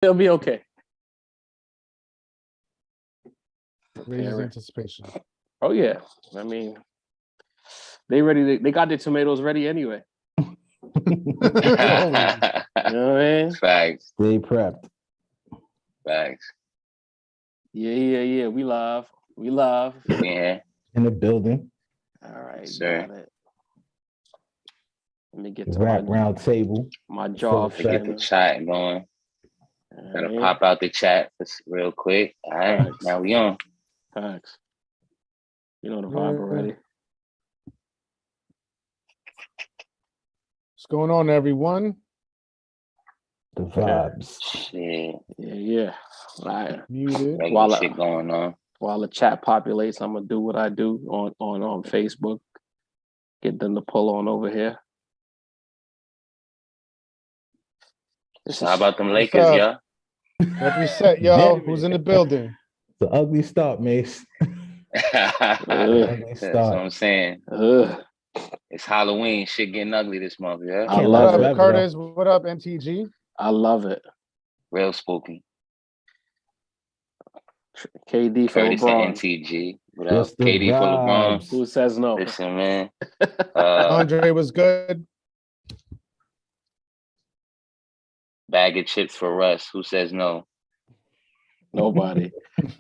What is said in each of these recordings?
It'll be okay. Raises anticipation. Oh yeah, I mean, they ready. They got their tomatoes ready anyway. You know what I mean? Facts. Stay prepped. Facts. Yeah. We love. Yeah. In the building. All right, Sir. got it. Let me get to Rap round table. my jaw. To get the chat going. Gotta right. pop out the chat real quick. All right, Facts. now we on. Facts. You know the vibe already. What's going on, everyone? The vibes. Shit. Yeah. All right. Muted. Regular shit going on. While the chat populates, I'm gonna do what I do on Facebook. Get them to pull on over here. So how about them Lakers, y'all? Represent, y'all. Who's in the building? It's an ugly start, Mace. That's what I'm saying. It's Halloween. Shit getting ugly this month, yeah? I love What it. up, Curtis? What up, MTG? I love it. Real spooky. KD for Curtis LeBron. and MTG. What up? What's the KD for LeBron. vibes? Who says no? Listen, man. Andre was good. Bag of chips for Russ. Who says no? Nobody.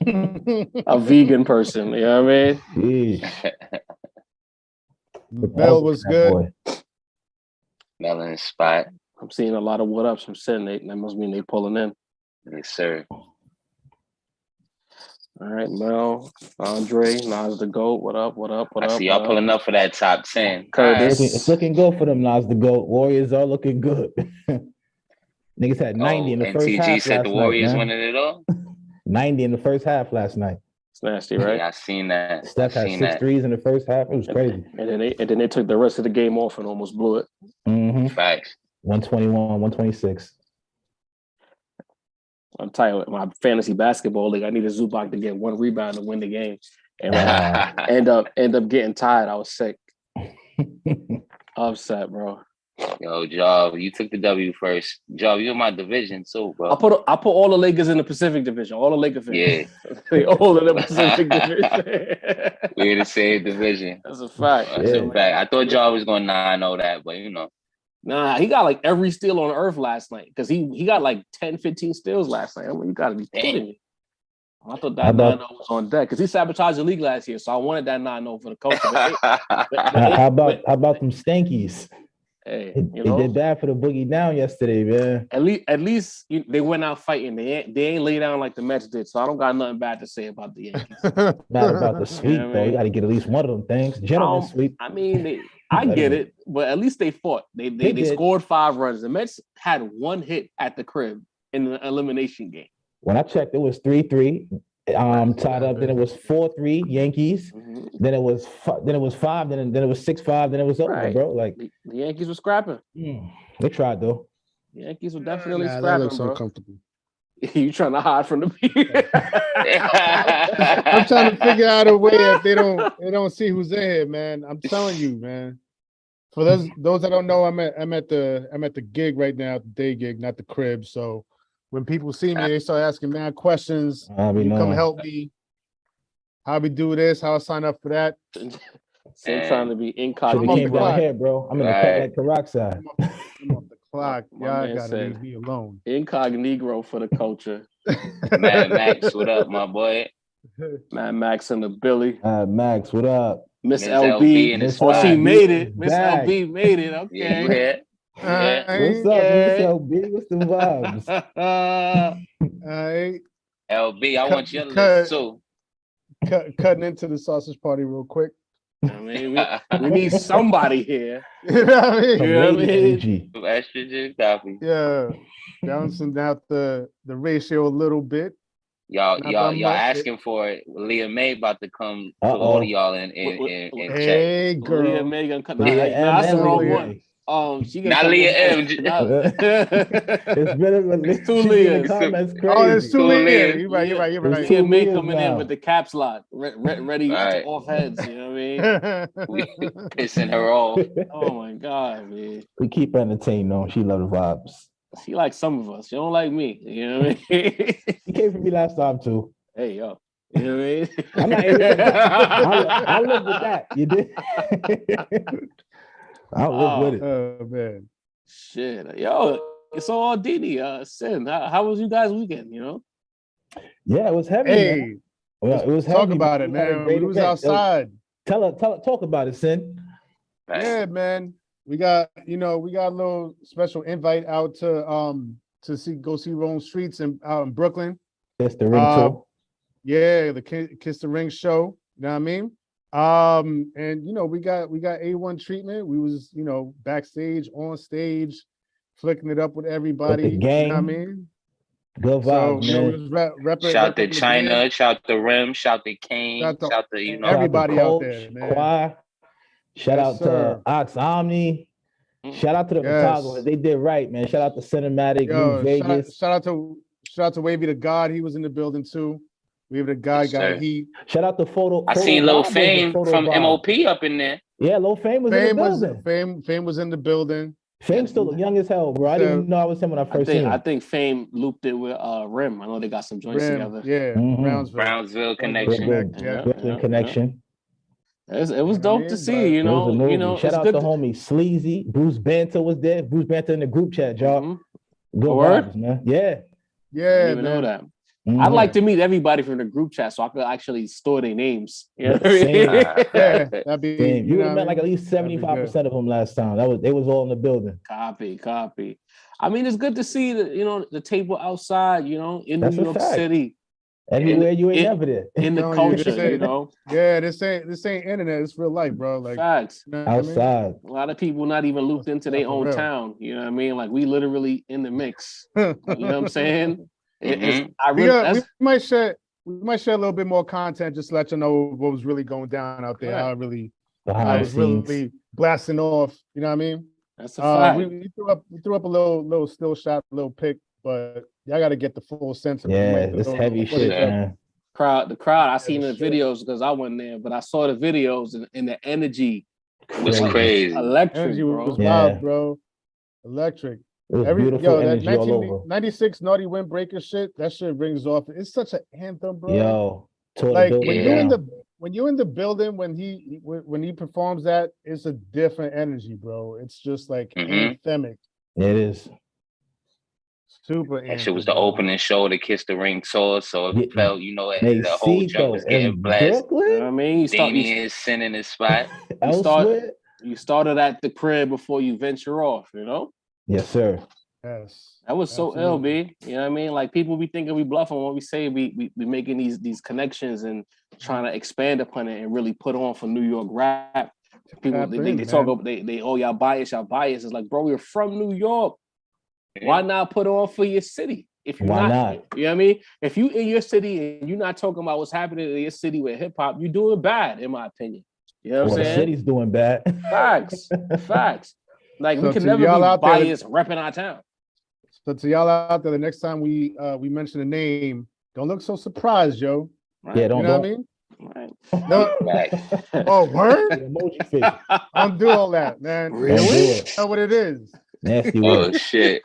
A vegan person. You know what I mean? Yeah. Mel was good. Melon spot. I'm seeing a lot of what ups from Sin. That must mean they pulling in. Yes, sir. All right, Mel, Andre, Nas the GOAT. What up? I see y'all pulling up for that top 10. Curtis. It's looking good for them, Nas the GOAT. Warriors are looking good. Niggas had 90 in the first half. NTG said the Warriors night, winning it all? 90 in the first half last night. It's nasty, right? Yeah, I seen that. Steph had 6 threes in the first half. It was crazy. And then they took the rest of the game off and almost blew it. Mm-hmm. Facts. 121, 126. I'm tired. My fantasy basketball league, I needed Zubac to get 1 rebound to win the game, and end up getting tired. I was sick, upset, bro. Yo, Job, you took the W first. Job, you're in my division too, bro. I put all the Lakers in the Pacific Division. All the Lakers fans. Yeah, they all in the Pacific Division. We're in the same division. That's a fact. That's a fact. I thought Job was going 9-0 that, but you know. Nah, he got like every steal on earth last night because he got like 10, 15 steals last night. I mean, you got to be kidding me. I thought that 9-0 was on deck because he sabotaged the league last year, so I wanted that 9-0 for the coach. How about them Stankies? Hey, they did bad for the boogie down yesterday, man. At least they went out fighting. They ain't lay down like the Mets did, so I don't got nothing bad to say about the Yankees. Not about the sweep, though. You got to get at least one of them things. Gentlemen sweep. I mean, I get it, but at least they fought. They scored 5 runs. The Mets had 1 hit at the crib in the elimination game. When I checked, it was 3-3. Tied up. Then it was 4-3 Yankees. Mm-hmm. Then it was 5. Then it was 6-5. Then it was over, bro. Like the Yankees were scrapping. They tried though. The Yankees were definitely scrapping, that looks bro. Uncomfortable. You trying to hide from the people? I'm trying to figure out a way if they don't see who's in here, man. I'm telling you, man. For those that don't know, I'm at the gig right now, the day gig, not the crib. So when people see me, they start asking mad questions. You come help me. How we do this? How I sign up for that? Still trying to be incognito. Came down here, bro. I'm in the cut like the rock side. I'm off the clock. Y'all gotta leave me alone. Incognito for the culture. Mad Max, what up, my boy? Mad Max and the Billy. Max, what up? Miss LB. She made it. Miss LB made it. Okay. What's up, Miss LB? What's the vibes? LB, I want your list too. Cutting into the sausage party real quick. I mean, we need somebody here. You know what I mean? You know what I mean? Some estrogen copy. Yeah, balancing out the ratio a little bit. Y'all asking for it. Leah May about to come to all of y'all and hey, check. girl. Leah May gonna cut. That's the wrong one. She not Leah M. It's two Leahs. It's two Leahs. You're right. Leah May coming in with the caps lock, ready to off heads. You know what I mean? We pissing her off. Oh my god, man. We keep entertaining though. She love the vibes. She like some of us. She don't like me. You know what I mean? He came for me last time too. Hey, yo. You know what I mean? I'm not A1. I'll live with that. You did. I'll live with it. Oh man. Shit. Yo, it's all Dini. Sin. How was you guys' weekend, you know? Yeah, it was heavy. Hey, Man. Well, it was talk heavy. about it, We had a man. great We was event. outside. Talk about it, Sin. Yeah, man. We got a little special invite out to go see Rome Streets out in Brooklyn. That's the ring tour. Yeah, the Kiss the Ring show. You know what I mean? And we got A1 treatment. We was, backstage, on stage, flicking it up with everybody. With the gang. You know what I mean? Good vibes, man. Shout to China, shout to Rim, shout to Kane, shout to everybody Coach, out there, man. Choir. Shout out to Ox Omni. Shout out to the photographers. They did right, man. Shout out to Cinematic, New Vegas. Shout out to Wavy the God. He was in the building too. Wavy the God got heat. Shout out to Photo. I seen Lil Fame from MOP up in there. Yeah, Lil Fame was in the building. Fame was in the building. Fame still young as hell, bro. I didn't even know I was him when I first seen him. I think Fame looped it with Rim. I know they got some joints together. Yeah, Brownsville connection. Brooklyn connection. It was dope to see, you know. Shout out to homie Sleazy. Bruce Banter was there. Bruce Banter in the group chat, y'all. Good word, man. Yeah. Yeah, I didn't even know that. I'd like to meet everybody from the group chat so I could actually store their names. You know what I mean? Yeah, that'd be. You would have met like at least 75% of them last time. They was all in the building. Copy. I mean, it's good to see the table outside. In New York City. Anywhere you ain't never there. In the culture, Yeah, this ain't internet. It's real life, bro. Like facts. Outside. I mean? A lot of people not even looped into their own town. You know what I mean? Like we literally in the mix. You know what I'm saying? We might share a little bit more content just to let you know what was really going down out there. How I was really blasting off. You know what I mean? That's a fact. We threw up a little still shot, a little pic, but y'all got to get the full sense of it. Yeah, this heavy shit, man. The crowd. I seen the videos because I wasn't there, but I saw the videos and the energy was crazy. Electric, energy bro. was wild, bro. Electric. It was beautiful energy that all over. 96 Naughty Windbreaker shit, that shit rings off. It's such an anthem, bro. Yo, like when you're in the building when he performs that, it's a different energy, bro. It's just like anthemic. It is. Super. That shit was the opening show to Kiss the Ring tour, so it felt, the whole jump was getting blessed. I mean, Damien sending his spot. You started at the crib before you venture off, Yes, sir. Yes. That was so ill, B. You know what I mean? Like people be thinking we bluffing when we say we making these connections and trying to expand upon it and really put on for New York rap. People they talk about y'all bias. It's like, bro, we're from New York. Why not put on for your city? If you're not, you know what I mean? If you in your city and you're not talking about what's happening in your city with hip hop, you're doing bad, in my opinion. You know what I'm saying? The city's doing bad. Facts. Like we can never be biased repping our town. So to y'all out there, the next time we mention a name, don't look so surprised, yo. Right. Yeah, don't. You know what I mean? Right. No. Oh, word? Emoji face. Undo all that, man. Really? That's not what it is. Nasty word. Oh shit.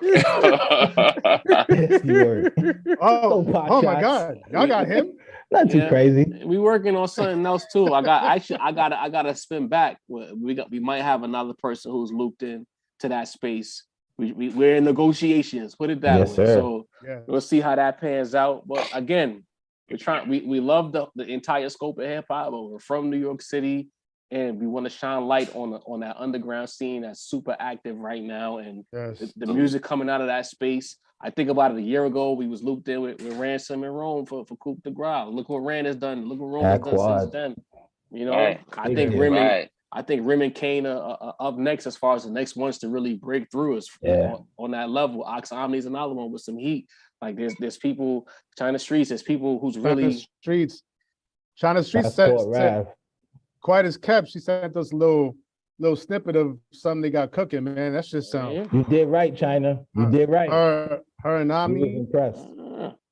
Nasty word. Oh my God. Y'all got him? Not too crazy. We working on something else too. I gotta spin back. We might have another person who's looped in to that space. We're in negotiations. Put it that way. Sir. So we'll see how that pans out. But again, we love the entire scope of hip hop. We're from New York City, and we want to shine light on that underground scene that's super active right now. And the music coming out of that space. I think about it a year ago, we was looped in with Ransom and Rome for Coup de Grace. Look what Ran has done. Look what Rome has done since then. I think Rim and Kane are up next as far as the next ones to really break through us on that level. Ox Omni's another one with some heat. Like there's people, China Streets, there's people who's really China Streets said Quiet as kept. She sent us a little snippet of something they got cooking, man. That's just sound. You did right, China. You did right. Her and Ami. Impressed.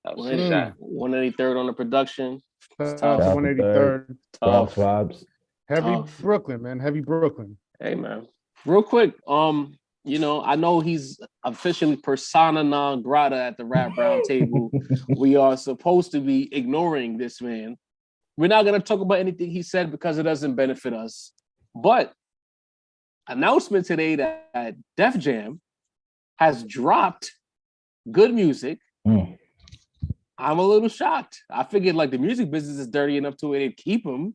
183rd on the production. 183rd. Bronx vibes. Heavy Brooklyn, man. Heavy Brooklyn. Hey, man. Real quick, you know, I know he's officially persona non grata at the Rap Round Table. We are supposed to be ignoring this man. We're not going to talk about anything he said because it doesn't benefit us. But announcement today that Def Jam has dropped good music. I'm a little shocked. I figured like the music business is dirty enough to where they'd keep him,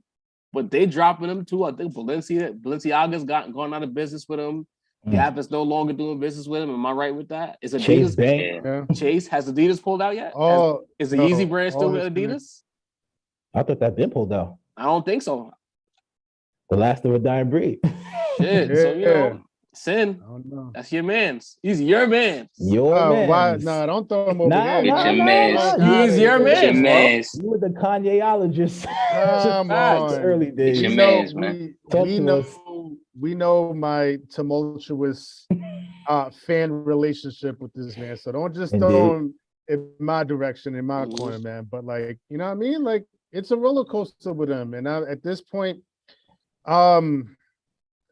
but they dropping them too. I think Balenciaga's gone out of business with him. Gap is no longer doing business with him. Am I right with that? Is Adidas Chase has Adidas pulled out yet? Is the Yeezy brand still with Adidas? I thought that been pulled out. I don't think so. The last of a dying breed. Shit. So you know, Sin. That's your man's. He's your man's. Your man's. No, don't throw him over there. Your man's. He's your man's. You were the Kanyeologist. Come on. Early days. Your man's, man. We know my tumultuous fan relationship with this man. So don't just throw him in my direction, in my corner, man. But like, you know what I mean? Like, it's a roller coaster with him. And at this point, I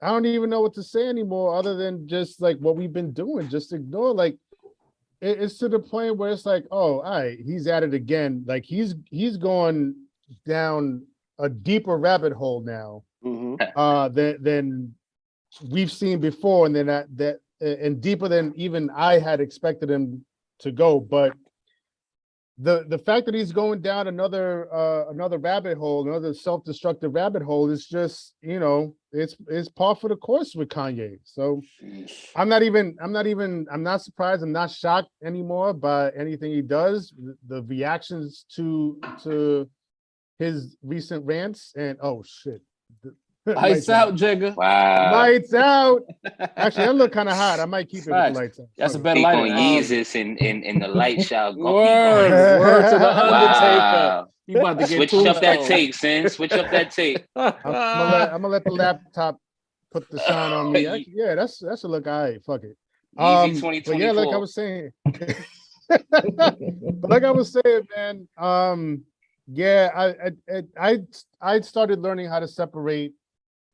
don't even know what to say anymore other than just like what we've been doing. Just ignore. Like, it's to the point where it's like, oh, all right, he's at it again. Like he's going down a deeper rabbit hole now than we've seen before, and then that and deeper than even I had expected him to go. But the fact that he's going down another rabbit hole, another self-destructive rabbit hole, is just, you know, it's par for the course with Kanye. So I'm not surprised. I'm not shocked anymore by anything he does. The reactions to his recent rants and oh shit. Lights out, Jigga. Wow. Lights out. Actually, that look kind of hot. I might keep it with lights out. That's a better light. On Yeezus in the light shot. Word to the Undertaker. Wow. You about to get switch up that tape, Sin. Switch up that tape. I'm gonna let the laptop put the shine on me. Yeah, that's a look. All right, fuck it. Easy 2024. But yeah, like I was saying. But like I was saying, man. Yeah, I started learning how to separate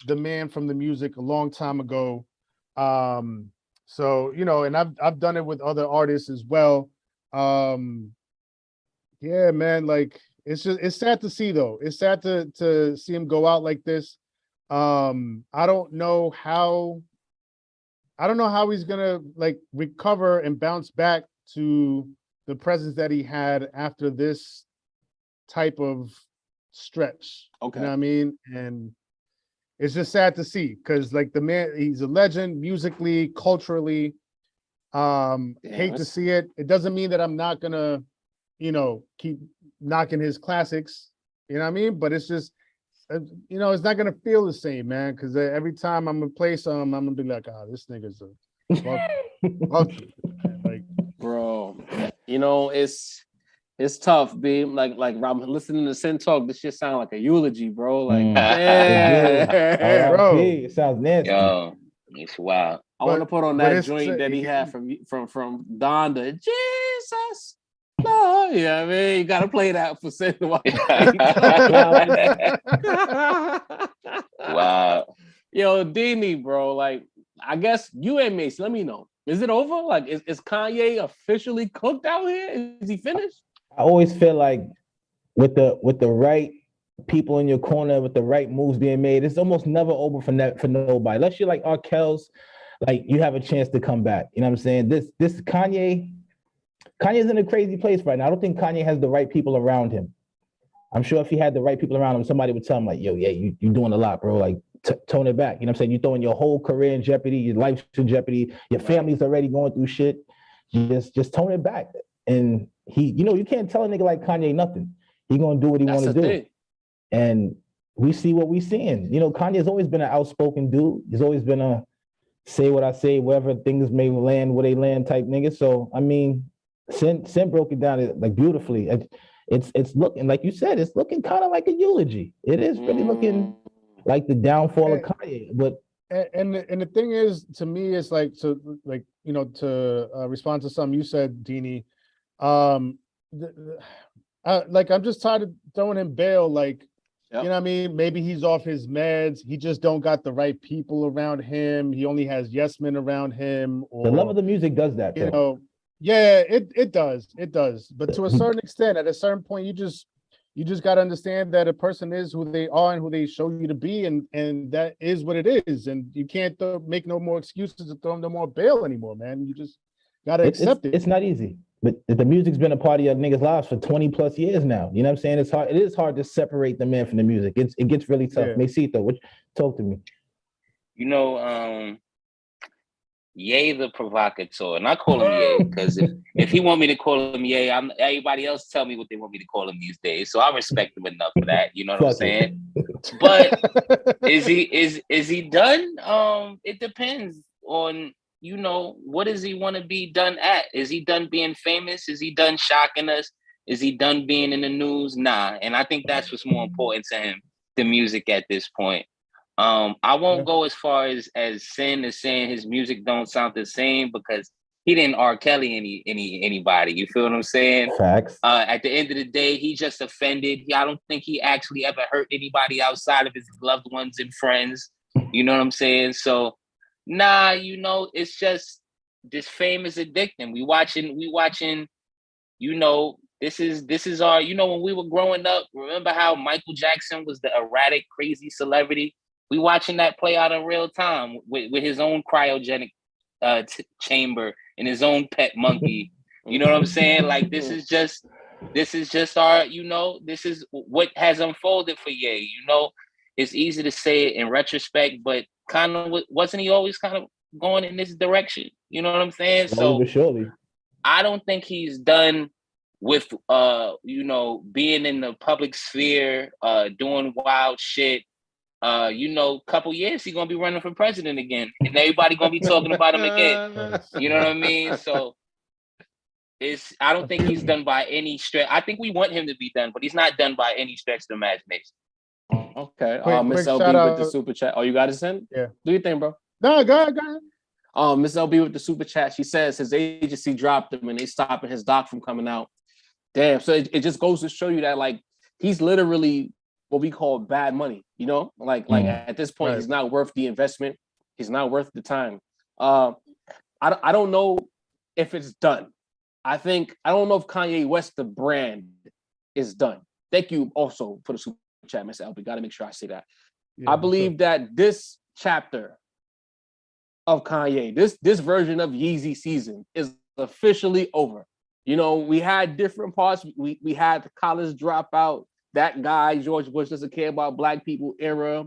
the man from the music a long time ago. So, you know, and I've done it with other artists as well. Yeah, man, like it's sad to see though. It's sad to see him go out like this. I don't know how he's gonna like recover and bounce back to the presence that he had after this type of stretch. Okay. You know what I mean? And it's just sad to see because like the man, he's a legend musically, culturally. Hate to see it. It doesn't mean that I'm not gonna, you know, keep knocking his classics. You know what I mean? But it's just, you know, it's not gonna feel the same, man. Because every time I'm gonna play some, I'm gonna be like, oh, this nigga's a like, bro. You know, it's tough, B. Like I'm listening to Sin talk. This shit sound like a eulogy, bro. Like, yeah, bro, it sounds nasty. Yo, it's wild. I want to put on that joint that he had from Don to Jesus. No, yeah, I mean, you gotta play that for Sin. Wow. Yo, Dini, bro. Like, I guess you and Mace. Let me know. Is it over? Like, is Kanye officially cooked out here? Is he finished? I always feel like with the right people in your corner, with the right moves being made, it's almost never over for nobody. Unless you're like R. Kells, like you have a chance to come back. You know what I'm saying? This Kanye's in a crazy place right now. I don't think Kanye has the right people around him. I'm sure if he had the right people around him, somebody would tell him like, yo, yeah, you're doing a lot, bro. Like tone it back. You know what I'm saying? You're throwing your whole career in jeopardy, your life's in jeopardy, your family's already going through shit. Just tone it back. And he, you know, you can't tell a nigga like Kanye nothing. He gonna do what he want to do. Thing. And we see what we seeing. You know, Kanye's always been an outspoken dude. He's always been a say what I say, wherever things may land, where they land type nigga. So I mean, Sin broke it down like beautifully. It's looking, like you said, it's looking kind of like a eulogy. It is really looking like the downfall of Kanye. But and the thing is, to me, it's like to respond to something you said, Dini. Like I'm just tired of throwing him bail. Like You know what I mean? Maybe he's off his meds. He just don't got the right people around him. He only has yes men around him. Or, the love of the music does that, you though. know, yeah, it does. It does. But to a certain extent, at a certain point, you just got to understand that a person is who they are and who they show you to be, and that is what it is. And you can't make no more excuses to throw them no more bail anymore, man. You just got to accept it. It's not easy. But the music's been a part of your niggas' lives for 20 plus years now. You know what I'm saying? It's hard. It is hard to separate the man from the music. It gets really tough. Yeah. Mesito, talk to me. You know, Ye the provocateur, and I call him Ye because if he want me to call him Ye, everybody else tell me what they want me to call him these days. So I respect him enough for that. You know what I'm saying? But is he done? It depends on, you know, what does he want to be done at? Is he done being famous? Is he done shocking us? Is he done being in the news? Nah. And I think that's what's more important to him, the music at this point. I won't go as far as Sin is saying his music don't sound the same, because he didn't R. Kelly anybody. You feel what I'm saying? Facts. At the end of the day, he just offended. I don't think he actually ever hurt anybody outside of his loved ones and friends. You know what I'm saying? So, nah, you know, it's just this fame is addicting. We watching, you know, this is our, you know, when we were growing up, remember how Michael Jackson was the erratic, crazy celebrity? We watching that play out in real time with his own cryogenic chamber and his own pet monkey. You know what I'm saying? Like, this is just our, you know, this is what has unfolded for Ye. You know, it's easy to say it in retrospect, but kind of wasn't he always kind of going in this direction? You know what I'm saying? Slowly but surely. I don't think he's done with you know, being in the public sphere, doing wild shit. You know, couple years he's gonna be running for president again, and everybody gonna be talking about him again. You know what I mean? So I don't think he's done by any stretch. I think we want him to be done, but he's not done by any stretch of the imagination. Okay. Miss quick LB with the super chat. Oh, you got it, Sin? Yeah. Do your thing, bro. No, go ahead. Miss LB with the super chat. She says his agency dropped him and they stopping his doc from coming out. Damn. So it just goes to show you that, like, he's literally what we call bad money, you know? Like at this point, He's not worth the investment. He's not worth the time. I don't know if it's done. I don't know if Kanye West, the brand, is done. Thank you also for the super chat, Mr. LB. Got to make sure I say that. Yeah, I believe that this chapter of Kanye, this version of Yeezy season is officially over. You know, we had different parts. We had the college dropout, that guy, George Bush doesn't care about black people era.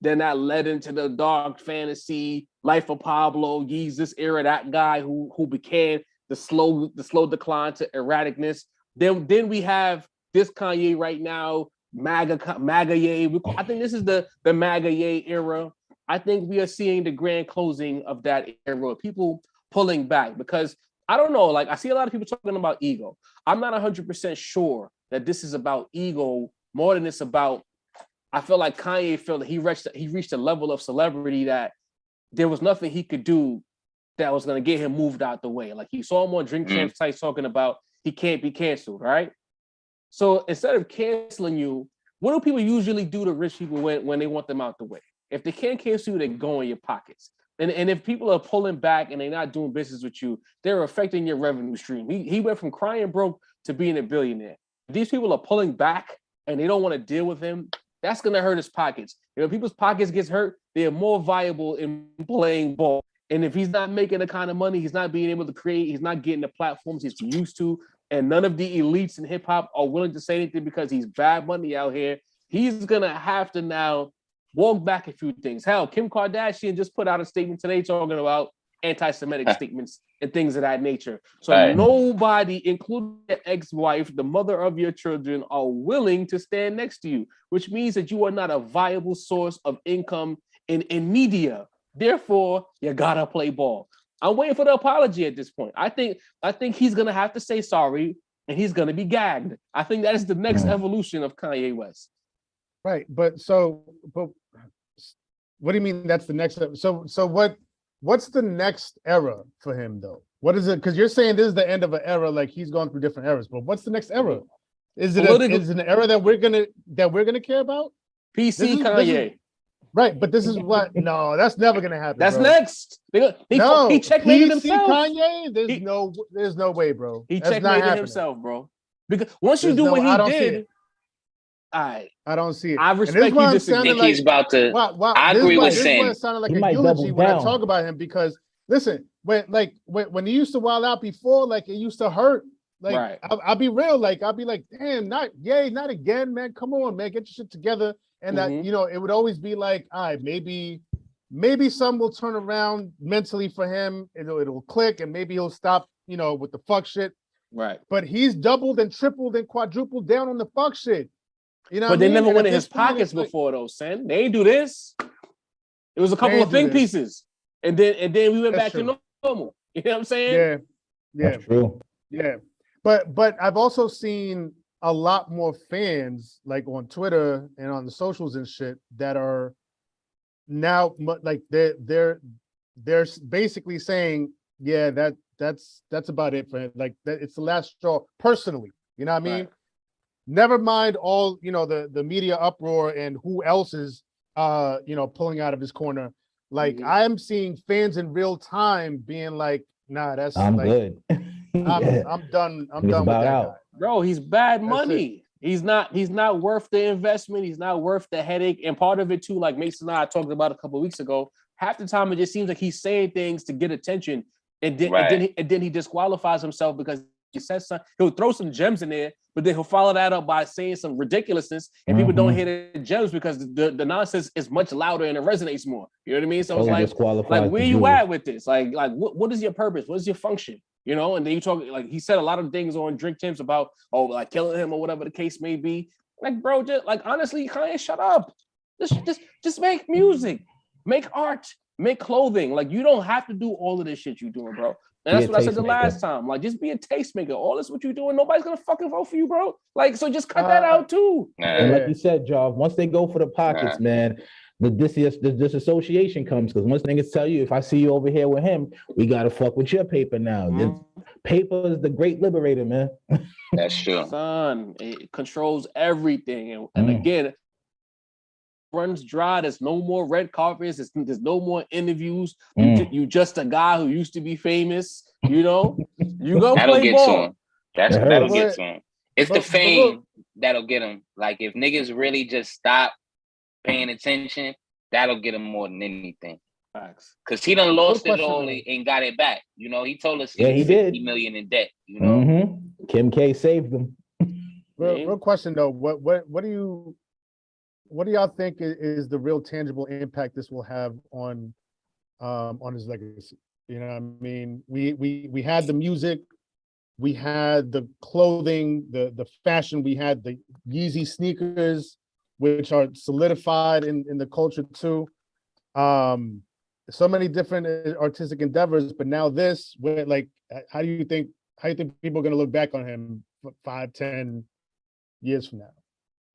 Then that led into the dark fantasy, Life of Pablo, Yeezus era, that guy who became the slow decline to erraticness. Then we have this Kanye right now, MAGA Ye. I think this is the MAGA Ye era. I think we are seeing the grand closing of that era. People pulling back, because I don't know, like, I see a lot of people talking about ego. I'm not 100% sure that this is about ego more than it's about, I feel like Kanye felt that he reached a level of celebrity that there was nothing he could do that was going to get him moved out the way. Like, he saw him on Drink Champs sites talking about he can't be canceled, right? So instead of canceling you, what do people usually do to rich people when they want them out the way? If they can't cancel you, they go in your pockets. And if people are pulling back and they're not doing business with you, they're affecting your revenue stream. He went from crying broke to being a billionaire. If these people are pulling back and they don't want to deal with him, that's going to hurt his pockets. You know, people's pockets gets hurt, they're more viable in playing ball. And if he's not making the kind of money, he's not being able to create, he's not getting the platforms he's used to, and none of the elites in hip hop are willing to say anything because he's bad money out here, he's going to have to now walk back a few things. Hell, Kim Kardashian just put out a statement today talking about anti-Semitic statements and things of that nature. So nobody, including your ex-wife, the mother of your children, are willing to stand next to you, which means that you are not a viable source of income in media. Therefore, you gotta play ball. I'm waiting for the apology at this point. I think he's gonna have to say sorry and he's gonna be gagged. I think that is the next evolution of Kanye West. Right, but what do you mean that's the next? So what's the next era for him though? What is it? Because you're saying this is the end of an era, like he's gone through different eras. But what's the next era? Is it an era that we're gonna care about? PC Kanye. Right, but this is what no, that's never gonna happen. That's bro. next. He checkmated himself. Kanye, there's no way, bro. He That's checkmated himself, bro. Because once you do what he did, I don't see it. I respect you disagree. I think he's about to. I agree with Sam. This is why it sounded like a eulogy when I talk about him because listen, when he used to wild out before, like it used to hurt. Like right. I'll be real, like I'll be like, damn, not again, man. Come on, man, get your shit together. And that it would always be like, all right, maybe some will turn around mentally for him. It'll click, and maybe he'll stop, with the fuck shit. Right. But he's doubled and tripled and quadrupled down on the fuck shit. But they never went in his pockets before, though, Sen. They ain't do this. It was a couple of think pieces, and then we went back to normal. You know what I'm saying? Yeah, that's true. Yeah, but I've also seen a lot more fans like on Twitter and on the socials and shit that are now like they're basically saying, yeah, that's about it for him. Like that, it's the last straw personally. You know what I mean? Right. Never mind all the media uproar and who else is pulling out of his corner. Like I am seeing fans in real time being like, nah, that's I'm like, good. I'm done. I'm done with that guy. Bro, he's bad money. He's not worth the investment. He's not worth the headache. And part of it too, like Mason and I talked about a couple of weeks ago, half the time it just seems like he's saying things to get attention, and then he disqualifies himself because he says something. He'll throw some gems in there, but then he'll follow that up by saying some ridiculousness, and people don't hear the gems because the nonsense is much louder and it resonates more. You know what I mean? So it's like where you at with this? Like what is your purpose? What is your function? And then you talk, like he said a lot of things on Drink Champs about like killing him or whatever the case may be. Like, bro, just like honestly, Kanye, shut up. Just make music, make art, make clothing. Like you don't have to do all of this shit you're doing, bro. And that's what I said the last time. Like, just be a tastemaker. All this what you're doing, nobody's gonna fucking vote for you, bro. Like, so just cut that out too. And like you said, Jav, once they go for the pockets, man, the disassociation comes because once niggas tell you, if I see you over here with him, we gotta fuck with your paper now. Paper is the great liberator, man. That's true. Son, it controls everything. And again, runs dry. There's no more red carpets. There's no more interviews. You just a guy who used to be famous. You go play ball. That'll get to him. It's the fame that'll get him. Like if niggas really just stop paying attention, that'll get him more than anything. Facts. Because he done lost it all and got it back. He told us he was 50 million in debt. Kim K saved him. Real question though. What do y'all think is the real tangible impact this will have on his legacy? You know what I mean? We had the music, we had the clothing, the fashion, we had the Yeezy sneakers, which are solidified in the culture too. So many different artistic endeavors, but now this, where like, how do you think people are gonna look back on him 5-10 years from now?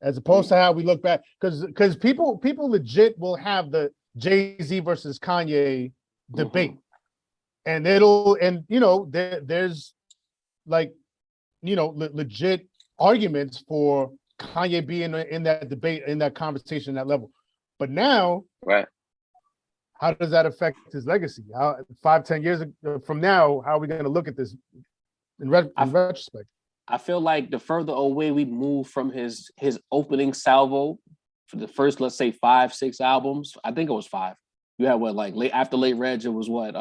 As opposed to how we look back, because people legit will have the Jay-Z versus Kanye debate, and there's like legit arguments for Kanye being in that debate, in that conversation, that level. But now, right? How does that affect his legacy? 5-10 years from now, how are we going to look at this in retrospect? I feel like the further away we move from his opening salvo for the first, let's say 5-6 albums, I think it was 5. You had what, like after Late Reg, it was what?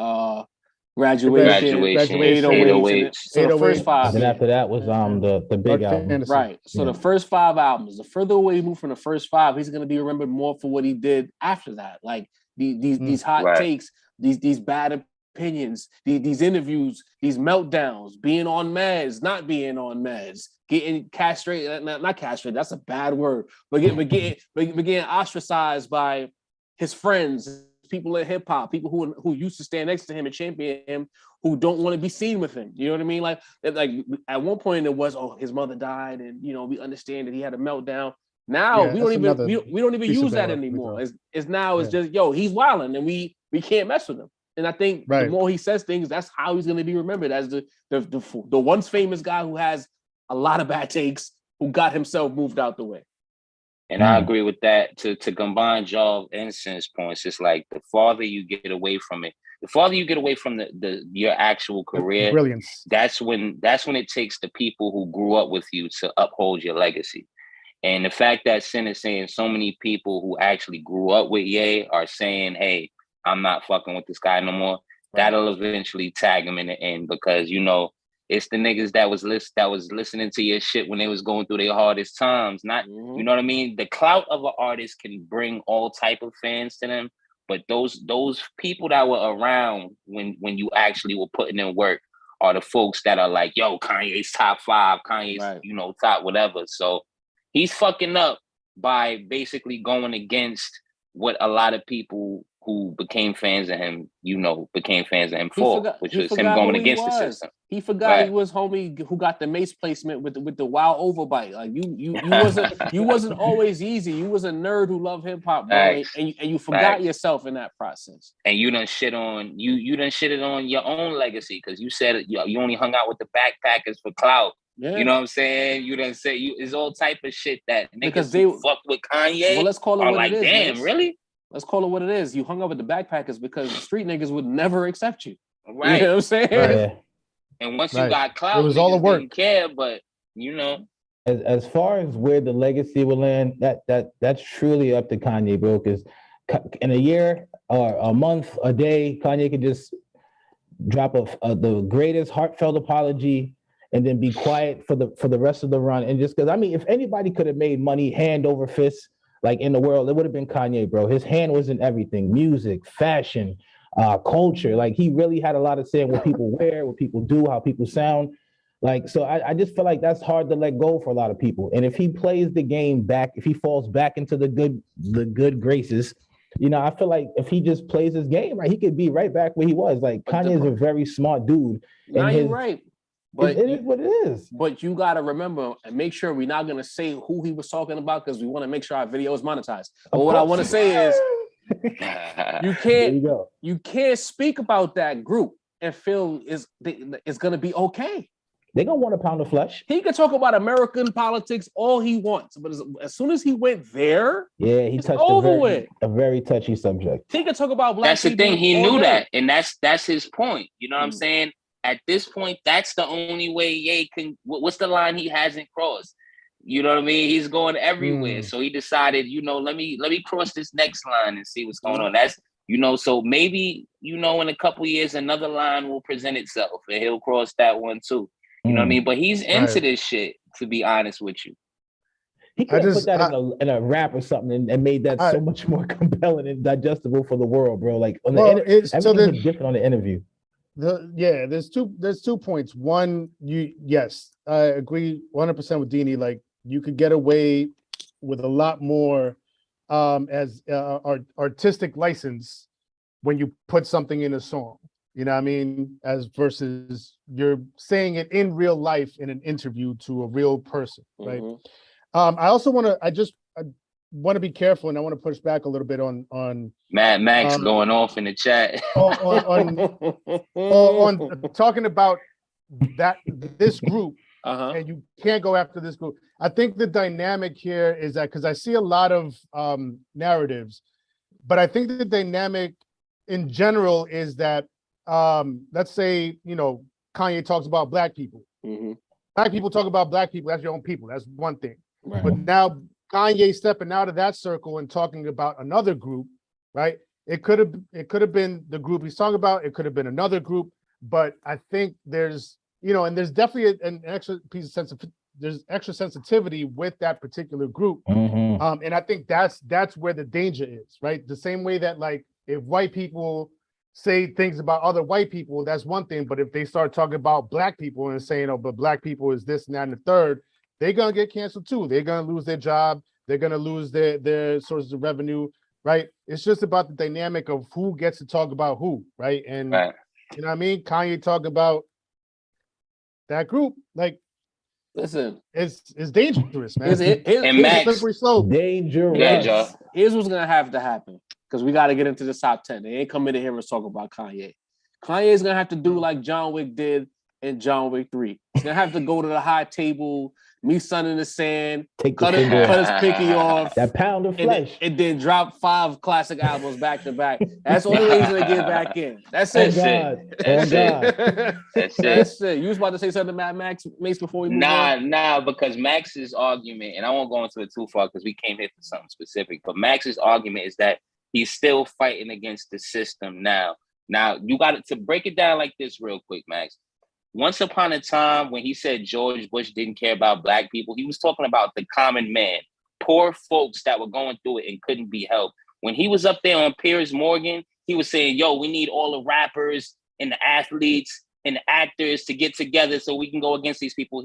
Graduation, 808. So the first 5. And after that was the big album. Fantasy. Right. So the first 5 albums, the further away you move from the first 5, he's gonna be remembered more for what he did after that. Like these hot takes, these bad opinions, these interviews, these meltdowns, being on meds, not being on meds, getting castrated, not castrated, that's a bad word, but getting ostracized by his friends, people in hip hop, people who used to stand next to him and champion him, who don't want to be seen with him. You know what I mean? Like at one point it was, his mother died, and we understand that he had a meltdown. Now we don't even use that anymore. It's just he's wilding and we can't mess with him. And I think the more he says things, that's how he's going to be remembered, as the once famous guy who has a lot of bad takes, who got himself moved out the way. And I agree with that. To combine Jaw and Sin's points, it's like the farther you get away from it, the farther you get away from your actual career, brilliance. That's when it takes the people who grew up with you to uphold your legacy. And the fact that Sin is saying so many people who actually grew up with Ye are saying, "Hey, I'm not fucking with this guy no more." That'll eventually tag him in the end, because it's the niggas that was listening to your shit when they was going through their hardest times. Not, you know what I mean? The clout of an artist can bring all type of fans to them, but those people that were around when you actually were putting in work are the folks that are like, yo, Kanye's top 5, Kanye's top whatever. So he's fucking up by basically going against what a lot of people who became fans of him, became fans of him which was him going against the system. He forgot he was homie who got the Mace placement with the wild overbite. Like you wasn't always easy. You was a nerd who loved hip hop, bro, and you forgot yourself in that process. And you done shit on your own legacy, because you said you only hung out with the backpackers for clout. Yeah. You know what I'm saying? You done say it's all type of shit that niggas who fuck with Kanye. Well, let's call it what like, it is. Damn, really? Let's call it what it is. You hung up with the backpackers because the street niggas would never accept you. Right. You know what I'm saying? Right. And once you got clout, it was all the work. Didn't care, but As far as where the legacy will land, that's truly up to Kanye, bro. Because in a year or a month, a day, Kanye could just drop the greatest heartfelt apology and then be quiet for the rest of the run. And just because, I mean, if anybody could have made money hand over fist, like in the world, it would have been Kanye, bro. His hand was in everything: music, fashion, culture. Like, he really had a lot of say in what people wear, what people do, how people sound. Like, so I just feel like that's hard to let go for a lot of people. And if he plays the game back, if he falls back into the good graces, I feel like if he just plays his game right, he could be right back where he was. Like, Kanye is a very smart dude. Now you're right. But it is what it is. But you got to remember and make sure we're not going to say who he was talking about, because we want to make sure our video is monetized. But what I want to say is you can't speak about that group and feel it's going to be okay. They're going to want a pound of flesh. He can talk about American politics all he wants, but as soon as he went there, he touched a very touchy subject. He can talk about black people. That's the thing. He knew that, and that's his point. You know what I'm saying? At this point, that's the only way Ye can. What's the line he hasn't crossed? You know what I mean? He's going everywhere. So he decided, let me cross this next line and see what's going on. That's, so maybe, in a couple years, another line will present itself and he'll cross that one too. You know what I mean? But he's into this shit, to be honest with you. He could have put that in a rap or something and made that so much more compelling and digestible for the world, bro. Like, everything's different on the interview. There's two points. One, I agree 100% with Deanie. Like, you could get away with a lot more as artistic license when you put something in a song. You know what I mean? As versus you're saying it in real life in an interview to a real person, right? I also want to be careful, and I want to push back a little bit on Mad Max going off in the chat on talking about this group, and you can't go after this group. I think the dynamic here is that, because I see a lot of narratives, but I think the dynamic in general is that let's say Kanye talks about black people. Black people talk about black people. That's your own people. That's one thing. Right. But now Kanye stepping out of that circle and talking about another group, right? It could have been the group he's talking about. It could have been another group. But I think there's and there's definitely an extra piece of there's extra sensitivity with that particular group. And I think that's where the danger is, right? The same way that, like, if white people say things about other white people, that's one thing. But if they start talking about black people and saying, but black people is this and that and the third, they're going to get canceled too. They're going to lose their job. They're going to lose their sources of revenue, right? It's just about the dynamic of who gets to talk about who, right? And you know what I mean? Kanye talk about that group. Like, listen, it's dangerous, man. And Max, slippery slope. Dangerous. Yeah, here's what's going to have to happen, because we got to get into the top 10. They ain't coming in here and talk about Kanye. Kanye's going to have to do like John Wick did in John Wick 3. He's going to have to go to the high table, me sun in the sand, Take the cut finger his pinky off, that pound of flesh. and then drop 5 classic albums back to back. That's the only reason to get back in. That's it. That's it. That's it. You was about to say something about Max before we move on? Nah, because Max's argument, and I won't go into it too far because we came here for something specific, but Max's argument is that he's still fighting against the system now. Now, you got to break it down like this real quick, Max. Once upon a time, when he said George Bush didn't care about black people, he was talking about the common man, poor folks that were going through it and couldn't be helped. When he was up there on Piers Morgan, he was saying, yo, we need all the rappers and the athletes and the actors to get together so we can go against these people.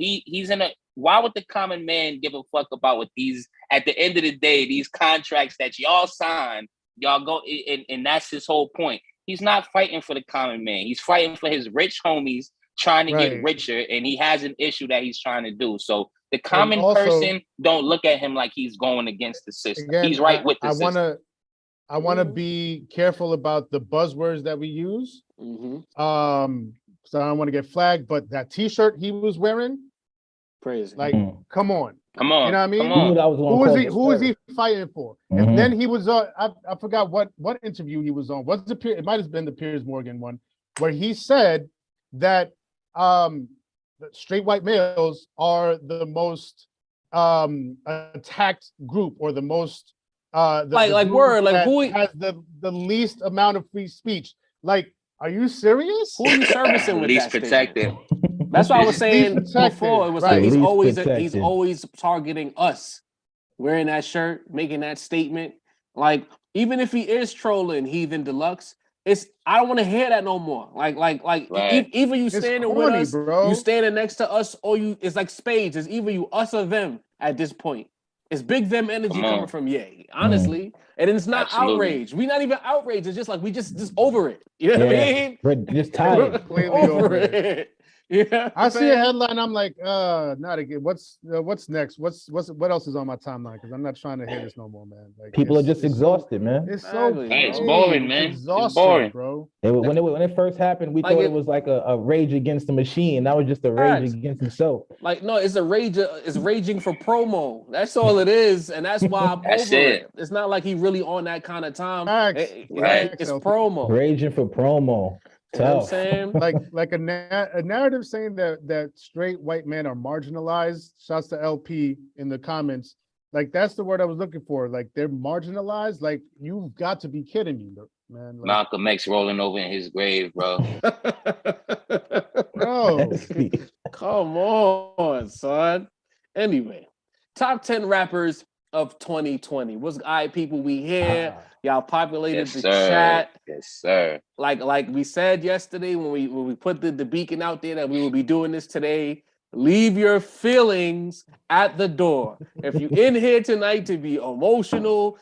Why would the common man give a fuck about what these, at the end of the day, these contracts that y'all sign, y'all go, and that's his whole point. He's not fighting for the common man. He's fighting for his rich homies trying to get richer, and he has an issue that he's trying to do. So the common person don't look at him like he's going against the system. Again, he's right with the system. I want to be careful about the buzzwords that we use. So I don't want to get flagged, but that T-shirt he was wearing, crazy. Like, come on. You know what I mean? Who is he fighting for? And then he was I forgot what interview he was on. It might have been the Piers Morgan one, where he said that straight white males are the most attacked group, or the most who has the least amount of free speech. Like, are you serious? Who are you servicing with least that protected? That's what I was saying before. It was like he's always targeting us, wearing that shirt, making that statement. Like, even if he is trolling Heathen Deluxe, I don't want to hear that no more. Like, either you standing with us, bro. You standing next to us, or it's like spades. It's either you, us, or them at this point. It's big them energy coming from Ye, honestly. And it's not outrage. We're not even outraged. It's just like we just over it. You know what I mean? We're just tired. Completely over it. Yeah, I see a headline. I'm like, not again. What's next? What else is on my timeline? Because I'm not trying to hear this no more, man. Like, people are just exhausted, man. It's so it's boring, man. It's boring, bro. When it first happened, we thought it was like a rage against the machine. That was just a rage against himself. Like, no, it's a rage. It's raging for promo. That's all it is, and that's why I'm over it. It's not like he really on that kind of time. It's promo. Raging for promo. You know what I'm saying? like a narrative saying that straight white men are marginalized. Shouts to LP in the comments. Like, that's the word I was looking for. Like, they're marginalized. Like, you've got to be kidding me, man. Like, Malcolm X rolling over in his grave, bro. Bro, come on, son. Anyway, top 10 rappers of 2020. What's people we here? Y'all populated the chat. Yes, sir. Like we said yesterday when we put the beacon out there that we will be doing this today. Leave your feelings at the door. If you in here tonight to be emotional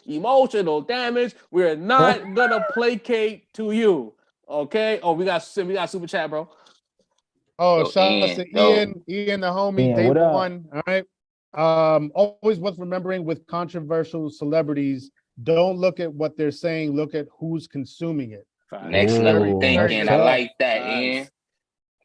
damage, we're not gonna placate to you. Okay? Oh, we got super chat, bro. Oh, shout out to Ian the homie, day one. All right. Always worth remembering with controversial celebrities. Don't look at what they're saying, look at who's consuming it. Next level thinking. I like that, Ian.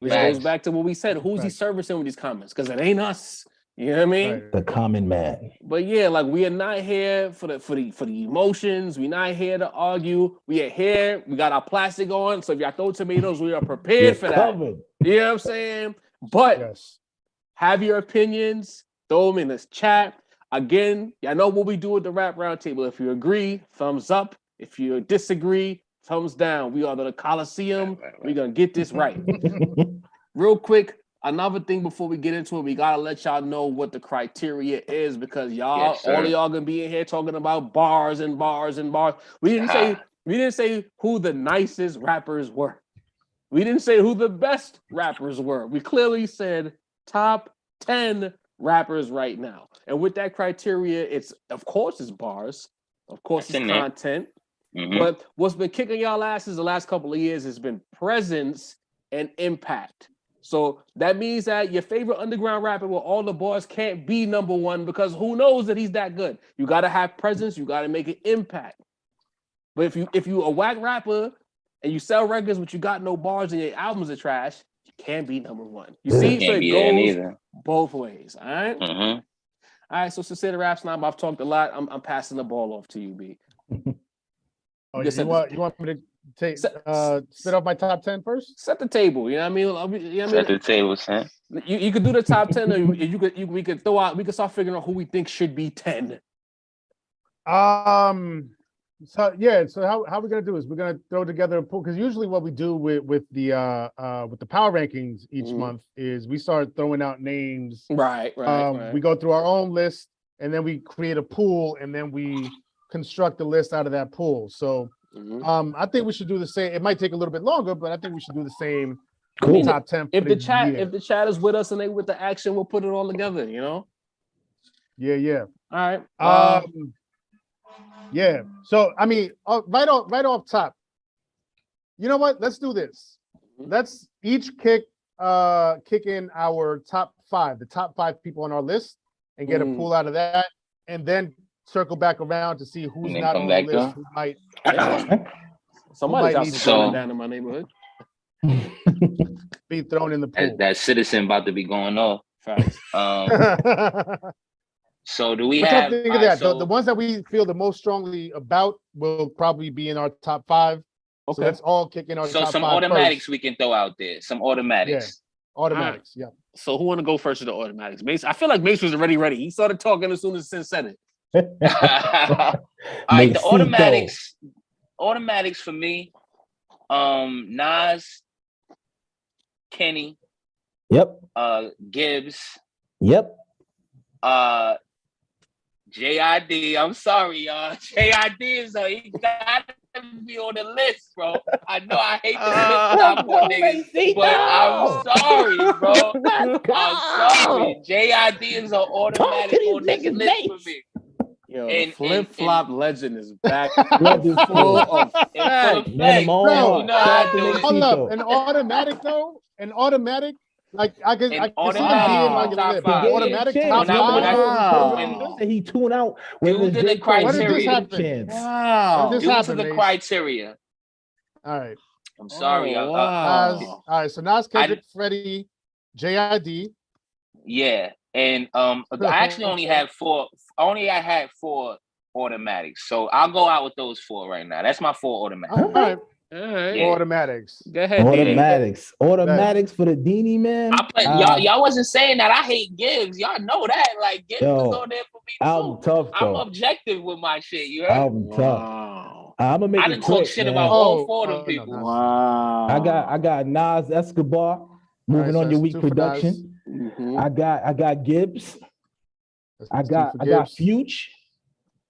Which goes back to what we said. Who's he servicing with these comments? Because it ain't us. You know what I mean? The common man. But yeah, like, we are not here for the emotions. We're not here to argue. We are here. We got our plastic on. So if y'all throw tomatoes, we are prepared for that. You know what I'm saying? But have your opinions. Throw them in this chat. Again, y'all know what we do at the Rap Roundtable. If you agree, thumbs up. If you disagree, thumbs down. We are the Coliseum. We're going to get this right. Real quick, another thing before we get into it, we got to let y'all know what the criteria is, because all of y'all going to be in here talking about bars and bars and bars. We didn't say who the nicest rappers were. We didn't say who the best rappers were. We clearly said top 10 rappers right now. And with that criteria, it's bars. Of course, it's content. But what's been kicking y'all asses the last couple of years has been presence and impact. So that means that your favorite underground rapper with all the bars can't be number one, because who knows that he's that good. You got to have presence. You got to make an impact. But if you a whack rapper and you sell records but you got no bars and your albums are trash, you can be number one. You see, so Can't it be there goes neither. both ways. All right. Mm-hmm. All right. So since the raps now, I've talked a lot. I'm passing the ball off to you, B. Oh, You you want me to take spit off my top 10 first? Set the table. You know what I mean? Set the table, son. You could do the top 10, or we could start figuring out who we think should be 10. So yeah, so how we're gonna do is we're gonna throw together a pool, because usually what we do with the power rankings each month is we start throwing out names. Right. We go through our own list, and then we create a pool, and then we construct a list out of that pool. So I think we should do the same. It might take a little bit longer, but I think we should do the same. Cool. Top 10. If the chat is with us and they with the action, we'll put it all together. You know. Yeah. All right. Yeah. So I mean, right off top. You know what? Let's do this. Let's each kick in our top 5, the top 5 people on our list, and get a pool out of that, and then circle back around to see who's not on the list, who might. Somebody got some down in my neighborhood. Be thrown in the pool. That citizen about to be going off. Facts. So do we what have? Think of that. The ones that we feel the most strongly about will probably be in our top 5. Okay. So let's all kick in our top 5. So some automatics first. We can throw out there. Some automatics. Yeah. Automatics. Right. Yeah. So who want to go first with the automatics? Mace. I feel like Mace was already ready. He started talking as soon as Sin said it. All right, the automatics for me. Nas, Kenny. Yep. Gibbs. Yep. JID. I'm sorry, y'all. JID is he gotta be on the list, bro. I know I hate the list niggas, but I'm sorry, bro. I'm sorry. JID is an automatic on this list for me. Yo, the flip-flop legend is back. Full of facts. Bro, you know how I do it. Hold up. An automatic. Like I can see him on your lip. Automatic top 5. He tuned out. Due to the criteria. Wow. Due to the criteria. All right. I'm sorry. All right. So Nas, Kendrick, Freddie, JID. Yeah, and I actually only had 4. I had 4 automatics. So I'll go out with those 4 right now. That's my 4 automatics. All right. Yeah. Automatics. Go ahead. Automatics for the Dini, man. Y'all wasn't saying that I hate Gibbs. Y'all know that. Like Gibbs is on there for me too. I'm tough, though. I'm objective with my shit. You heard? I'm tough. I'm gonna make I it didn't quick, talk shit man. about all 4 of them people. No. Wow. I got Nas Escobar moving on your week production. Mm-hmm. I got Gibbs. I got Future.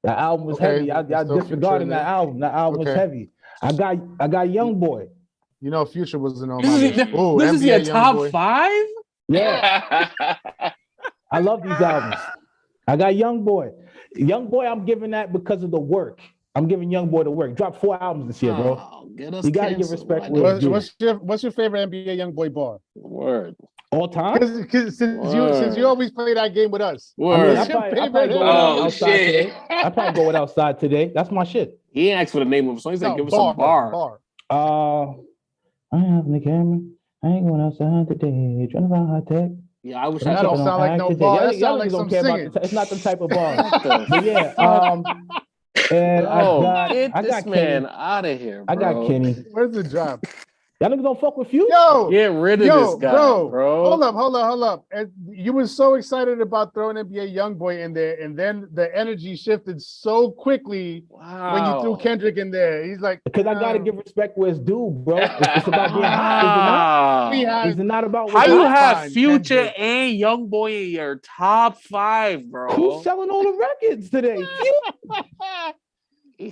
That album was heavy. Y'all disregarding that album. That album was heavy. I got Young Boy. You know, Future wasn't on my list. This is your top 5? Yeah. I love these albums. I got Young Boy. Young Boy, I'm giving that because of the work. I'm giving Young Boy the work. Dropped 4 albums this year, bro. You gotta give respect. What's your favorite NBA Young Boy bar? Word. All time? Because since you always play that game with us. Word. I probably go with Outside Today. That's my shit. He ain't asked for the name of the song. He said, give us some bar. I have the camera. I ain't going outside today. Trying to find high tech. Yeah, I wish that don't sound like no bar. That sound like some singing. It's not the type of bar. But yeah. And I got this man out of here, bro. I got Kenny. Where's the drop? Y'all niggas don't fuck with Future? Yo, get rid of this guy, bro. Hold up. And you were so excited about throwing NBA Youngboy in there, and then the energy shifted so quickly when you threw Kendrick in there. He's like, because I gotta give respect where it's due, bro. It's about being hot. Is it not about how you have Future and Youngboy in your top 5, bro? Who's selling all the records today?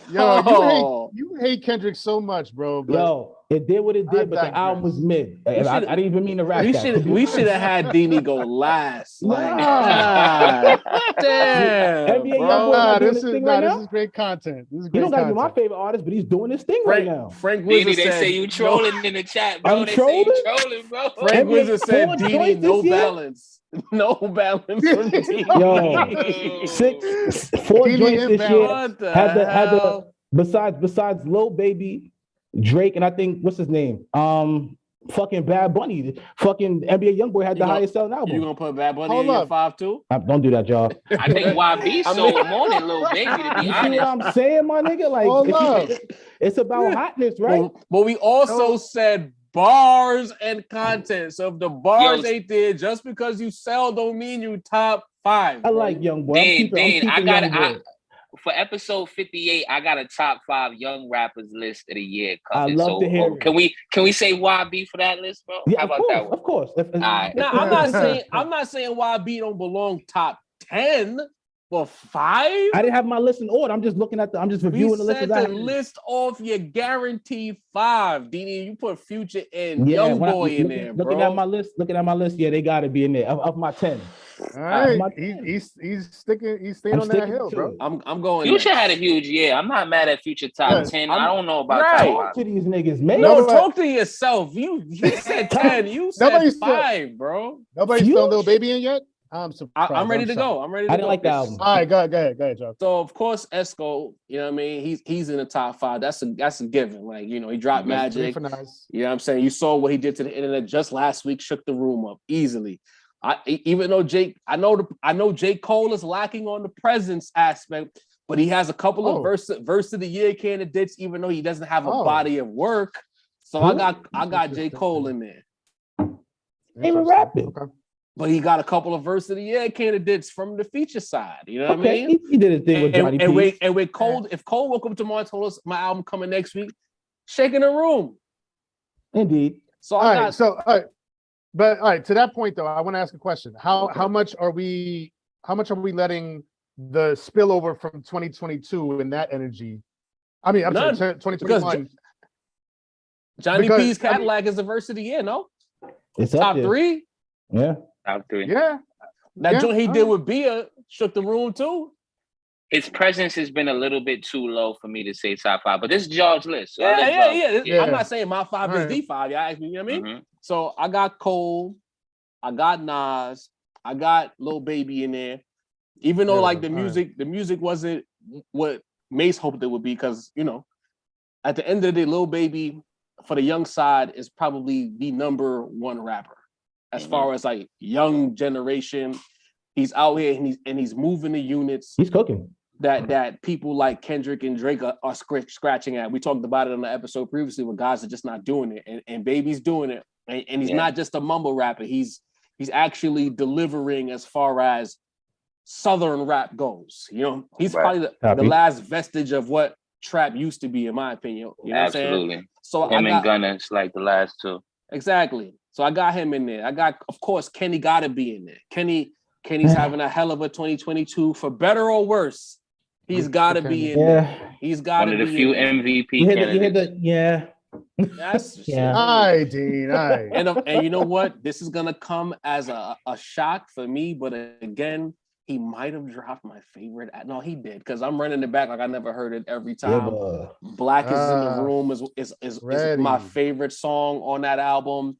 Yo, you hate Kendrick so much, bro. Yo, it did what it did, but the album was mid. I didn't even mean to rap that. We should have had Dini go last. Like, damn, bro. This is great content. This is great. You don't gotta be my favorite artist, but he's doing this thing right now. Frank Wizard said, they say you trolling in the chat, bro. I'm trolling? Say you trolling, bro. Frank Wizard said Dini no balance. No balance from Dini. Yo, 4 joints this year. Had the besides Lil Baby, Drake, and I think what's his name? Fucking Bad Bunny, fucking NBA YoungBoy had the highest selling album. You gonna put Bad Bunny Hold in your up. 5 too? Don't do that, y'all. I think YB sold more than Lil Baby, to be You see what honest. I'm saying, my nigga? Like, Hold up. it's about hotness, right? But we also No. said bars and content. So if the bars Yo, ain't there, just because you sell don't mean you top 5. I bro. like YoungBoy. I'm Dane, I keeping got YoungBoy. for episode 58, I got a top 5 young rappers list of the year coming. I love to hear it. Can we say YB for that list, bro? Yeah, How about that one? of course. right. Now I'm not saying YB don't belong top 10, but 5. I didn't have my list in order. I'm just reviewing the list. We said to list off your guaranteed 5. Dini, you put Future and YoungBoy in there, bro. Looking at my list, yeah, they gotta be in there of my 10. All right, he's staying on that hill, bro. I'm going. Future had a huge year. I'm not mad at Future top 10. I don't know about top 5. Talk to these niggas, man. No, talk to yourself. You said 10. You said 5, bro. Nobody's thrown Lil Baby in yet. I'm surprised. I'm ready to go. I didn't like the album. All right, go ahead, Joe. So of course, Esco, you know what I mean? He's in the top 5. That's a given. Like, you know, he dropped Magic. You know what I'm saying? You saw what he did to the internet just last week, shook the room up easily. Even though I know J. Cole is lacking on the presence aspect, but he has a couple of verse of the year candidates, even though he doesn't have a body of work. So I got J. Cole in there. Even rapping. Okay. But he got a couple of verse of the year candidates from the feature side. You know what I mean? He did his thing with Johnny P. And with Cole, if Cole woke up tomorrow and told us my album coming next week, shaking the room. Indeed. So all right. But all right, to that point though, I want to ask a question. How much are we letting the spillover from 2022 and that energy? I mean, I'm sorry, 2021. Johnny P's Cadillac is the verse of the year, no? It's top 3. Yeah. Top 3. Yeah. That joint he did with Bia shook the room too. His presence has been a little bit too low for me to say top 5, but this is George's list. So Yeah. I'm not saying my 5 is the 5. Y'all ask me, you know what I mean? Mm-hmm. So I got Cole, I got Nas, I got Lil Baby in there. Even though like the music wasn't what Mace hoped it would be, because you know, at the end of the day, Lil Baby for the young side is probably the number 1 rapper as far as like young generation. He's out here and he's moving the units. He's cooking. That people like Kendrick and Drake are scratching at. We talked about it on the episode previously where guys are just not doing it, and Baby's doing it. And he's not just a mumble rapper. He's actually delivering as far as Southern rap goes. You know, he's probably the last vestige of what trap used to be, in my opinion. You know Absolutely. what I'm saying? So him and Gunna's like the last 2. Exactly. So I got him in there. I got, of course, Kenny got to be in there. Kenny's having a hell of a 2022, for better or worse. He's got to be in there. He's got to be one of the few MVP candidates. That's All right, Dean. All right. And you know what? This is gonna come as a shock for me, but again, he might have dropped my favorite. No, he did, because I'm running it back like I never heard it every time. Yeah, Black is in the Room is my favorite song on that album.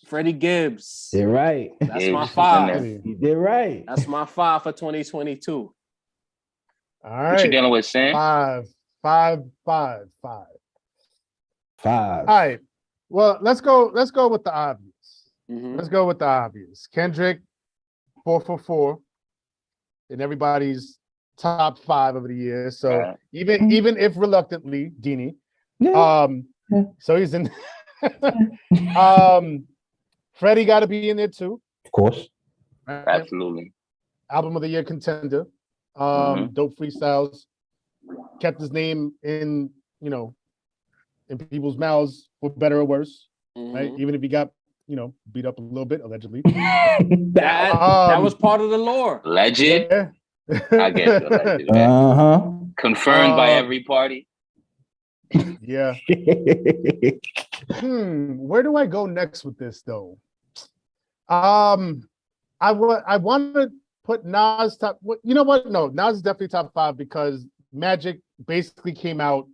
Freddie Gibbs. You're right. That's my 5. You did right. That's my 5 for 2022. All right. What you dealing with, Sam? 5. All right. Well, let's go with the obvious. Mm-hmm. Let's go with the obvious. Kendrick, 4 for 4 in everybody's top 5 of the year. So even if reluctantly, Deanie. So he's in. Freddie got to be in there too. Of course. Right? Absolutely. Album of the year contender. Dope freestyles. Kept his name in people's mouths, for better or worse, right? Even if he got, beat up a little bit, allegedly. that was part of the lore. Alleged? Yeah. I guess alleged. Confirmed by every party. Yeah. Where do I go next with this, though? I want to put Nas top. You know what? No, Nas is definitely top 5 because Magic basically came out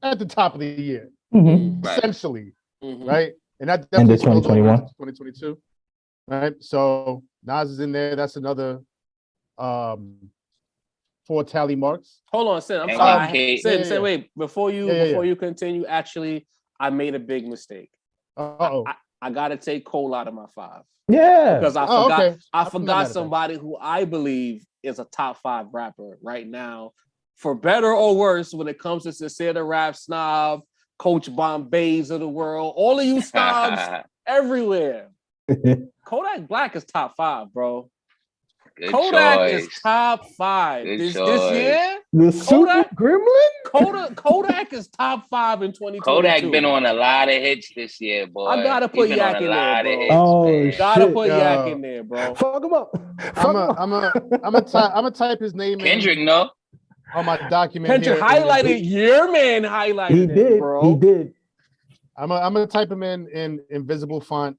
at the top of the year, essentially, right? And that definitely 2022, right? So Nas is in there. That's another 4 tally marks. Hold on, Sin. I'm sorry. Sin, wait. Before you continue, actually, I made a big mistake. Uh-oh. I gotta take Cole out of my 5. Yeah. Because I Oh, forgot okay. I I'm not forgot mad at somebody who I believe is a top 5 rapper right now, for better or worse, when it comes to Sincere the Rap Snob, Coach Bombays of the world, all of you snobs everywhere. Kodak Black is top 5, bro. Good Kodak choice. is top 5 Good this choice. year. The Super Kodak- Gremlin? Kodak is top 5 in 2022. Kodak been on a lot of hits this year, boy. I gotta put He been Yak on a in there, lot bro. of hits, Oh, man. Gotta shit. put Yo. Yak in there, bro. Fuck him up. I'm gonna type his name Kendrick, in no? on my document Kendrick here. highlighted your man highlighted He him, did. bro. He did. I'm gonna type him in invisible font.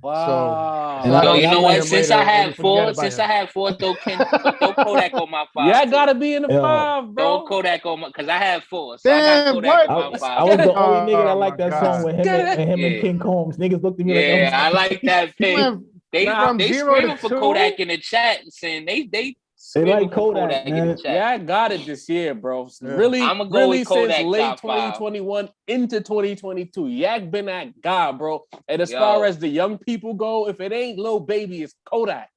Wow. So I Yo, don't you know see what? him Since later I had and forget four, about him. throw Kodak on my 5. Yeah, too. gotta be in the Yo. 5, Throw bro. Kodak on my, because I had 4. So I got Damn, Kodak what? on my 5. I was the Oh only nigga that my liked that God. song with him and Get it. King Combs. Niggas looked at me Yeah, like, I like that He pick. went They from they 0 screaming to for 2? Kodak in the chat, saying they They screaming like for Kodak, in the man. chat. Yeah, I got it this year, bro. Yeah. Really, I'ma go really with Kodak since late top 5. 2021 into 2022. Yak been that guy, bro. And as Yo. far as the young people go, if it ain't Lil Baby, it's Kodak.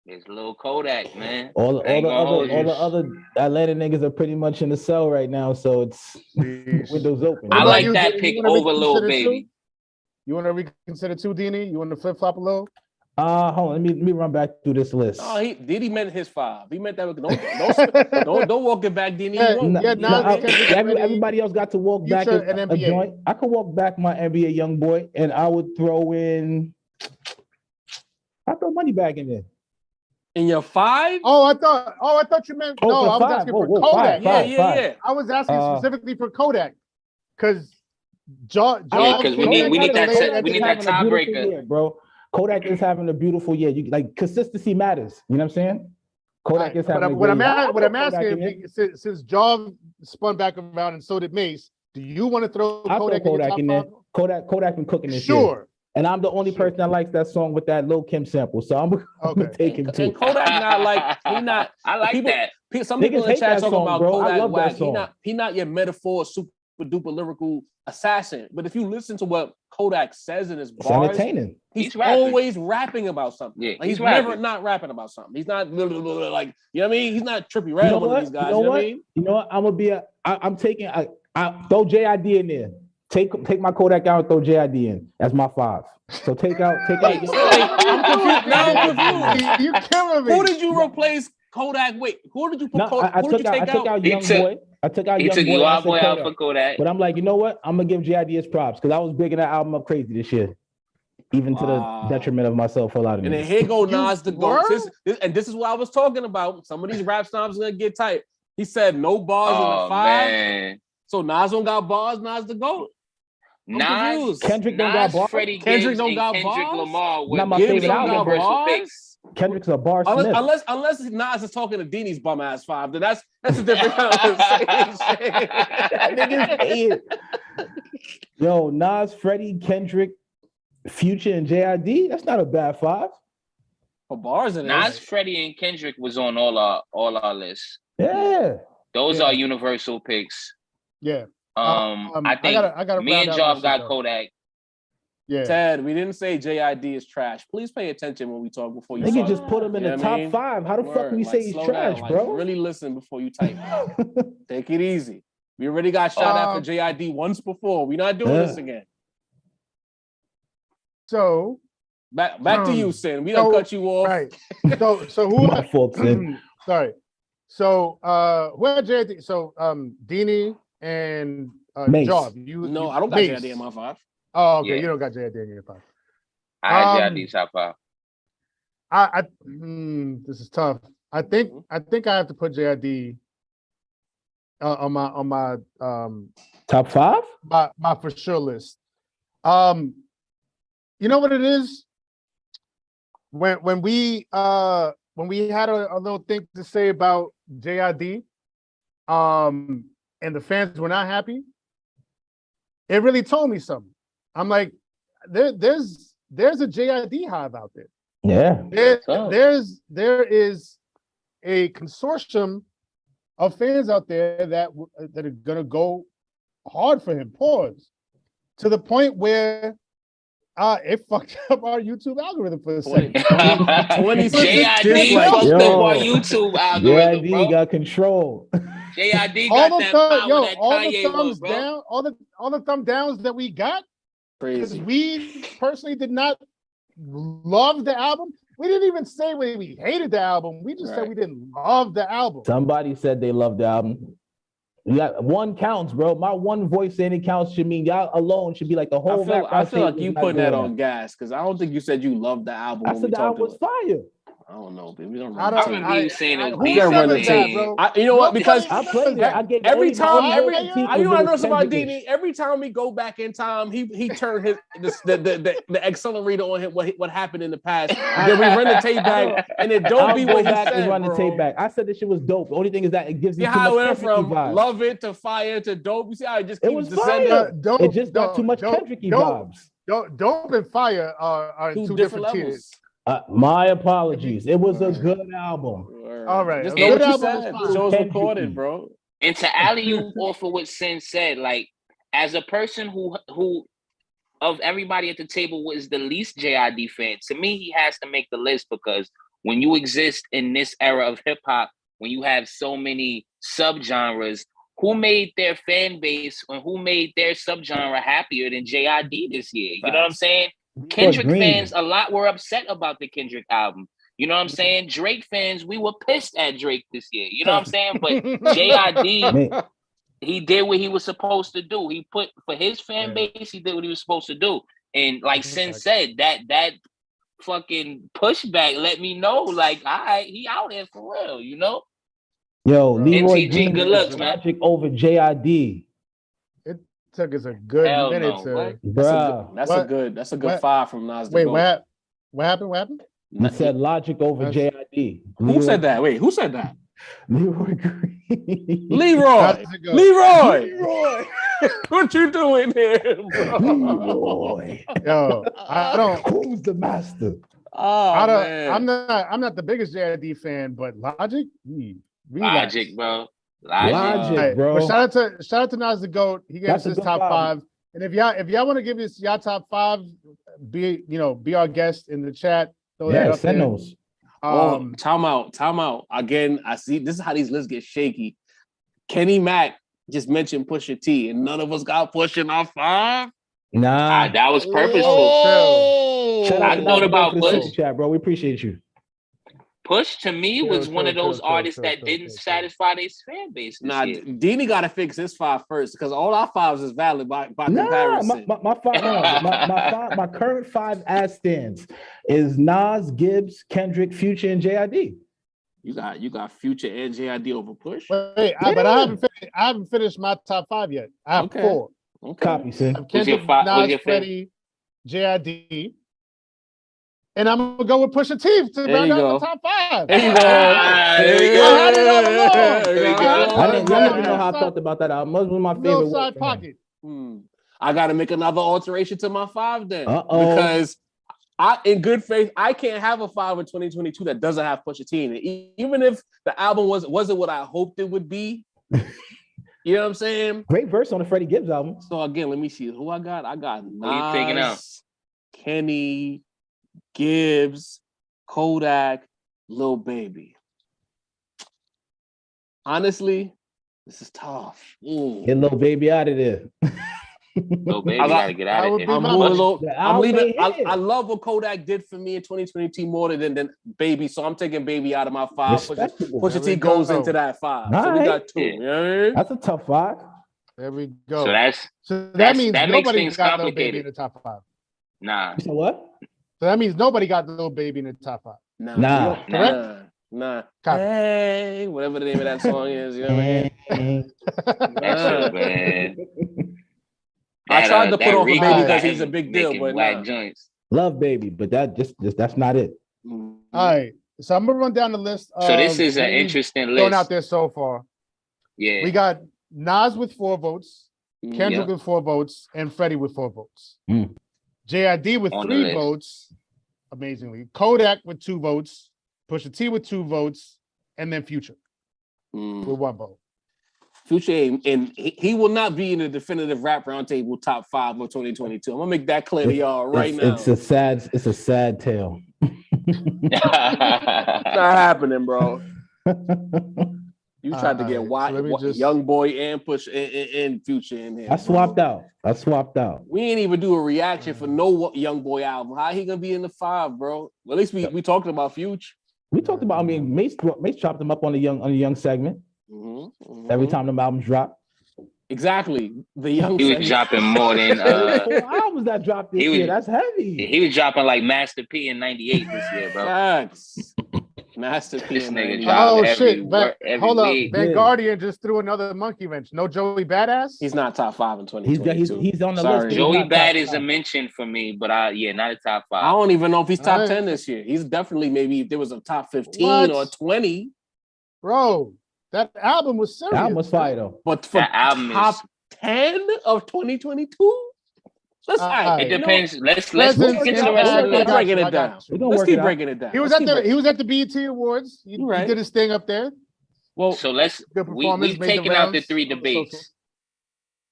It's Lil Kodak, man. All I ain't the gonna hold you. other Atlanta niggas are pretty much in the cell right now, so it's Jeez. windows open. What I about like you, that Dini? pick You wanna over Lil reconsider Baby. too? You want to reconsider too, Dini? You want to flip flop a little? Hold on, let me run back through this list. Oh, he meant his 5. He meant that. Don't walk it back, Dini. Yeah, You won't. yeah, You know Nas what I and mean? Kendrick already. Everybody else got to walk back Future a and NBA. joint. I could walk back my NBA young boy, and I would throw in. I throw money back in there. In your 5? Oh, I thought you meant no. for I was 5. asking for Whoa, Kodak. Yeah. I was asking specifically for Kodak because Yeah, because we need that tiebreaker. Year, bro. Kodak is having a beautiful year. You like consistency matters. You know what I'm saying? Kodak is having a great year. What I'm asking, since Jaw spun back around and so did Mace, do you want to throw Kodak in your top 5? Kodak been cooking this year. Sure. And I'm the only person that likes that song with that Lil Kim sample. So I'm gonna take him too. And Kodak not like he not. I like people, that. Some people in the chat talking about bro. I Kodak love whack. that song. He not your metaphor super duper lyrical assassin. But if you listen to what Kodak says in his It's bars, entertaining. he's always rapping about something. Yeah, like he's rapping. never not rapping about something. He's not like, you know what I mean? He's not Trippie Redd, one of these guys. You know what what? I mean? You know what? I'm gonna be I'm taking I throw JID in there. Take my Kodak out and throw JID in. That's my 5. So take out. I'm confused. Now I'm confused. You killing me. Who did you replace Kodak with? Who did you put? I took out Young Boy. I took out Young Boy. You out boy out for Kodak. But I'm like, you know what? I'm gonna give JID his props because I was bigging that album up crazy this year, even to the detriment of myself for a lot of And then here go Nas the GOAT. This is what I was talking about. Some of these rap snobs are gonna get tight. He said no bars in the 5. Man. So Nas don't got bars. Nas the GOAT. Nas, Kendrick don't got bars. Freddie Kendrick Gibbs don't got and Kendrick bars. Lamar Not my Gibbs favorite don't got album. universal bars. picks. Kendrick's a bar smith. Unless Nas is talking to Dini's bum ass 5, then that's a different conversation. That nigga's hated. Yo, Nas, Freddie, Kendrick, Future, and JID. That's not a bad 5. For bars in Nas, Freddie, and Kendrick was on all our lists. Yeah. Those are universal picks. Yeah. I think I gotta me and Job got Kodak. Yeah. Ted, we didn't say JID is trash. Please pay attention when we talk before you. Nigga just put him in the top 5. How the fuck can we say he's trash, bro? Really listen before you type. Take it easy. We already got shot at for JID once before. We're not doing this again. So back to you, Sin. We don't cut you off. Right. So who? My fault, Sin. Sorry. So who had JID? So Dini and Job. I don't got JID in my 5. Oh, okay. Yeah. You don't got JID in your 5. I had JID top 5. This is tough. I think I have to put JID on my top 5? My for sure list. You know what it is? When we had a little thing to say about JID, and the fans were not happy, it really told me something. I'm like, there's a JID hive out there. Yeah. There is a consortium of fans out there that are gonna go hard for him. Pause. To the point where It fucked up our YouTube algorithm for a 20, second. 26 JID dislikes. fucked up Yo. our YouTube algorithm, JID bro. got control. JID All got the that power that all the Kanye was, thumbs bro. down, all the thumb downs that we got, because Crazy. we personally did not love the album. We didn't even say we hated the album. We just said we didn't love the album. Somebody said they loved the album. You got one counts, bro. My one voice saying it counts should mean y'all alone should be like the whole. I feel like you putting that on gas because I don't think you said you loved the album. I when said we the talked album was fire. I don't know, baby. We don't I run don't. the tape. remember you saying it was who gotta run the remembers that, tape. bro? You know what? Because I played it. I gave every time, you know something about Dini. Every time we go back in time, he turned the accelerator on him. What happened in the past? And then we run the tape back, and it don't be what he back said, and run bro. the tape back. I said this shit was dope. The only thing is that it gives you See too how it much went Kendrick from vibes. love it to fire to dope. You see how it just It keeps was descending. fire. Dope, It just got too much Kendrick vibes. Dope and fire are Two two different different levels. tiers. My apologies. It was a good album. All right, Just a know good what you album is said. fine. The show's Kendrick-y. recorded, bro. And to alley you off of what Sin said, like as a person who of everybody at the table was the least JID fan, to me he has to make the list because when you exist in this era of hip hop, when you have so many subgenres, who made their fan base and who made their subgenre happier than JID this year? You know what I'm saying? Kendrick fans, a lot were upset about the Kendrick album. You know what I'm saying? Drake fans, we were pissed at Drake this year. You know what I'm saying? But JID, he did what he was supposed to do. He put for his fan base, he did what he was supposed to do. And like Sin said, that fucking pushback let me know, like, all right, he out here for real, you know? Yo, Leroy MTG, Green good looks, man. Logic over JID. It took us a good Hell minute no, to. what? That's a good five from Nas. Wait, what happened? What happened? He said Logic over JID. Who said that? Wait, who said that? Leroy Green. Leroy. What you doing here, bro? Leroy. Yo, I don't. Who's the master? I don't. Man. I'm not the biggest JID fan, but Logic. Logic, bro. Logic, bro. But shout out to Nas the GOAT. He gave us his top five. And if y'all want to give us y'all top five, be our guest in the chat. Yeah, send those. Time out. Again, I see this is how these lists get shaky. Kenny Mac just mentioned Pusha T, and none of us got Push in our five. Nah, that was purposeful. Shout out I thought about Push. Chat, bro. We appreciate you. Push to me was one of those artists that didn't satisfy their fan base. Nah, Dini got to fix his five first because all our fives is valid by comparison. My current five as stands is Nas, Gibbs, Kendrick, Future, and JID. You got Future and JID over Push. Wait, but I haven't finished my top five yet. I have four. Okay. Copy, sir. Kendrick, Nas, Freddie, JID. And I'm gonna go with Pusha T to round out my top five. There you go. I didn't know how I felt about that album. It was my favorite. Side pocket. I gotta make another alteration to my five then. Because in good faith, I can't have a five in 2022 that doesn't have Pusha T in it. Even if the album wasn't what I hoped it would be. You know what I'm saying? Great verse on the Freddie Gibbs album. So again, let me see who I got. I got Nas, Kenny, Gibbs, Kodak, Lil Baby. Honestly, this is tough. Get Lil Baby out of there. Lil Baby gotta get out of here. I'm leaving. I love what Kodak did for me in 2022 more than Baby, so I'm taking Baby out of my five. Pusha T goes into that five. So we got two. Yeah. That's a tough five. There we go. So that means that nobody makes got Lil Baby in the top five. Nah. So what? So that means nobody got Lil Baby in the top five. Nah. Hey, whatever the name of that song is, you know what I mean? Man. I tried to put on for Baby because he's a big deal, but joints. Love Baby, but that's not it. All right, so I'm gonna run down the list. So this is an interesting list thrown out there so far. Yeah, we got Nas with 4 votes, Kendrick with 4 votes, and Freddie with 4 votes. JID with 3 votes, amazingly. Kodak with 2 votes, Pusha T with 2 votes, and then Future with 1 vote. Future, and he will not be in the definitive rap roundtable top 5 of 2022. I'm gonna make that clear to y'all right now. It's a sad tale. It's not happening, bro. You tried to get Young Boy and Push and Future in here. I swapped out. We ain't even do a reaction for no Young Boy album. How he gonna be in the 5, bro? Well, at least we talked about Future. We talked about. I mean, Mace chopped him up on the young segment. Every time the albums drop. Exactly. The young. He was dropping more than 4 albums that dropped this year. That's heavy. He was dropping like Master P in '98 this year, bro. Facts. Master P. This nigga oh every shit! Hold up, week. Van Guardian just threw another monkey wrench. No Joey Badass. He's not top 5 in 2022. He's on the list. Joey Bad is a mention for me, but not a top 5. I don't even know if he's top 10 this year. He's definitely maybe if there was a top 15 or 20. Bro, that album was serious. That album was fire though. But for top 10 of 2022. It depends. Let's get to the rest of the list. Breaking it down. Let's keep breaking it down. He was at the BET Awards. He did his thing up there. Well, so we've taken out the 3 debates.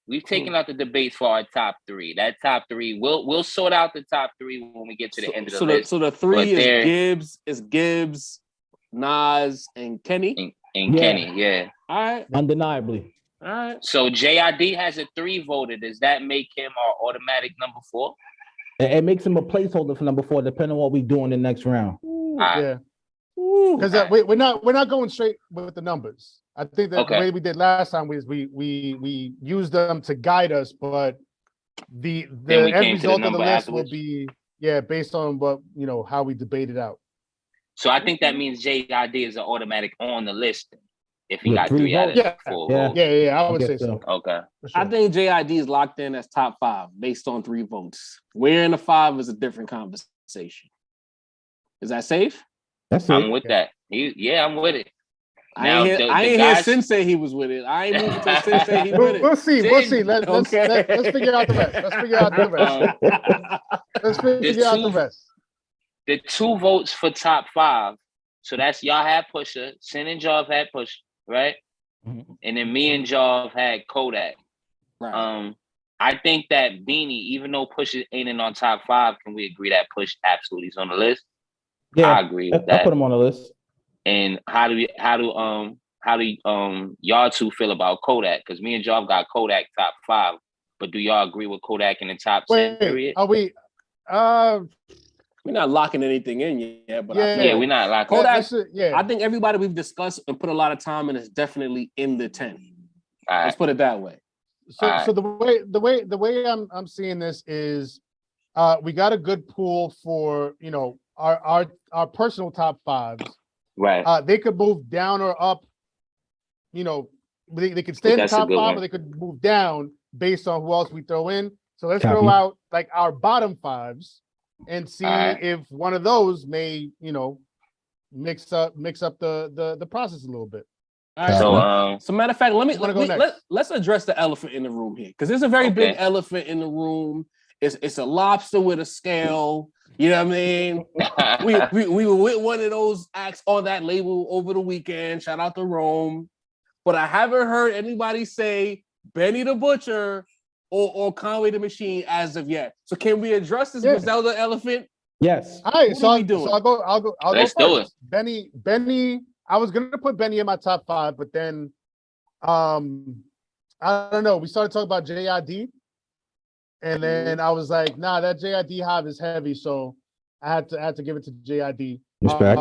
We've taken out the debates for our top 3. That top 3, we'll sort out the top 3 when we get to the end of the list. So the 3 is Gibbs, Nas, and Kenny. And Kenny, yeah. All right. Undeniably. All right. So JID has a 3 voter. Does that make him our automatic number 4? It makes him a placeholder for number 4, depending on what we do in the next round. Yeah. Because we're not going straight with the numbers. I think that the way we did last time was we used them to guide us, but the end result of the list will be based on what how we debate it out. So I think that means JID is an automatic on the list. If he got 3 out of 4 votes. Yeah, I would say so. Okay. Sure. I think JID is locked in as top 5 based on 3 votes. Where in the 5 is a different conversation. Is that safe? That's safe. I'm with that. I'm with it. I ain't hear Sin say he was with it. I ain't moving until Sin say he with it. We'll see. Let's figure out the rest. The 2 votes for top 5. So that's y'all had Pusha, Sin and Jov had Pusha, right? Mm-hmm. And then me and Jov had Kodak. Right. I think that Beanie, even though Pusha ain't in on top 5, can we agree that Push absolutely is on the list? Yeah, I agree with that. I put him on the list. And how do y'all two feel about Kodak? Because me and Jov got Kodak top 5, but do y'all agree with Kodak in the top 10? Period? Are we? We're not locking anything in yet, but we're not locking. Kodak, I think everybody we've discussed and put a lot of time in is definitely in the 10. Right. Let's put it that way. So the way I'm seeing this is, we got a good pool for our personal top 5s. Right. They could move down or up. They could stay in the top 5, or they could move down based on who else we throw in. So let's throw out like our bottom 5s. And see if one of those may, mix up the process a little bit. All right. So matter of fact, let's address the elephant in the room here, because there's a very big elephant in the room. It's a lobster with a scale. You know what I mean? we were with one of those acts on that label over the weekend. Shout out to Rome, but I haven't heard anybody say Benny the Butcher or Conway the Machine as of yet. So can we address this Griselda elephant? Yes. All right. What are we doing? So I'll go Let's do it. Benny. I was gonna put Benny in my top 5, but then, I don't know. We started talking about JID, and then I was like, nah, that JID hive is heavy, so I had to give it to JID. Respect.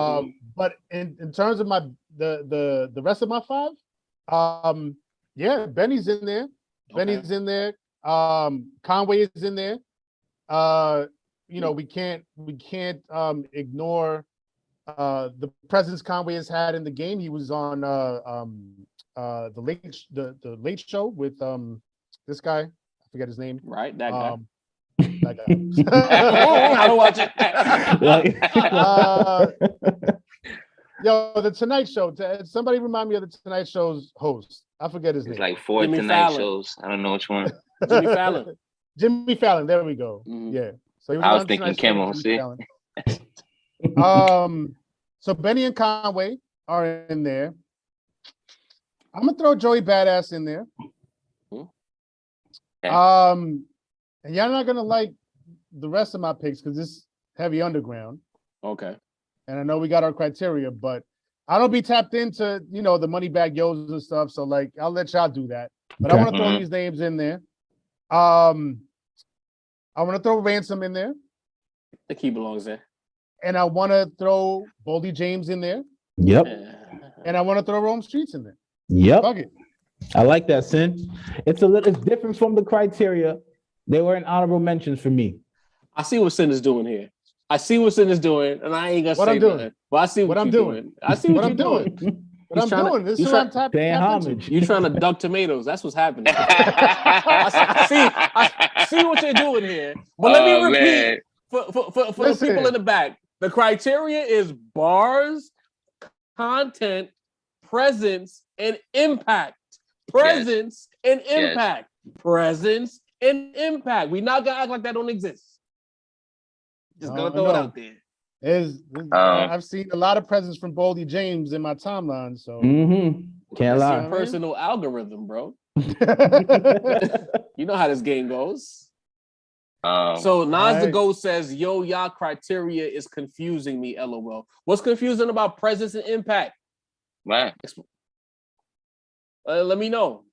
But in terms of the rest of my 5, Benny's in there. Benny's in there. Conway is in there. We can't ignore the presence Conway has had in the game. He was on the late show with this guy. I forget his name. Right, that guy. That guy. I don't watch it. The Tonight Show. Somebody remind me of the Tonight Show's host. I forget his name. It's like 4 Jimmy Tonight Fallon. Shows. I don't know which one. Jimmy Fallon. Jimmy Fallon. There we go. Mm-hmm. Yeah. So he was I was thinking Kimmel. See. So Benny and Conway are in there. I'm gonna throw Joey Badass in there. Okay. And y'all not gonna like the rest of my picks because this heavy underground. Okay. And I know we got our criteria, but I don't be tapped into, the Moneybag Yo's and stuff. So like, I'll let y'all do that. But I want to throw these names in there. I want to throw Ransom in there. I think he belongs there. And I want to throw Boldy James in there. Yep. And I want to throw Rome Streets in there. Yep. Fuck it. I like that, Sin. It's different from the criteria. They were in honorable mentions for me. I see what Sin is doing here. I see what Sin is doing, and I ain't gonna say nothing. But I see what I'm doing. I see what you're doing. What I'm doing. This is what I'm tapping into. You're trying to duck tomatoes. That's what's happening. I see what you're doing here. But let me repeat for the people in the back. The criteria is bars, content, presence, and impact. Presence and impact. Presence and impact. We not gonna act like that don't exist. Just gonna throw it out there. I've seen a lot of presents from Boldy James in my timeline. So can't lie. Your personal algorithm, bro. You know how this game goes. So Nas the Goat says, "Yo, y'all criteria is confusing me." LOL. What's confusing about presence and impact? Man, let me know.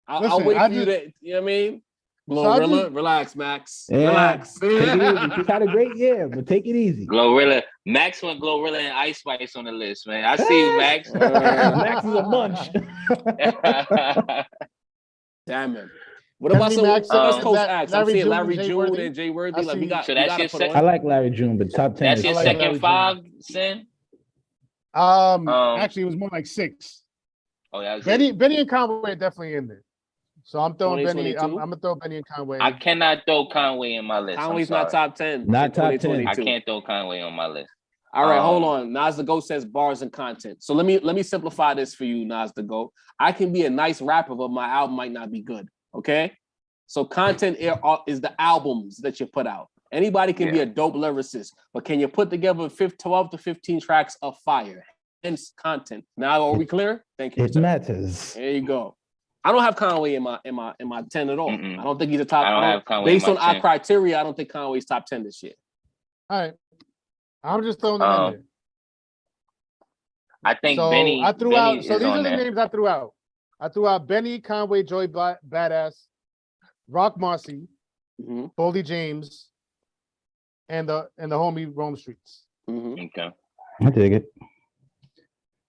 I'll wait for you to. You know what I mean? Glorilla, relax, Max. Yeah. Relax. Take it easy. She's had a great year, but take it easy. Glorilla. Max went Glorilla and Ice Spice on the list, man. I see you, Max. Max is a munch. Damn it. What about some West Coast acts? I'm seeing Larry June and Jay Worthy. Like, we got to put on. I like Larry June, but top 10. That's your second five, Sin? Actually, it was more like 6. Oh, yeah. Benny and Conway are definitely in there. So I'm throwing Benny. I'm gonna throw Benny and Conway. I cannot throw Conway in my list. Conway's not top 10. Not top 10. I can't throw Conway on my list. All right, hold on. Nas the Goat says bars and content. So let me simplify this for you, Nas the Goat. I can be a nice rapper, but my album might not be good. Okay, so content is the albums that you put out. Anybody can be a dope lyricist, but can you put together 12 to 15 tracks of fire? Hence content. Now are we clear? Thank you. It matters. There you go. I don't have Conway in my 10 at all. I don't think he's a top. I don't have Conway based in on my our 10. criteria. I don't think Conway's top 10 this year. All right, I'm just throwing them in there. I think so Benny. I threw Benny out. So these are the names I threw out. I threw out Benny, Conway, Joey Badass, Rock Marcy, Boldy James, and the homie Rome Streets. Okay, I dig it.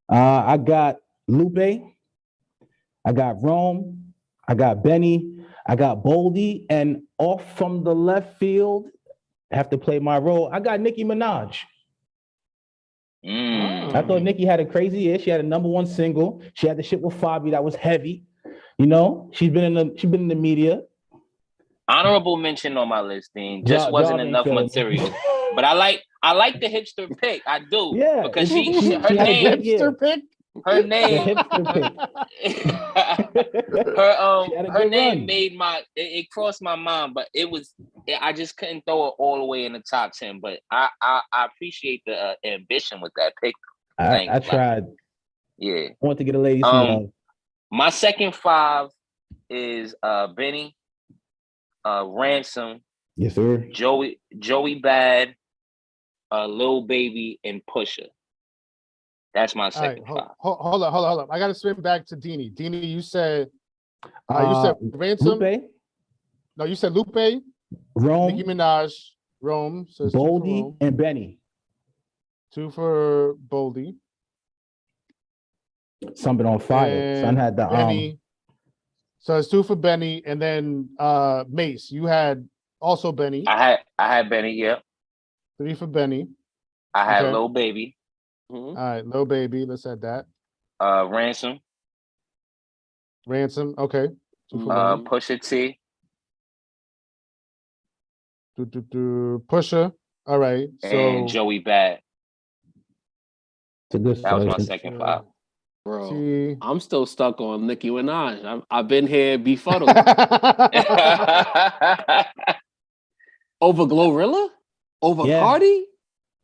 I got Lupe. I got Rome, I got Benny, I got Boldy, and off from the left field, I have to play my role. I got Nicki Minaj. I thought Nicki had a crazy year. She had a #1 single. She had the shit with Fabi that was heavy. She's been in the media. Honorable mention on my list, Dean. Just wasn't enough material. But I like the hipster pick. I do. Yeah, because her name hipster pick. Her name, her name made it crossed my mind, but I just couldn't throw it all the way in the top 10. But I appreciate the ambition with that pick. I tried. Yeah, I want to get a lady some love. My second 5 is Benny, Ransom, yes sir, Joey Bad, Lil Baby, and Pusha. That's my second 5. Hold up. I got to swim back to Deanie. Deanie, you said Ransom. Lupe? No, you said Lupe, Rome, Nicki Minaj, Rome, so Boldy, and Benny. 2 for Boldy. Something on fire. Son had the Benny. So it's 2 for Benny, and then Mace. You had also Benny. I had Benny. Yeah. 3 for Benny. I had Lil Baby. All right, Lil Baby. Let's add that. Ransom. Okay. 2 for Benny. Pusha T. Pusha. All right. And Joey Bad. That was my second 5. Bro, I'm still stuck on Nicki Minaj. I've been here befuddled. Over Glorilla? Over Cardi?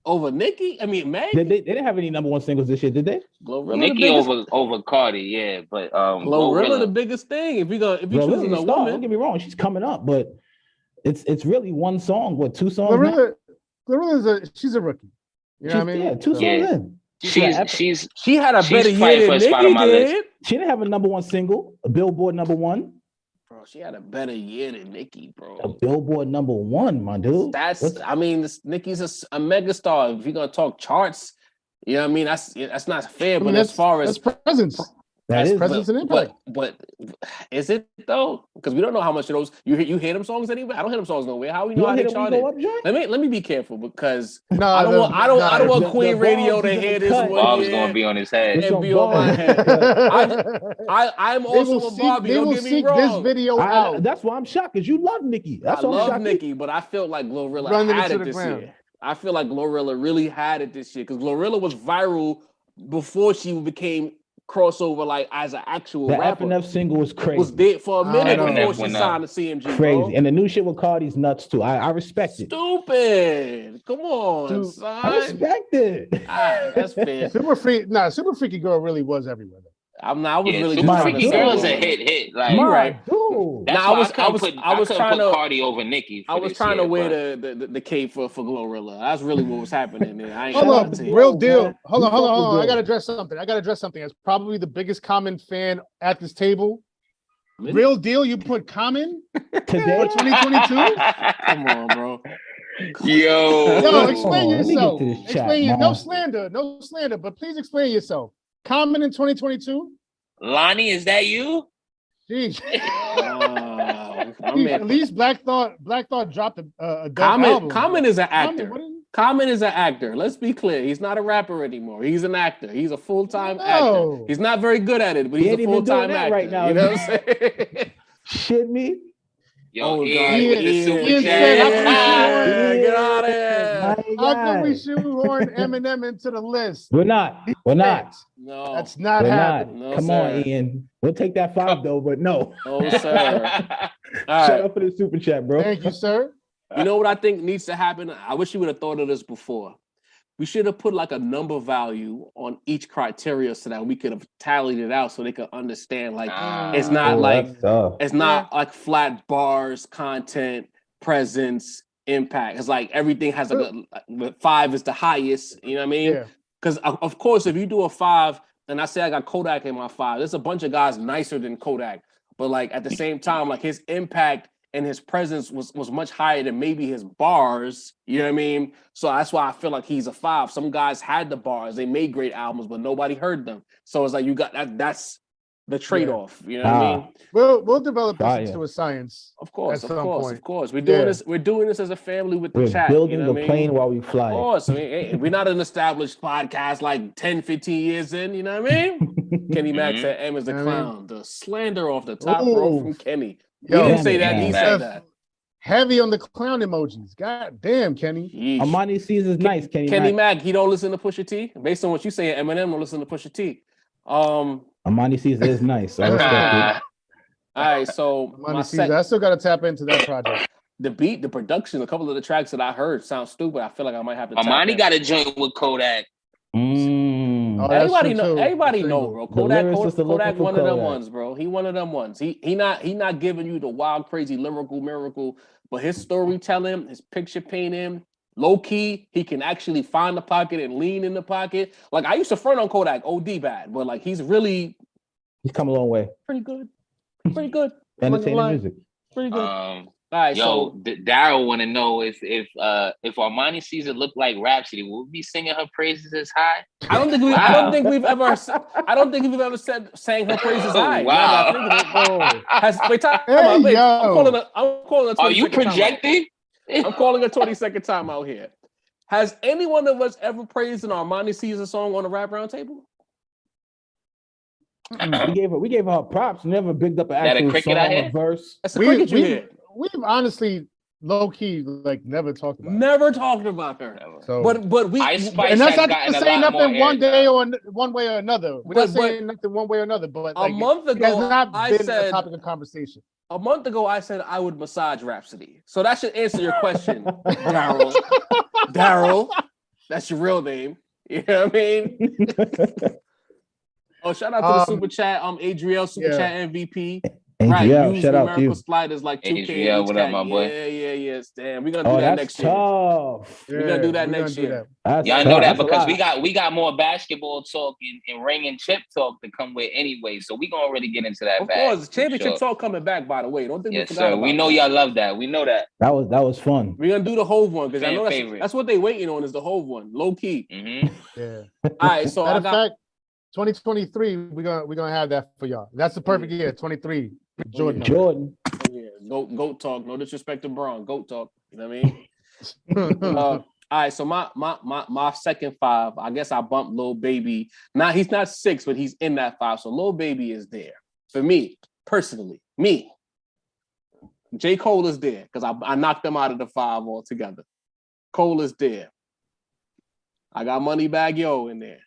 Over Nicki? I mean, Meg? They didn't have any number one singles this year, did they? Glorilla Nicki the biggest, over Cardi, yeah, but Glorilla the biggest thing. If you choosing a woman, don't get me wrong, she's coming up, but it's really one song. What, 2 songs? Glorilla's she's a rookie. You know what I mean? Yeah, 2 songs in. she had a better year than Nicki did. She didn't have a number one single, a Billboard number one. Bro, she had a better year than Nicki, bro. A Billboard number one, my dude. Nicki's a megastar. If you're gonna talk charts, you know what I mean? That's not fair. But as far as presence, that's presence and impact. But is it though? Because we don't know how much of those you hear them songs anyway. I don't hear them songs nowhere. How we know how they charted? Let me be careful because I don't want Queen Radio to hear this one. Bob's gonna be on his head. And be on my head. I'm also a Bobby. Don't get me wrong. This video out. That's why I'm shocked because you love Nicki. I love Nicki, but I feel like Glorilla had it this year. I feel like Glorilla really had it this year because Glorilla was viral before she became crossover like as an actual rapper. The FNF single was crazy. Was dead for a minute before she signed to CMG. Crazy. Bro. And the new shit with Cardi's nuts too. I respect it. Stupid. Come on, son. I respect it. That's fair. Super Freaky Girl really was everywhere. I was really Super Freaky Girl is a hit. Like you're right. Dude. That's I was trying to put Cardi over Nicki. I was trying to wear the cape for Glorilla. That's really what was happening there. I ain't hold on, real deal. Hold on. I gotta address something. As probably the biggest Common fan at this table. Real deal. You put Common today for 2022. Come on, bro. Yo, explain yourself. No slander, but please explain yourself. Common in 2022. Lonnie, is that you? Jeez. At least Black Thought dropped a album. Common is an actor. Common is an actor. Let's be clear. He's not a rapper anymore. He's an actor. He's a full-time actor. He's not very good at it, but he's a full-time actor right now. You know what I'm saying? Shit me. Yo, with the super Ian chat. Get out of here. How can we shoehorn Eminem into the list? We're not. No, that's not happening. No, come on, Ian. We'll take that 5 though, but no. No, sir. Shout out for the super chat, bro. Thank you, sir. You know what I think needs to happen? I wish you would have thought of this before. We should have put like a number value on each criteria so that we could have tallied it out so they could understand. Like it's not like flat bars, content, presence, impact. It's like everything has like 5 is the highest. You know what I mean? Because of course, if you do a 5, and I say I got Kodak in my 5, there's a bunch of guys nicer than Kodak, but like at the same time, like his impact and his presence was much higher than maybe his bars, you know what I mean? So that's why I feel like he's a 5. Some guys had the bars, they made great albums, but nobody heard them. So it's like you got that's the trade-off, you know what I mean? We'll develop this into a science. Of course. We're doing this as a family with the chat. Building the plane while we fly. Of course. I mean, we're not an established podcast like 10, 15 years in, you know what I mean? Kenny Mack said M is the clown. The slander off the top row from Kenny. He didn't say that. He said that. Heavy on the clown emojis. God damn, Kenny. Yeesh. Armani sees is nice, Kenny Mack, he don't listen to Pusha T. Based on what you say, Eminem don't listen to Pusha T. Armani sees is nice. I respect it. All right, so I still got to tap into that project. The beat, the production, a couple of the tracks that I heard sound stupid. I feel like I might have to. Armani got a joint with Kodak. Everybody know, bro. Kodak one of them ones, bro. He one of them ones. He not giving you the wild, crazy, lyrical miracle, but his storytelling, his picture painting, low key, he can actually find the pocket and lean in the pocket. Like I used to front on Kodak, OD bad, but like he's come a long way. Pretty good. Entertaining music. Pretty good. All right, Daryl want to know if Armani sees it look like Rhapsody, will we be singing her praises as high? I don't think we've ever sang her praises high. Wow. I'm calling a 20 Are you projecting? I'm calling a 20-second time out here. Has any one of us ever praised an Armani Caesar song on a rap round table? We gave her props. Never bigged up an actual song or verse. That's a cricket you hit. We've honestly low key like never talked about her. So, but we and that's not to say nothing one way or another. We're not saying nothing one way or another. But a month ago, it has not been a topic of conversation. A month ago, I said I would massage Rhapsody. So that should answer your question, Daryl. That's your real name. You know what I mean? Oh, shout out to the super chat. Adriel, super chat MVP. Right, Adriel, use shout out to you. numerical sliders like 2K. Adriel, what up, my boy? Yeah. Damn, we're gonna do that next year. Tough. We're gonna do that next year. Y'all know that because we got more basketball talk and ring and chip talk to come with anyway. So we gonna really get into that. Of course, championship talk coming back. By the way, don't think yes, we forgot sir. We know y'all love that. We know that. That was fun. We're gonna do the Hove one because I know that's what they waiting on is the Hove one, low key. Mm-hmm. Yeah. All right, so matter of fact, 2023, we're gonna have that for y'all. That's the perfect year. 23. Jordan. Oh, yeah. Goat talk. No disrespect to Braun. Goat talk. You know what I mean? All right. So my second five, I guess I bumped Lil Baby. Now he's not 6, but he's in that 5. So Lil Baby is there for me personally. Me. J. Cole is there because I knocked them out of the 5 altogether. Cole is there. I got Moneybag Yo in there.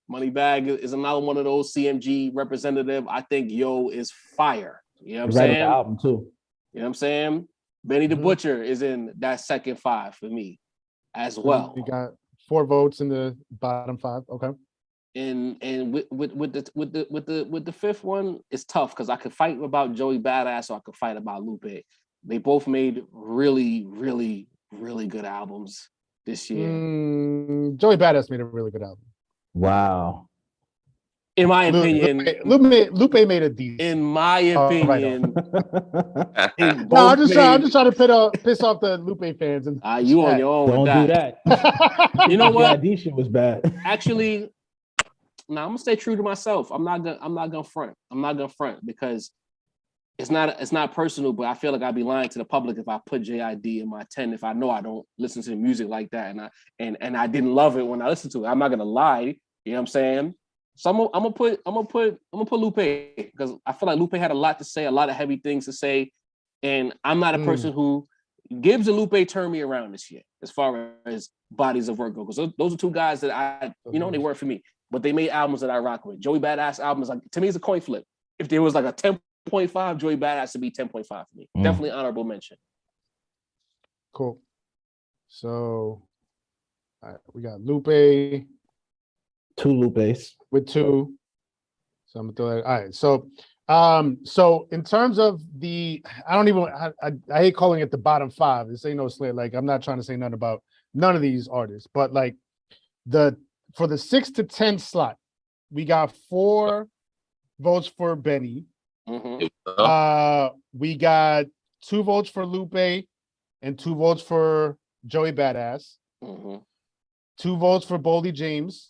Moneybag is another one of those CMG representative. I think Yo is fire. You know what I'm saying? The album too. You know what I'm saying? Benny the Butcher is in that second 5 for me as well. You got 4 votes in the bottom 5. Okay. And with the fifth one, it's tough because I could fight about Joey Badass or I could fight about Lupe. They both made really, really, really good albums this year. Joey Badass made a really good album. Wow. In my opinion, Lupe made a decent. In my opinion, no, I'm just trying to piss off the Lupe fans. And you on your own. Don't do that. You know what? That shit was bad. Actually, I'm gonna stay true to myself. I'm not gonna front because it's not personal. But I feel like I'd be lying to the public if I put JID in my 10 if I know I don't listen to the music like that and I didn't love it when I listened to it. I'm not gonna lie. You know what I'm saying? So I'm gonna put Lupe because I feel like Lupe had a lot to say, a lot of heavy things to say, and I'm not a person who Gibbs and Lupe turned me around this year as far as bodies of work go. Because those are two guys that they weren't for me, but they made albums that I rock with. Joey Badass album is like, to me, it's a coin flip. If there was like a 10.5, Joey Badass would be 10.5 for me. Definitely honorable mention. Cool. So, all right, we got Lupe. 2 Lupes. With 2. So I'm gonna throw that. All right. So in terms of the, I hate calling it the bottom 5. This ain't no slit. Like I'm not trying to say nothing about none of these artists, but like for the 6 to 10 slot, we got 4 votes for Benny. We got 2 votes for Lupe and 2 votes for Joey Badass. 2 votes for Boldy James.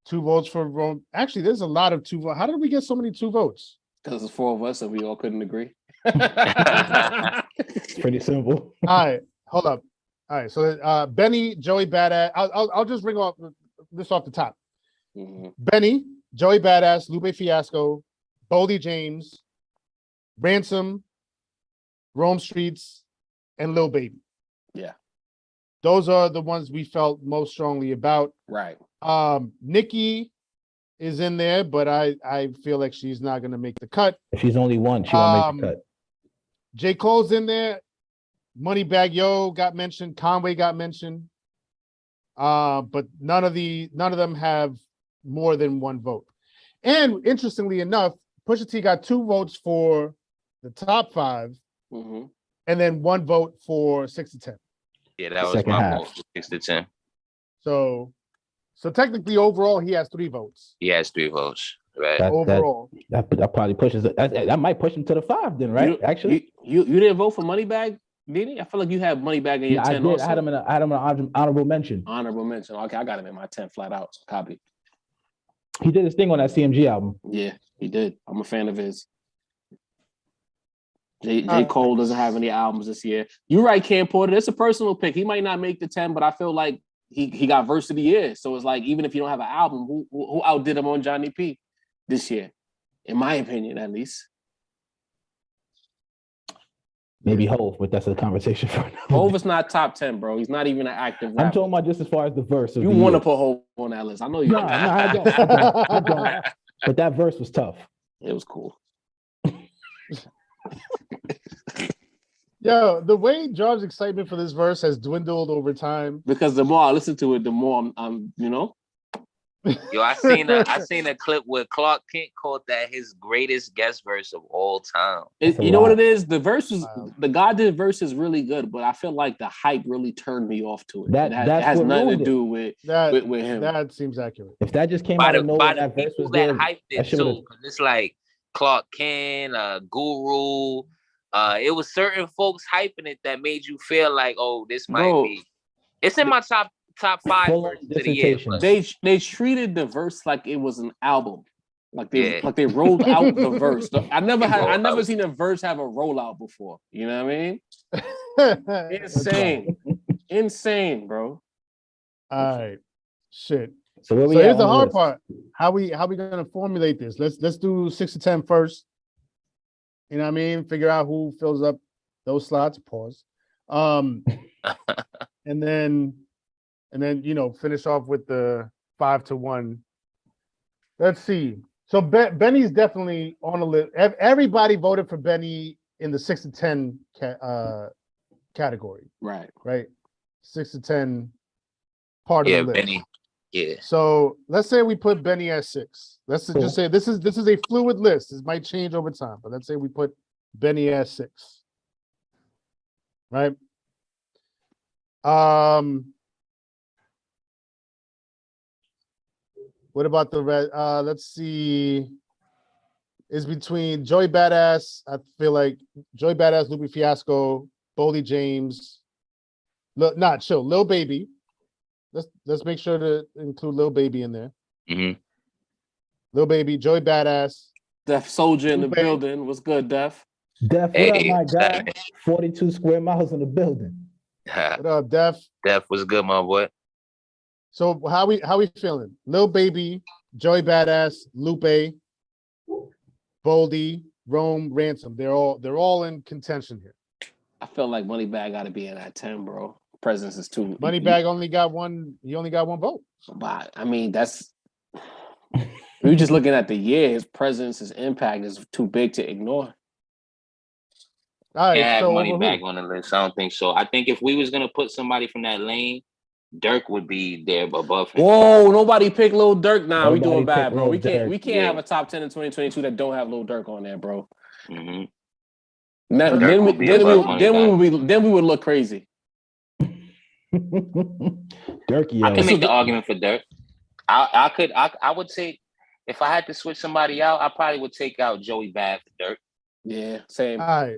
2 votes for Rome. Actually, there's a lot of 2 votes. How did we get so many 2 votes? Because it's 4 of us and we all couldn't agree. It's pretty simple. All right, hold up. All right, so Benny, Joey Badass. I'll just ring off this off the top. Benny, Joey Badass, Lupe Fiasco, Boldy James, Ransom, Rome Streets, and Lil Baby. Yeah. Those are the ones we felt most strongly about. Right. Nikki is in there, but I feel like she's not gonna make the cut. If she's only one, she won't make the cut. J. Cole's in there. Moneybag Yo got mentioned. Conway got mentioned. But none of them have more than 1 vote. And interestingly enough, Pusha T got 2 votes for the top 5, and then 1 vote for 6 to 10. Yeah, that was my vote for 6 to 10. So technically, overall, he has 3 votes. He has 3 votes, right? Overall, that probably pushes it. That might push him to the 5, then, right? You didn't vote for Moneybag, did he? I feel like you had Moneybag in your 10. I did. Also. I had him in an honorable mention. Honorable mention. Okay, I got him in my 10 flat out. Copy. He did his thing on that CMG album. Yeah, he did. I'm a fan of his. J. Cole doesn't have any albums this year. You're right, Cam Porter. It's a personal pick. He might not make the 10, but I feel like he got verse of the year. So it's like, even if you don't have an album, who outdid him on Johnny P this year? In my opinion, at least. Maybe Hove, but that's a conversation for now. Hove is not top 10, bro. He's not even an active rapper. I'm talking about just as far as the verse. You want to put Hove on that list. I know you. No, I don't. But that verse was tough. It was cool. Yo, the way George's excitement for this verse has dwindled over time. Because the more I listen to it, the more I'm you know. Yo, I seen a clip where Clark Kent called that his greatest guest verse of all time. You know what it is? The verses, the God did verse is really good, but I feel like the hype really turned me off to it. It has nothing to do with him. That seems accurate. If that just came out of nowhere, that verse was good. Hyped it too, because it's like Clark Kent, Guru. It was certain folks hyping it that made you feel like, oh, this might be. It's in my top 5 verses of the year. They treated the verse like it was an album, like they rolled out the verse. I never seen a verse have a rollout before. You know what I mean? Insane, bro. All right, shit. So here's the hard part. How we gonna formulate this? Let's do 6 to 10 first. You know what I mean? Figure out who fills up those slots. Pause. And then finish off with the 5 to 1. Let's see. So Benny's definitely on the list. Everybody voted for Benny in the 6 to 10 category. Right. 6 to 10 part of the list. Benny. Yeah. So let's say we put Benny at 6. Let's just say this is a fluid list. This might change over time, but let's say we put Benny at 6. Right. What about the red? Let's see. It's between Joey Badass. I feel like Joey Badass, Lupe Fiasco, Boldy James. Lil Baby. Let's make sure to include Lil Baby in there. Mm-hmm. Lil Baby, Joey Badass. Def Soldier in the building. What's good, Def? Def, what up, my guy? 42 square miles in the building. What up, Def? Def was good, my boy. So how we feeling? Lil Baby, Joey Badass, Lupe, Boldy, Rome, Ransom. They're all in contention here. I feel like Moneybagg got to be in that 10, bro. Presence is too. Moneybagg only got one. He only got one vote. But I mean, that's. We're just looking at the year. His presence, his impact is too big to ignore. All right, have Moneybagg on the list. I don't think so. I think if we was gonna put somebody from that lane, Dirk would be there above him. Whoa! Nobody picked Lil Durk. Nah, we doing bad, bro. We can't have a top 10 in 2022 that don't have Lil Durk on there, bro. Mm-hmm. Then we would look crazy. Dirk, I can make the argument for Dirk. I would say if I had to switch somebody out, I probably would take out Joey Bad for Dirk. Yeah, same. All right,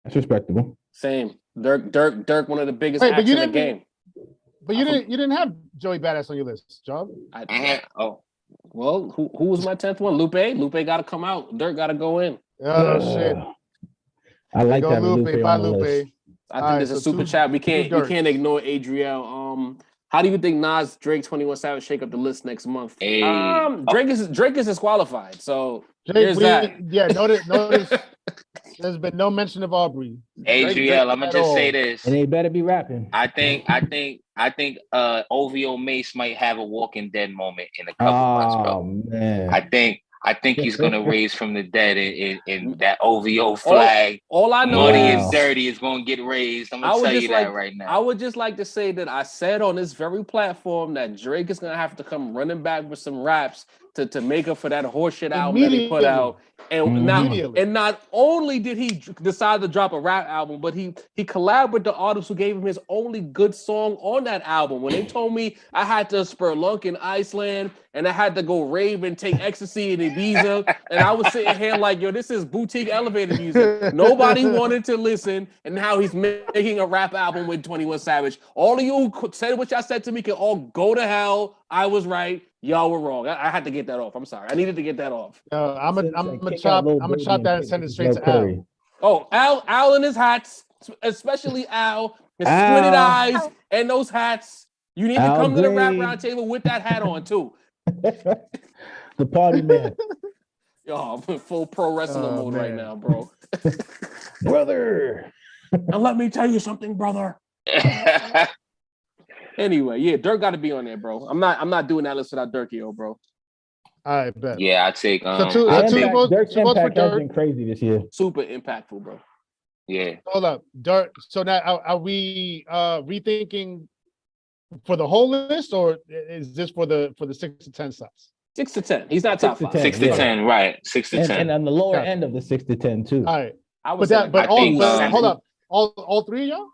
that's respectable. Same. Dirk, one of the biggest acts in the game. But you didn't have Joey Badass on your list, John. Well, who was my 10th one? Lupe. Lupe got to come out. Dirk got to go in. Oh shit! I like that. Lupe. Bye, Lupe. I think there's a super chat. We can't ignore Adriel. How do you think Nas, Drake, 21 Savage shake up the list next month? Hey. Drake is disqualified. So Drake, notice there's been no mention of Aubrey. Adriel, I'm gonna just say this. And they better be rapping. I think OVO Mace might have a Walking Dead moment in a couple months, bro. Oh man. I think he's gonna raise from the dead in that OVO flag. All I know Money is and Dirty is gonna get raised. I'm gonna tell you that right now. I would just like to say that I said on this very platform that Drake is gonna have to come running back with some raps to make up for that horseshit album that he put out. And not only did he decide to drop a rap album, but he collabed with the artist who gave him his only good song on that album. When they told me I had to spelunk in Iceland and I had to go rave and take ecstasy in Ibiza, and I was sitting here like, yo, this is boutique elevator music. Nobody wanted to listen, and now he's making a rap album with 21 Savage. All of you who said what y'all said to me can all go to hell. I was right. Y'all were wrong. I had to get that off. I'm sorry. I needed to get that off. I'm gonna chop that and send it straight to Al. Oh, Al and his hats, especially Al, his squinted eyes and those hats. You need to come to the rap round table with that hat on too. The party man. Yo, I'm in full pro wrestling mode right now, bro. Brother. And let me tell you something, brother. Anyway, yeah, Dirk got to be on there, bro. I'm not doing that list without Dirk, yo, bro. All right, bet. Yeah, I take. Two votes for Dirk's impact has Dirk. been crazy this year. Super impactful, bro. Yeah. Hold up, Dirt. So now are we rethinking for the whole list, or is this for the 6 to 10 slots? 6 to 10. He's not 6 top to 5. 10. 6 to Yeah. 10, right? 6 to 10. And on the lower Gotcha. end of the 6 to 10 too. All right, I would but say that, like but I all, think, but hold 7. up, all three of y'all,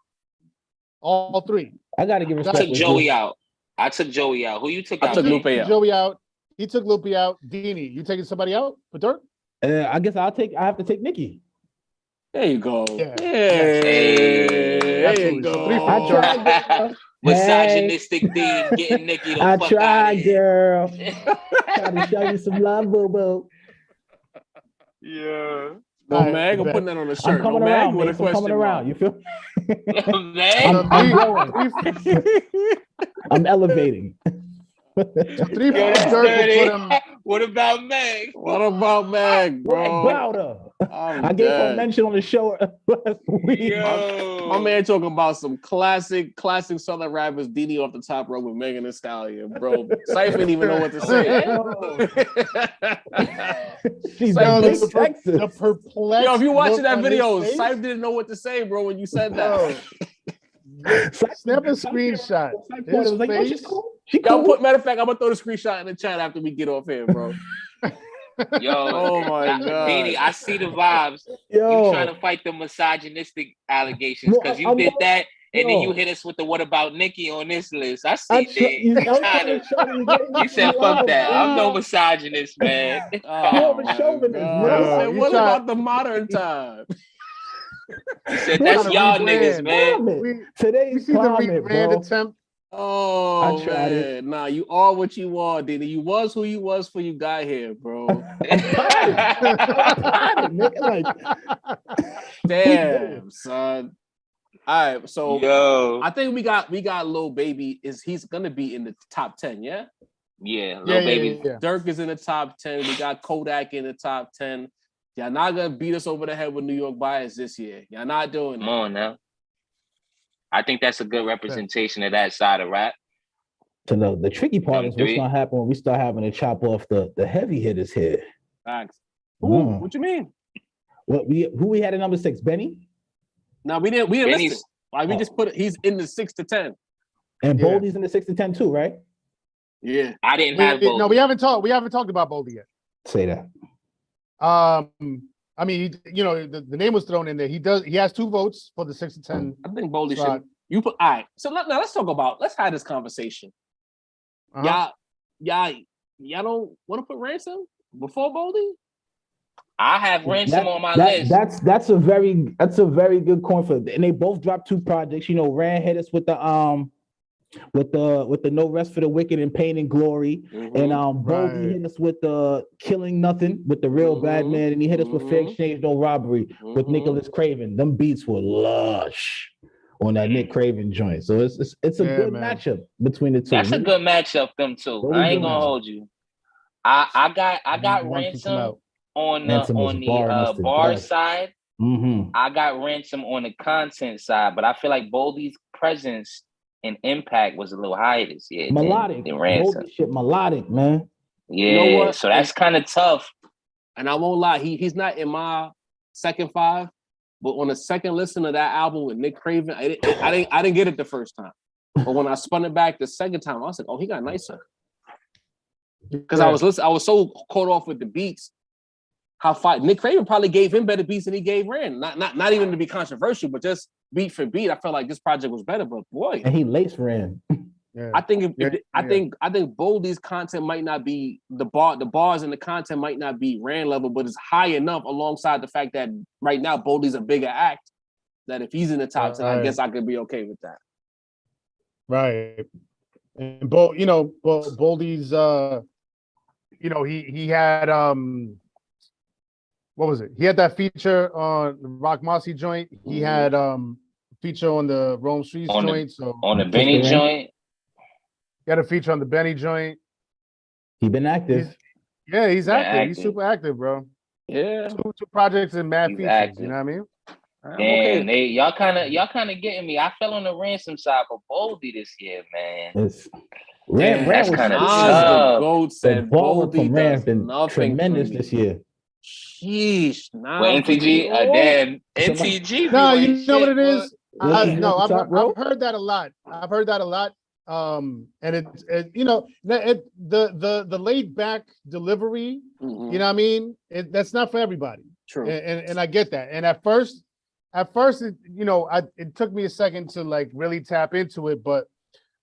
all three. I gotta give I respect. took with Joey you. out. I took Joey out. Who you took I out? took D? Lupe out. Joey out. He took Lupe out. Dini, you taking somebody out for Dirt? I guess I have to take Nikki. There you go. Yeah. Hey, there Absolutely. you So go. 3 for I tried, girl. Misogynistic Dean getting Nikki the I fuck out of tried, here. girl. Trying to show you some love, boo boo. Yeah. No All right, mag. I'm bet. putting that on the I'm shirt. coming No mag around, with a Mace. I'm question coming around. mark. You feel? Man. I'm growing. Three I'm elevating. for Yo, that's Dirt will dirty. put him. What about Meg? What about mag, bro? Browder. I'm I gave her a dead. mention on the show last week. Yo. My man talking about some classic Southern rappers, Dini off the top rope with Megan Thee Stallion, bro. Cypher didn't even know what to say. She's Yo, in this- Big Texas. The perplexed. Yo, if you watching look that on his video, face. Cypher didn't know what to say, bro, when you said that. Snap a screenshot. It His was like, no, she's face. cool. She Y'all cool. matter of fact, I'm gonna throw the screenshot in the chat after we get off here, bro. Yo, Oh my God. Dini, I see the vibes. Yo. You trying to fight the misogynistic allegations No, because you I'm did not- that, and then yo. you hit us with the what about Nikki on this list. I I see that. was trying to show you. You said fuck that. I'm no misogynist, man. Oh, a my chauvinist, God. bro. I said, You what try- about the modern time? You said We're that's trying to y'all rebrand. niggas, man. We Today's see the climate, rebrand bro. attempt. Oh, I tried man. it. Nah, you are what you are, Dini. You was who you was before you got here, bro. I'm potted, nigga. Like, Damn, son. All right, so Yo. I think we got Lil Baby. He's gonna be in the top 10, yeah? Yeah, little baby. Yeah. Dirk is in the top 10. We got Kodak in the top 10. Y'all not gonna beat us over the head with New York bias this year. Y'all not doing Come it. on now. I think that's a good representation of that side of rap. so the tricky part is what's three. gonna happen when we start having to chop off the heavy hitters here. Facts. Who? Mm. What you mean? Who we had at number 6? Benny No, we didn't list Benny's- it. Like, we just put it. He's in the 6 to 10. and Yeah. Boldy's in the 6 to 10 too, right? Yeah. I didn't have both. No, we haven't talked about Boldy yet. Say that. I mean, the name was thrown in there. He has 2 votes for the 6 to 10. I think Boldy Slot. should. You put all right. So now let's talk about. Let's have this conversation. Uh-huh. Y'all don't want to put Ransom before Boldy? I have Ransom on my list. That's a very good coin for, and they both dropped 2 projects. You know, Rand hit us with the No Rest for the Wicked and Pain and Glory, and Boldy Right. hit us with the Killing Nothing with the Real Bad Man, and he hit us with Fair Exchange No Robbery with Nicholas Craven. Them beats were lush on that Nick Craven joint. So it's a good matchup between the two. That's a good matchup, them two. Really I ain't good gonna matchup. hold you. I got One can come Ransom out. on Ransom was the barring us to bar death. side. Mm-hmm. I got Ransom on the content side, but I feel like Boldy's presence and impact was a little higher this year Melodic. than Ransom. Boldy shit melodic, man. Yeah, You know what? so that's kind of tough. And I won't lie, he's not in my second 5, but on the second listen to that album with Nick Craven, I didn't get it the first time. But when I spun it back the second time, I was like, oh, he got nicer. Because I was so caught off with the beats. Nick Craven probably gave him better beats than he gave Rand. Not even to be controversial, but just beat for beat. I felt like this project was better. But boy, And he lace ran. Yeah. I think I think Boldy's content might not be the bars and the content might not be Rand level, but it's high enough alongside the fact that right now Boldy's a bigger act. That if he's in the top 10, I guess I could be okay with that. Right. And Boldy's he had what was it? He had that feature on the Rock Mossy joint. He had feature on the Rome Streets joint. On the Benny joint. He had a feature on the Benny joint. He been active. He's active. active. He's super active, bro. Yeah. 2 projects and mad He's features. active. You know what I mean? Damn, y'all kind of getting me. I fell on the Ransom side for Boldy this year, man. Rand that's was kinda tough. tough. The GOAT The said ball from Boldy Rand's does been nothing tremendous for me. this year. Sheesh. Nah. Well, NTG, damn. NTG. No, be you like, know what shit, it is. No, I've heard that a lot. I've heard that a lot. And the laid back delivery. Mhm. You know what I mean? That's not for everybody. True. And I get that. And at first, it took me a second to like really tap into it, but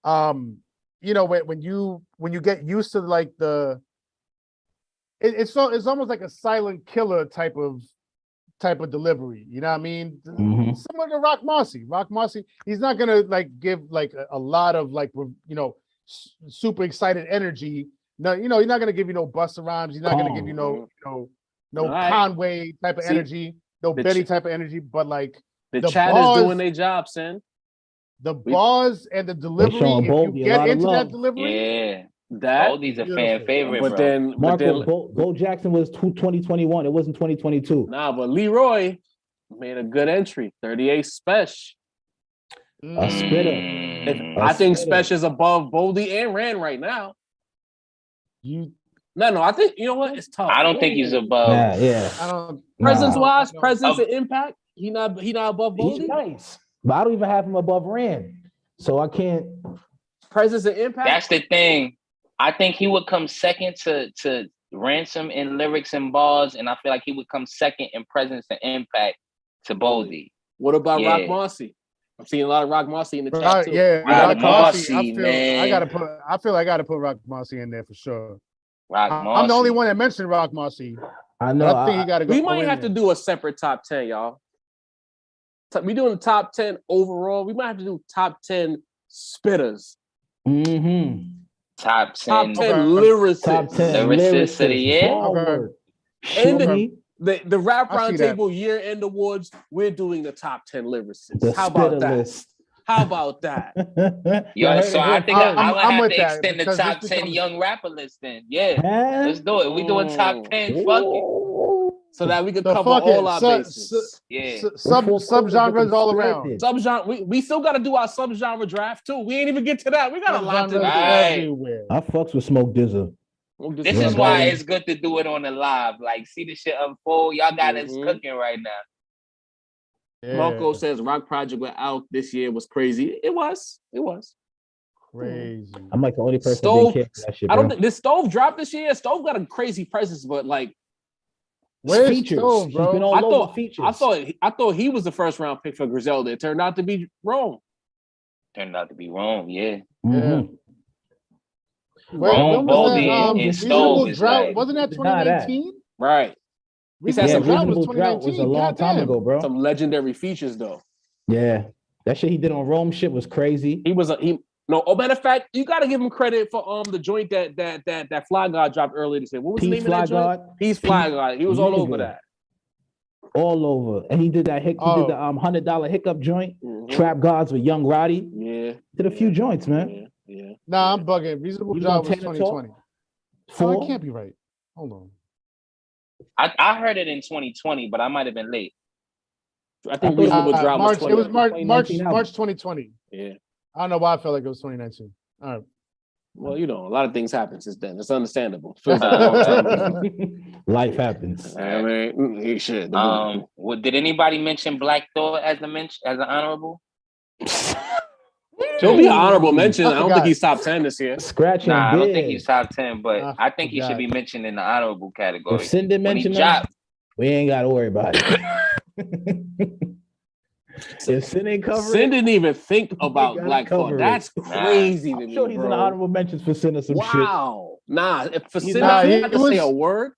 when you get used to like it's almost like a silent killer type of delivery. You know what I mean? Mhm. Similar to Rock Marcy. He's not gonna like give like a lot of like super excited energy. No, he's not gonna give you no Busta Rhymes. He's not gonna give you no Right. Conway type of energy, no Benny type of energy. But like The the chat bars, is doing their job, Sin. the bars and the delivery. If Boldy you a lot get of into love. that delivery, Yeah. That, Boldy's a fan beautiful. favorite, but bro. then Marco, Bo Jackson was 2021. It wasn't 2022. nah, but Leroy made a good entry. 38 Special. A spitter. Mm. I think spitter. Special is above Boldy and Rand right now. You No, I think you know what? It's tough. I don't think he's above. Yeah. I don't Presence wise, no. presence and impact. He not above He's Boldy. nice, but I don't even have him above Rand, so I can't. Presence and impact. That's the thing. I think he would come second to Ransom in lyrics and bars, and I feel like he would come second in presence and impact to Boldy. What about Yeah. Rock Marcy? I'm seeing a lot of Rock Marcy in the chat Right, too. yeah, Rock Marcy, I feel man. I gotta put Rock Marcy in there for sure. Rock I'm Marcy. the only one that mentioned Rock Marcy. I know. But I think he got to go. We might have to do a separate top 10, y'all. We doing the top 10 overall. We might have to do top 10 spitters. Mm-hmm. Top 10. Top 10 Okay. lyricists. Top 10 lyricists of the year. Okay. And the Rap I see that. Roundtable year-end awards, we're doing the top 10 lyricists. The How about that? list. How about that? Yo, so I think I would I'm have with to that, extend the because top this 10 becomes- young rapper list then. Yeah. Huh? Let's do it. We doing top 10. Fuck it. So that we could The cover fuck all it. our So- bases. Yeah. Subgenres all around. Subgenre. We still got to do our subgenre draft too. We ain't even get to that. We got a lot to do. Right. Everywhere. I fucks with Smoke Dizzle. This is why it's good to do it on the live. Like, see the shit unfold. Y'all got us cooking right now. Yeah. Marco says Rock Project without this year was crazy. It was. Crazy. I'm like the only person Stove. that didn't care for that shit, I bro. don't think this Stove dropped this year. Stove got a crazy presence, but like Where's features. Stove, He's bro? been all over features. I thought he was the first round pick for Griselda. It turned out to be wrong. Turned out to be wrong, yeah. Mhm. Wrong, Boldy, and Stove is like... Wasn't that 2019? Right. He's had Reasonable Drought was a long time ago, bro. Some legendary features though. Yeah, that shit he did on Rome shit was crazy. Matter of fact, you got to give him credit for the joint that Fly God dropped earlier this year. What was the name of that joint? Peace Fly God. He was all over that. All over, and he did that. He did the $100 hiccup joint. Trap Gods with Young Roddy. Yeah, did a few joints, man. Yeah. Nah, I'm bugging. Reasonable Job was 2020. Oh, it can't be right. Hold on. I heard it in 2020, but I might have been late. I think Reasonable Drought was 2020. It was March 2020. Yeah. I don't know why I felt like it was 2019. All right. Well, a lot of things happen since then. It's understandable. Life happens. I mean, he should. Did anybody mention Black Thought as an honorable? He'll be an honorable mention. I don't think he's top 10 this year. Scratching. Nah, I don't think he's top 10, but I think he should be mentioned in the honorable category. If Sin didn't mention him, we ain't got to worry about it. If Sin ain't covering, Sin didn't even think about Black Thought. That's crazy to me. I'm sure he's in the honorable mentions for Sin or some shit. Wow. Nah, if for Sin, he had to say a word.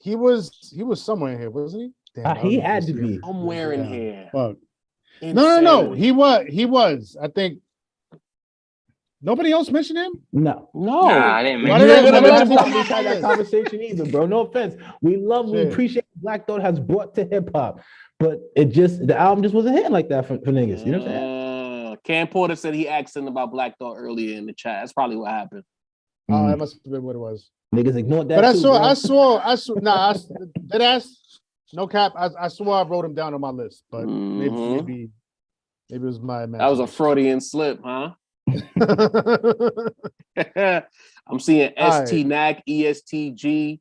He was somewhere in here, wasn't he? Damn, he had to be somewhere in here. Fuck. No. He was. I think. Nobody else mentioned him? No. Nah, I didn't mention him. We had that conversation either, bro. No offense. We appreciate what Black Thought has brought to hip hop. But the album just wasn't hitting like that for niggas. You know what I'm saying? Cam Porter said he asked him about Black Thought earlier in the chat. That's probably what happened. Oh, that must have been what it was. Niggas ignored that. But I saw. Nah, did ask. No cap. I swore I wrote him down on my list, but maybe it was my imagination. That was a Freudian slip, huh? I'm seeing ST NAC, ESTG.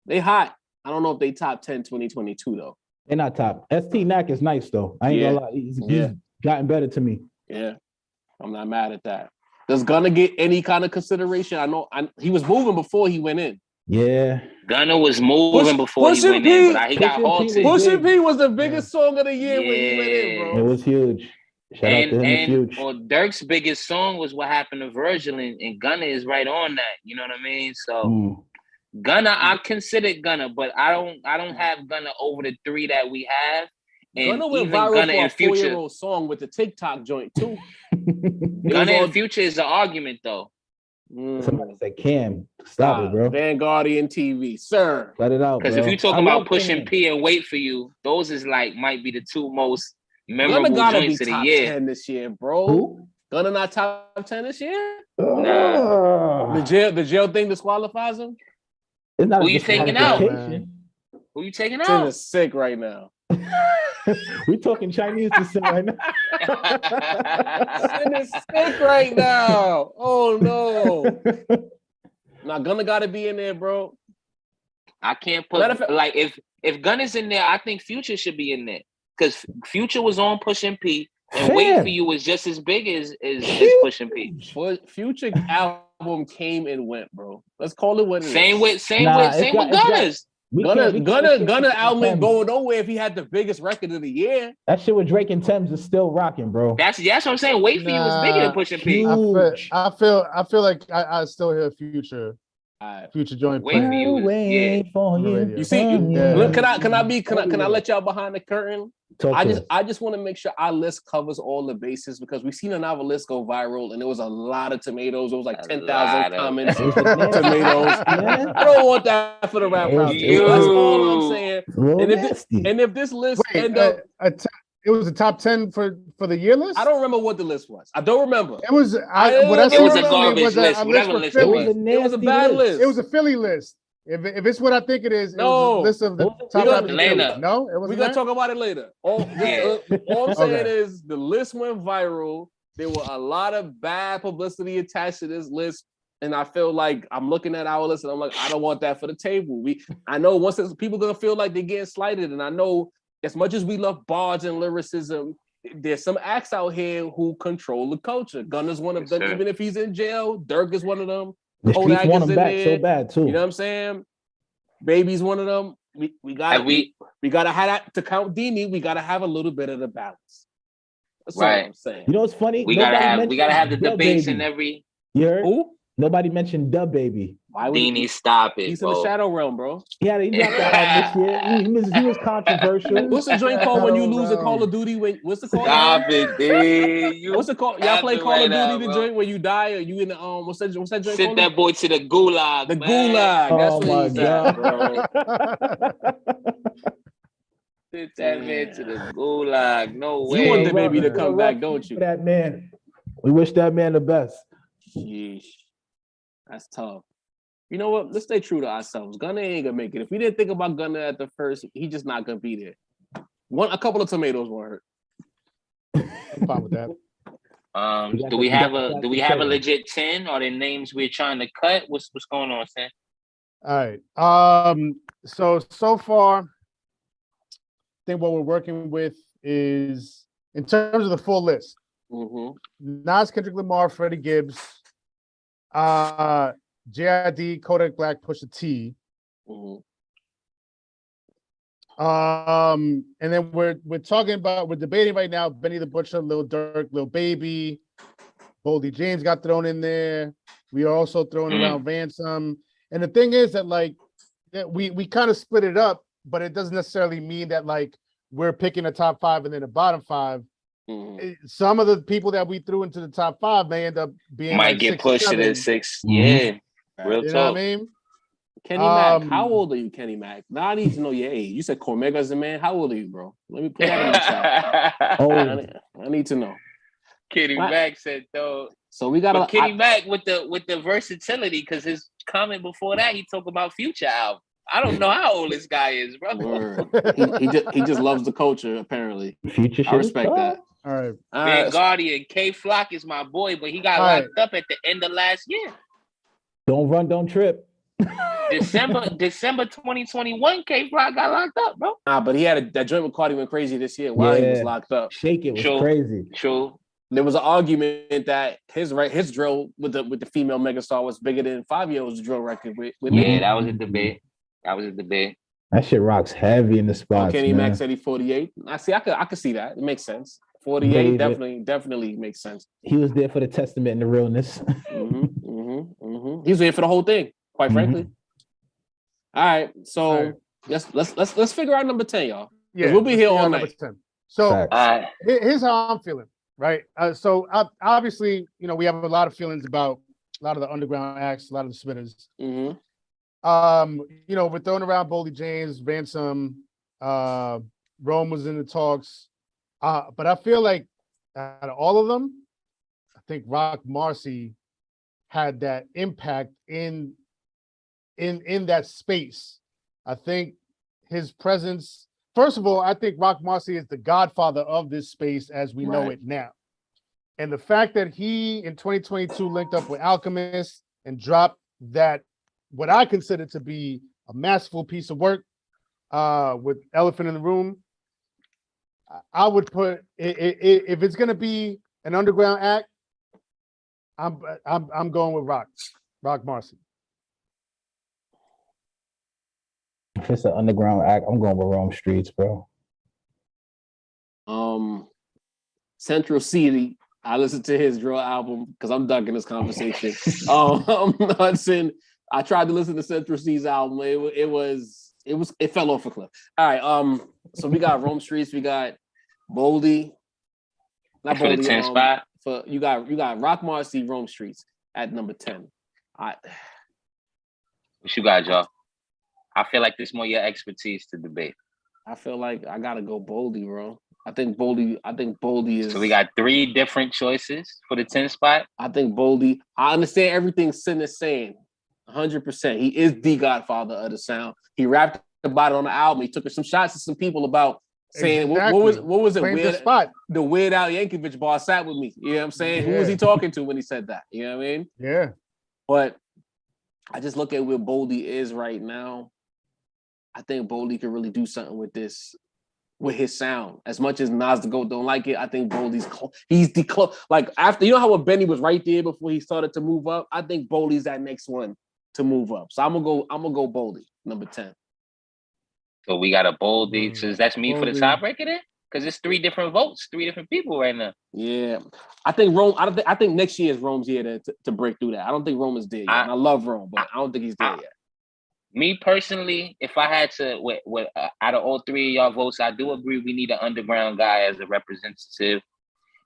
They hot. I don't know if they top 10 2022 though. They're not top. ST Mac is nice though. I ain't gonna lie. He's gotten better to me. Yeah, I'm not mad at that. Does Gunna get any kind of consideration? I know he was moving before he went in. Yeah. Gunna was moving before he went in, but he got halted. Pushin' P was the biggest song of the year when he went in, bro. It was huge. Shout out to him, it's huge. Or Dirk's biggest song was What Happened to Virgil, and Gunna is right on that. You know what I mean? So Gunna, I consider Gunna, but I don't have Gunna over the three that we have. And Gunna went viral for a 4-year-old song with the TikTok joint too. Gunna and Future is an argument though. Somebody said, Cam, stop it, bro. Vanguardian TV, sir. Let it out, because if you're talking about Pushing P and Wait For You, those is like might be the two most memorable joints of the year. 10 this year, bro. Who? Gunna not top 10 this year? Nah. The jail thing disqualifies him? It's not Who you taking out? Who you taking out? It's sick right now. We talking Chinese to sin right now. Sin is sick right now. Oh no. Now Gunna gotta be in there, bro. I can't put like if Gunna's in there, I think Future should be in there. Because Future was on Pushing P and Wait For You was just as big as Pushing P. Future album came and went, bro. Let's call it what it same is. Same with Gunna's. Gunna album ain't going nowhere if he had the biggest record of the year. That shit with Drake and Thames is still rocking, bro. That's what I'm saying. Wait For You was bigger than Pushing P. I feel like I still hear Future joint. Wait For You. Wait for you. You see, can I let y'all behind the curtain? I just want to make sure our list covers all the bases because we've seen another list go viral and there was a lot of tomatoes. It was like 10,000 comments. Tomatoes. I don't want that for the rap round. That's all I'm saying. And if this list it was a top 10 for the year list. I don't remember what the list was. I don't remember. It was. It was a garbage list. Whatever list it was. It was a bad list. It was a Philly list. If it's what I think it is, it was a list of the top rappers. No, it was. We're gonna talk about it later. All I'm saying is the list went viral. There were a lot of bad publicity attached to this list. And I feel like I'm looking at our list and I'm like, I don't want that for the table. I know once people gonna feel like they're getting slighted, and I know as much as we love bars and lyricism, there's some acts out here who control the culture. Gunna's one of them, even if he's in jail. Dirk is one of them. The streets want him back so bad too. You know what I'm saying? Baby's one of them. We gotta have that to count Dini. We gotta have a little bit of the balance. That's all I'm saying. You know what's funny? We gotta have the debates in every. You heard? Who? Nobody mentioned Dub Baby. Dini, stop it. He's in the shadow realm, bro. Yeah, he dropped that album this year. He was controversial. What's the joint called when you lose a Call of Duty? What's the call? Stop it, dude. What's the call? Y'all play Call of Duty, the joint where you die, or you in the what's that joint? Send that boy to the gulag. The gulag. That's what he's at, bro. Send that man to the gulag. No way. You want the baby to come back, don't you? That man. We wish that man the best. Sheesh. That's tough. You know what? Let's stay true to ourselves. Gunna ain't gonna make it. If we didn't think about Gunna at the first, he just not gonna be there. A couple of tomatoes won't hurt. I'm fine with that. Do we have a legit 10? Are there names we're trying to cut? What's going on, Sam? All right. So far, I think what we're working with is in terms of the full list. Nas, Kendrick Lamar, Freddie Gibbs, JID, Kodak Black, Pusha T. And then we're debating right now Benny the Butcher, Lil Durk, Lil Baby, Boldy James got thrown in there. We are also throwing around Ransom. And the thing is that we kind of split it up, but it doesn't necessarily mean that we're picking a top 5 and then a bottom 5. Some of the people that we threw into the top 5 may end up being might get pushed to the 6. Yeah. Real you talk. Know what I mean? Kenny Mac, how old are you, Kenny Mac? Now I need to know your age. You said Cormega's a man. How old are you, bro? Let me put that in the chat. I need to know. Kenny Mac said though. So we got Kenny Mac with the versatility, because his comment before that he talked about Future album. I don't know how old this guy is, bro. he just loves the culture, apparently. Future, I respect that. All right. Vanguardian, K Flock is my boy, but he got locked up at the end of last year. Don't run, don't trip. December 2021, K Rock got locked up, bro. Nah, but he had that joint with Cardi went crazy this year while he was locked up. Shake It was True. crazy. True. There was an argument that his drill with the female megastar was bigger than 5 Year Old's drill record with Nicki. That was a debate. That shit rocks heavy in the spots. Kenny man. Max said he 48. I could see that. It makes sense. 48 definitely makes sense. He was there for the testament and the realness. He was there for the whole thing, quite frankly. All right, so let's figure out number 10, y'all. Yeah, we'll be here all night. 10. So here's how I'm feeling, right? So obviously, we have a lot of feelings about a lot of the underground acts, a lot of the spitters. We're throwing around Boldy James, Ransom, Rome was in the talks. But I feel like out of all of them, I think Rock Marcy had that impact in that space. I think his presence, first of all, I think Rock Marcy is the godfather of this space as we know it now. And the fact that he in 2022 linked up with Alchemist and dropped that, what I consider to be a masterful piece of work with Elephant in the Room, I would put if it's gonna be an underground act, I'm going with Rock Marcy. If it's an underground act, I'm going with Rome Streets, bro. Central City. I listened to his drill album because I'm ducking this conversation. Hudson. I tried to listen to Central C's album. It fell off a cliff. All right. So we got Rome Streets. We got Boldy. Not for Boldy. The 10 spot. You got Rock Marcy, Rome Streets at number 10. What you got, y'all? I feel like there's more your expertise to debate. I feel like I gotta go Boldy, bro. I think Boldy is. So we got 3 different choices for the 10 spot. I think Boldy. I understand everything Sin is saying. 100%. He is the godfather of the sound. He rapped about it on the album. He took some shots at some people about saying what was it? The Weird Al Yankovic bar sat with me. You know what I'm saying? Yeah. Who was he talking to when he said that? You know what I mean? Yeah. But I just look at where Boldy is right now. I think Boldy could really do something with this, with his sound. As much as Nas the GOAT don't like it, I think Boldy's he's the like after, you know how Benny was right there before he started to move up. I think Boldy's that next one to move up. So I'm gonna go Boldy, number 10. So we got a Boldy. So that's me Boldy for the tiebreaker then? Because it's 3 different votes, 3 different people right now. Yeah. I think Rome, I think next year is Rome's year to break through that. I don't think Rome is there yet. I love Rome, but I don't think he's there yet. Me personally, if I had to, out of all 3 of y'all votes, I do agree we need an underground guy as a representative.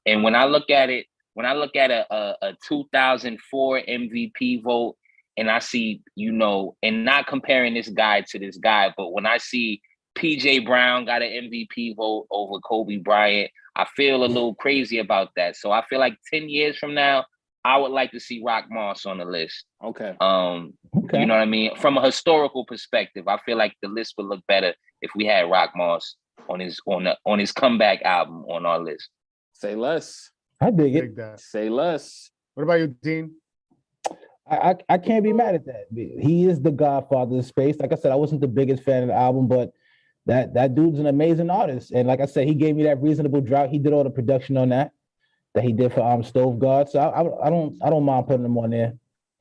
And when I look at it, a 2004 MVP vote, and I see, and not comparing this guy to this guy, but when I see PJ Brown got an MVP vote over Kobe Bryant, I feel a little crazy about that. So I feel like 10 years from now, I would like to see Rock Moss on the list. Okay. You know what I mean? From a historical perspective, I feel like the list would look better if we had Rock Moss on his comeback album on our list. Say less. I dig it. That. Say less. What about you, Dean? I can't be mad at that. He is the godfather of space. Like I said, I wasn't the biggest fan of the album, but that dude's an amazing artist. And like I said, he gave me that Reasonable Drought. He did all the production on that he did for Stove God. So I don't mind putting him on there.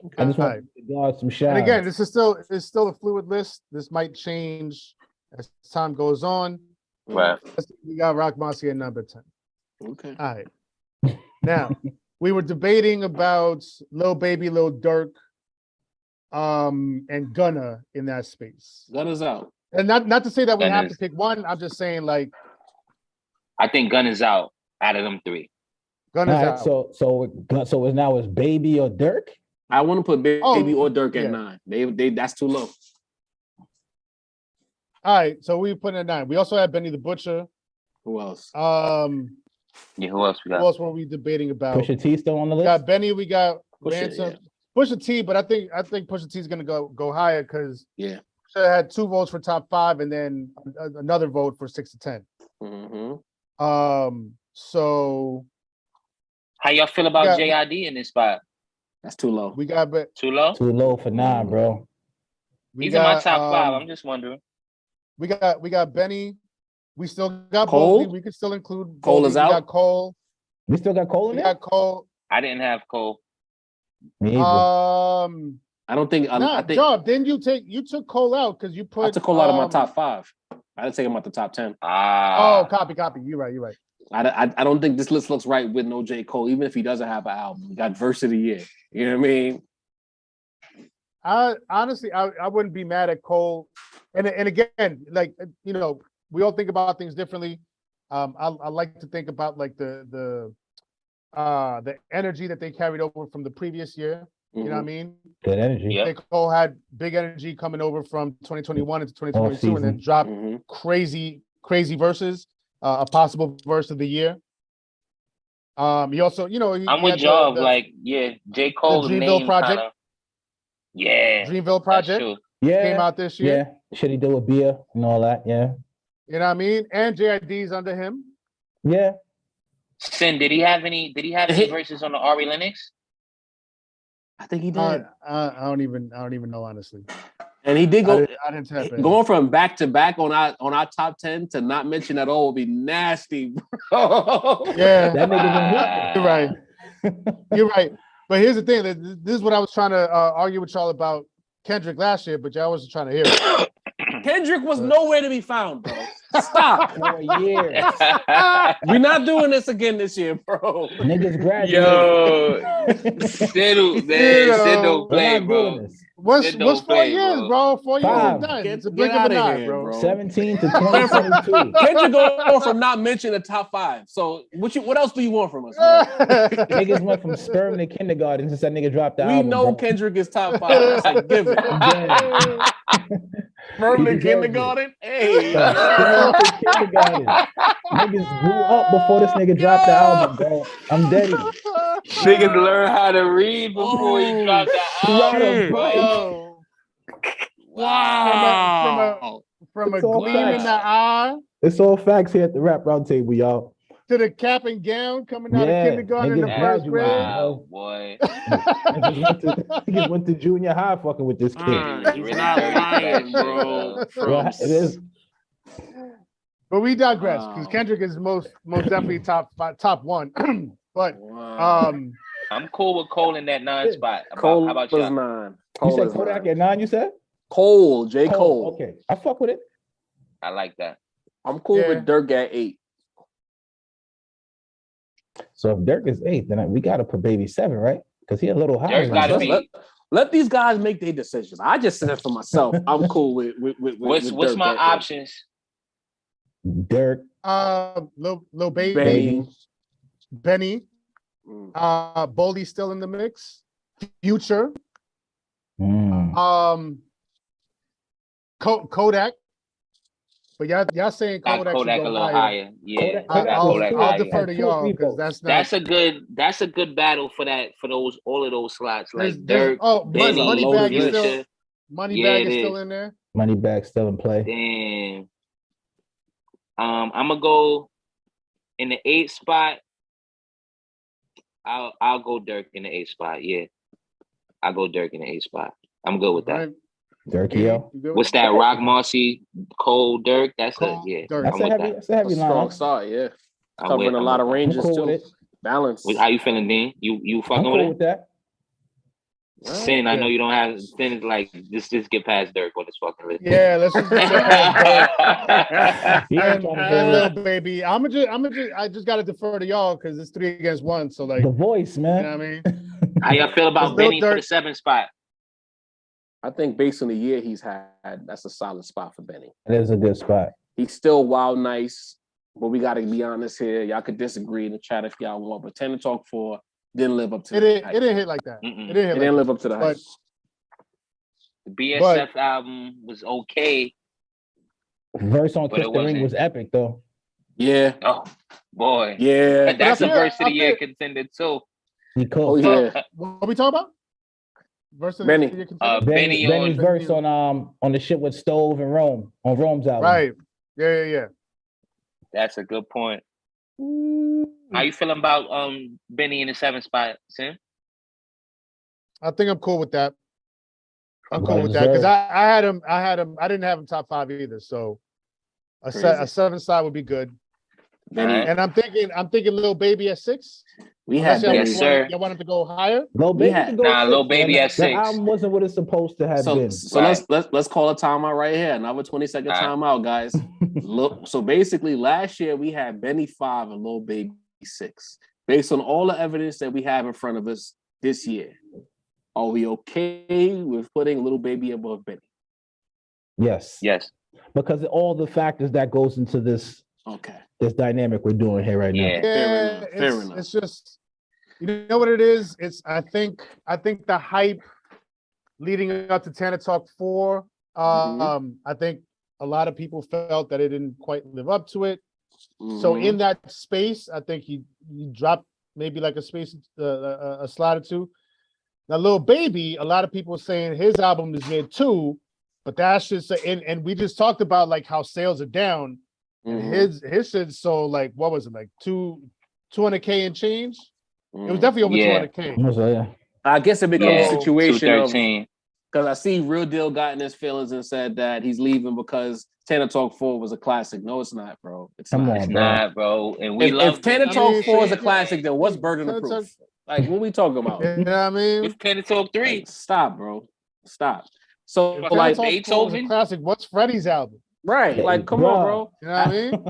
Okay. I just want to give God some shine. And again, it's still a fluid list. This might change as time goes on. Right. We got Rock Marcy at number 10. Okay. All right. Now, we were debating about Lil Baby, Lil Durk, and Gunna in that space. Gunna's out. And not to say that we have to pick one. I'm just saying, like, I think Gunna's out of them 3. Gunna's out. So now it's Baby or Durk? I want to put Baby or Durk at 9. They that's too low. All right, so we put it at 9. We also have Benny the Butcher. Who else? Who else we got? Who else were we debating about? Pusha T still on the list? We got Benny, we got Ransom. Pusha T, but I think Pusha T is gonna go higher because Pusha had 2 votes for top 5 and then another vote for 6 to 10. Mm-hmm. So how y'all feel about JID in this spot? That's too low. We got too low? Too low for 9, bro. He's in my top five. I'm just wondering. We got Benny. We still got Cole? Boldy. We could still include Cole Boldy. is We out? got Cole. We still got Cole in We there? got Cole. I didn't have Cole. Me either. I don't think. I think Job. Didn't you took Cole out because you put? I took Cole out of my top 5. I didn't take him out the top 10. Copy. You're right. I don't think this list looks right with no J. Cole, even if he doesn't have an album. We got verse of the year. You know what I mean? Honestly, I wouldn't be mad at Cole. And again, like, you know, we all think about things differently. I like to think about like the energy that they carried over from the previous year. You know what I mean? Good energy. Yep. J. Cole had big energy coming over from 2021 into 2022 and then dropped crazy verses, a possible verse of the year. He also, you know, I'm with Job. J. Cole, the Dreamville project. Dreamville project came out this year. Yeah, shit he did with Bia and all that. Yeah, you know what I mean. And JID's under him. Yeah. Sin, did he have any verses on the Ari Lennox? I think he did. I don't even know honestly. And he did go. I didn't tap in. Going from back to back on our top 10 to not mention at all would be nasty, bro. Yeah, that nigga You're right. You're right. But here's the thing: this is what I was trying to argue with y'all about Kendrick last year, but y'all wasn't trying to hear it. Kendrick was nowhere to be found, bro. Stop. For a year. We're not doing this again this year, bro. Niggas graduate. Yo, Sid don't play, bro. What's 4 years, bro? 4 years is done. Get, it's a blink of an eye, bro. 17 to 2022. Kendrick going from not mentioning the top 5. So what else do you want from us? Niggas went from sperm to kindergarten since that nigga dropped the album. We know bro. Kendrick is top 5. Like, give it. Sperm to kindergarten? Hey. Sperm to kindergarten. Niggas grew up before this nigga dropped the album, bro. I'm dead. Niggas learn how to read before he dropped the album. Wow. From a gleam in the eye. It's all facts here at the Rap Roundtable, y'all. To the cap and gown coming out of kindergarten in the first grade. Wow, boy. Niggas went to junior high fucking with this kid. He's not lying, bro. It is. But we digress because Kendrick is most definitely top one. But I'm cool with Cole in that 9 spot. Cole how about was y'all? 9. You said Kodak at 9, you said? Cole, J. Cole. Okay, I fuck with it. I like that. I'm cool with Dirk at 8. So if Dirk is 8, then we gotta put Baby 7, right? Because he a little higher. Dirk gotta be. Let these guys make their decisions. I just said it for myself. I'm cool with what's Dirk my options? Dirk, Lil Baby, Benny, Boldy still in the mix, Future, Kodak. But y'all saying Kodak should go a little higher. Yeah, I'll defer to y'all because that's a good battle for all of those slots. Like Dirk, Moneybag is still Moneybag is still in there. Moneybag still in play. Damn. I'm gonna go in the 8th spot. I'll go Dirk in the 8th spot. Yeah, I'll go Dirk in the 8th spot. I'm good with that. Right. Dirk, yo. What's that? Rock Marcy, Cole, Dirk. That's Cole, yeah. Dirk. That's a heavy line. Strong start, yeah. Covering a lot of ranges cool too. Balance. How you feeling, Dean? You fucking cool with it? With that. Sin, I know you don't have Sin is like just get past Dirk on this fucking list. Yeah, let's just get past Dirk. And Lil Baby. I just gotta defer to y'all because it's 3 against 1. So like the voice, man. You know what I mean? How y'all feel about Benny for the 7th spot? I think based on the year he's had, that's a solid spot for Benny. It is a good spot. He's still wild nice, but we got to be honest here. Y'all could disagree in the chat if y'all want, but 10 to Talk 4 didn't live up to the hype. It didn't hit like that. It didn't live up to the hype. The BSF album was okay. Verse on Kiss the Ring was epic, though. Yeah. Oh, boy. Yeah. That's a verse of the year contender, too. He cool. Oh, yeah. What are we talking about? Verse Benny. Benny's verse on the shit with Stove and Rome on Rome's album. Right. Yeah. That's a good point. How you feeling about Benny in the 7th spot, Sam? I think I'm cool with that. I'm cool with that because I had him. I didn't have him top 5 either. So a 7 side would be good. Benny. And I'm thinking Lil Baby at 6. We had Yes, sir. Y'all want him to go higher? Lil Baby can go Nah, 6, Lil Baby man. at 6. The album wasn't what it's supposed to have been. So Right. let's call a timeout right here. Another 20-second timeout, guys. Look, so basically last year we had Benny 5 and Lil Baby 6. Based on all the evidence that we have in front of us this year, are we okay with putting Lil Baby above Benny? Yes. Yes. Because all the factors that goes into this this dynamic we're doing here right now. Yeah, fair enough. It's just, you know what it is? It's I think the hype leading up to Tana Talk 4. I think a lot of people felt that it didn't quite live up to it. So in that space, I think he dropped maybe like a space, a slot or two. Now, Lil Baby, a lot of people are saying his album is mid too, but that's just and we just talked about like how sales are down, and his shit sold like, what was it, like 200K and change? It was definitely over 200K. I guess it becomes a situation of, 213. because I see Real Deal got in his feelings and said that he's leaving because Tana Talk 4 was a classic. No, it's not, bro. It's not, bro. And we if Tana Talk 4 is a classic, then what's Burden of Proof? Like, what we talking about? You know what I mean? It's Tana Talk 3. Like, stop, bro. Stop. So, If like, Beethoven classic. What's Freddie's album? Right. Like, come on, bro. You know what I mean?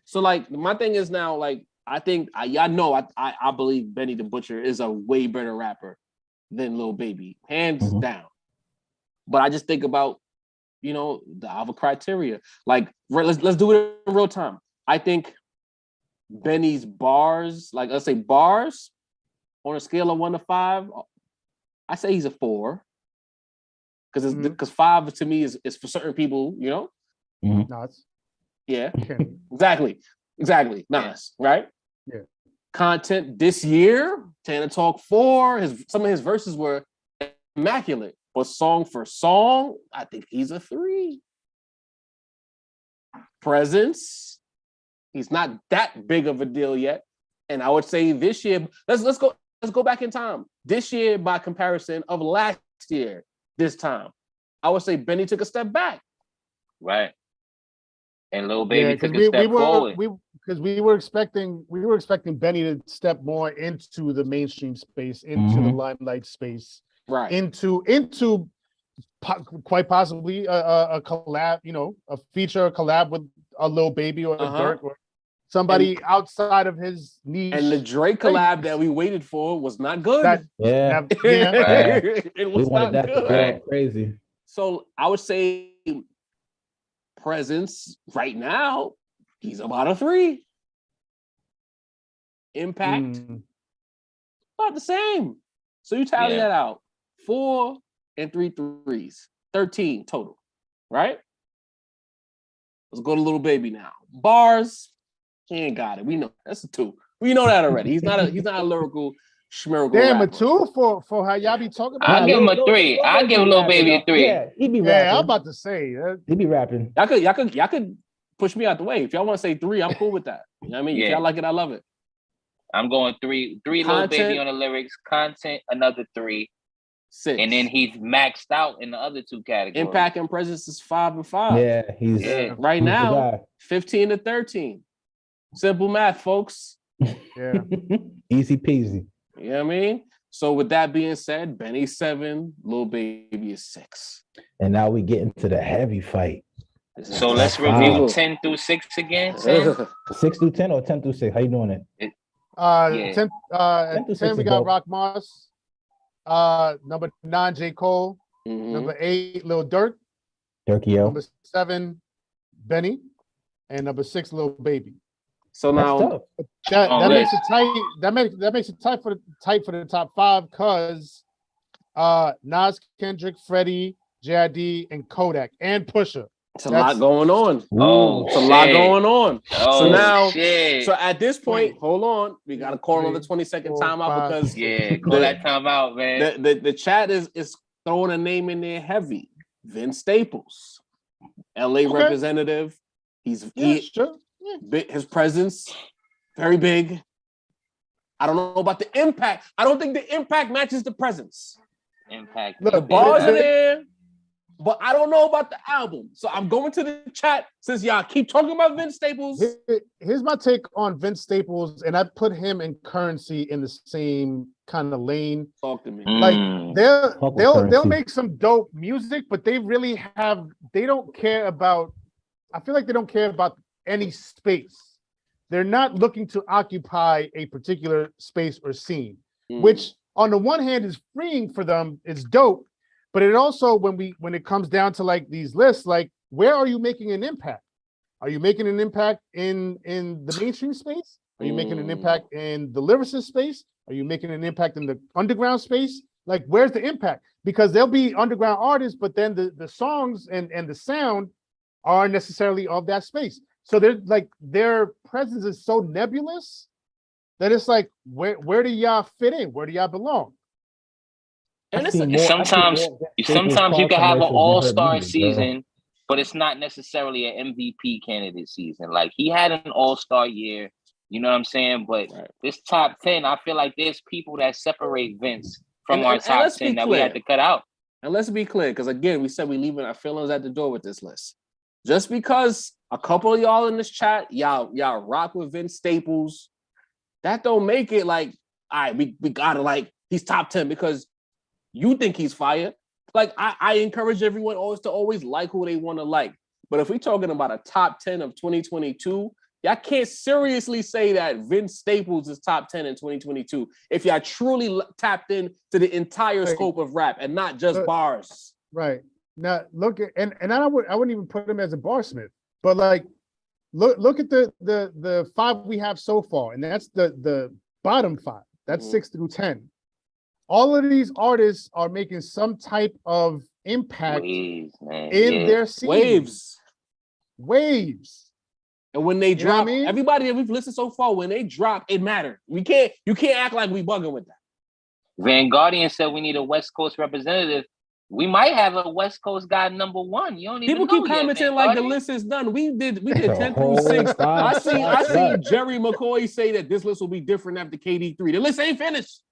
So, like, my thing is now, like, I think, I believe Benny the Butcher is a way better rapper than Lil Baby, hands down. But I just think about, you know, the other criteria. Like, let's do it in real time. I think Benny's bars, like, let's say bars on a scale of 1 to 5, I say he's a 4. Because 5 to me is for certain people, you know? Nas. Yeah. Exactly. Nas, right? Yeah. Content this year, Tana Talk 4, some of his verses were immaculate. But song for song, I think he's a 3. Presence, he's not that big of a deal yet. And I would say this year, let's go back in time. This year, by comparison of last year, this time, I would say Benny took a step back. Right. And Lil Baby took a step forward. Because we were expecting Benny to step more into the mainstream space, into the limelight space. Right. Into quite possibly a collab, you know, a collab with a Lil Baby or a Durk or somebody outside of his niche. And the Drake collab that we waited for was not good. It was not good. Right. Crazy. So I would say presence right now, he's about a 3. Impact, about the same. So you tally that out. 4 and 3 threes. 13 total. Right? Let's go to Lil Baby now. Bars, he ain't got it. We know that's a 2. We know that already. He's not a lyrical schmirical Damn, rapper. a 2 for how y'all be talking about. I'll give him a 3. I'll give Lil Baby a 3. Yeah, he be rapping. Yeah, I'm about to say he be rapping. Y'all could push me out the way. If y'all want to say 3, I'm cool with that. You know what I mean? If y'all like it, I love it. I'm going 3. 3 Lil Baby on the lyrics. Content, another 3. 6. And then he's maxed out in the other 2 categories. Impact and presence is 5 and 5. Yeah, he's right now 15 to 13. Simple math, folks. Yeah. Easy peasy. You know what I mean? So with that being said, Benny 7, Lil Baby is 6. And now we get into the heavy fight. So let's review 10 through 6 again. 6 through 10 or 10 through 6? How you doing it? 10 we got Rock Moss. Number 9, J. Cole. Number 8, Lil Durk. Durkio. Number 7, Benny. And number 6, Lil Baby. So now that makes it tight. That makes it tight for the top 5 because Nas, Kendrick, Freddie, JID, and Kodak and Pusha. It's a lot going on. Oh, it's a lot going on. Oh, so now, shit. So at this point, hold on, we got to call on the 20-second timeout because call that timeout, man. The chat is throwing a name in there heavy. Vince Staples, LA representative. His presence very big. I don't know about the impact. I don't think the impact matches the presence. Impact. Look, The bars the- are there, but I don't know about the album. So I'm going to the chat since y'all keep talking about Vince Staples. Here's my take on Vince Staples, and I put him and Currency in the same kind of lane. Talk to me. Like they'll Currency. make some dope music, but they don't care about. I feel like they don't care about any space. They're not looking to occupy a particular space or scene, which on the one hand is freeing for them. It's dope, but it also when it comes down to like these lists, like where are you making an impact? Are you making an impact in the mainstream space? Are you making an impact in the lyricist space? Are you making an impact in the underground space? Like, where's the impact? Because they'll be underground artists, but then the songs and the sound aren't necessarily of that space. So they're like their presence is so nebulous that it's like, where do y'all fit in? Where do y'all belong? And sometimes you can have an all-star season, but it's not necessarily an MVP candidate season. Like he had an all-star year, you know what I'm saying? But this top 10, I feel like there's people that separate Vince from our top 10 that we had to cut out. And let's be clear, because again, we said we leaving our feelings at the door with this list. Just because a couple of y'all in this chat, y'all rock with Vince Staples, that don't make it like, all right, we gotta like, he's top 10 because you think he's fire. Like, I encourage everyone always like who they want to like. But if we're talking about a top 10 of 2022, y'all can't seriously say that Vince Staples is top 10 in 2022 if y'all truly tapped in to the entire scope of rap and not just bars. Right. Now look at and I wouldn't even put him as a barsmith, but like look at the five we have so far, and that's the bottom five. That's 6 through 10. All of these artists are making some type of impact in their scene. Waves. And when they drop, everybody that we've listened so far, when they drop, it matters. You can't act like we bugging with that. Van Guardian said we need a West Coast representative. We might have a West Coast guy number one. You don't even know. People keep commenting like the list is done. We did 10 through 6. I seen Jerry McCoy say that this list will be different after KD3. The list ain't finished.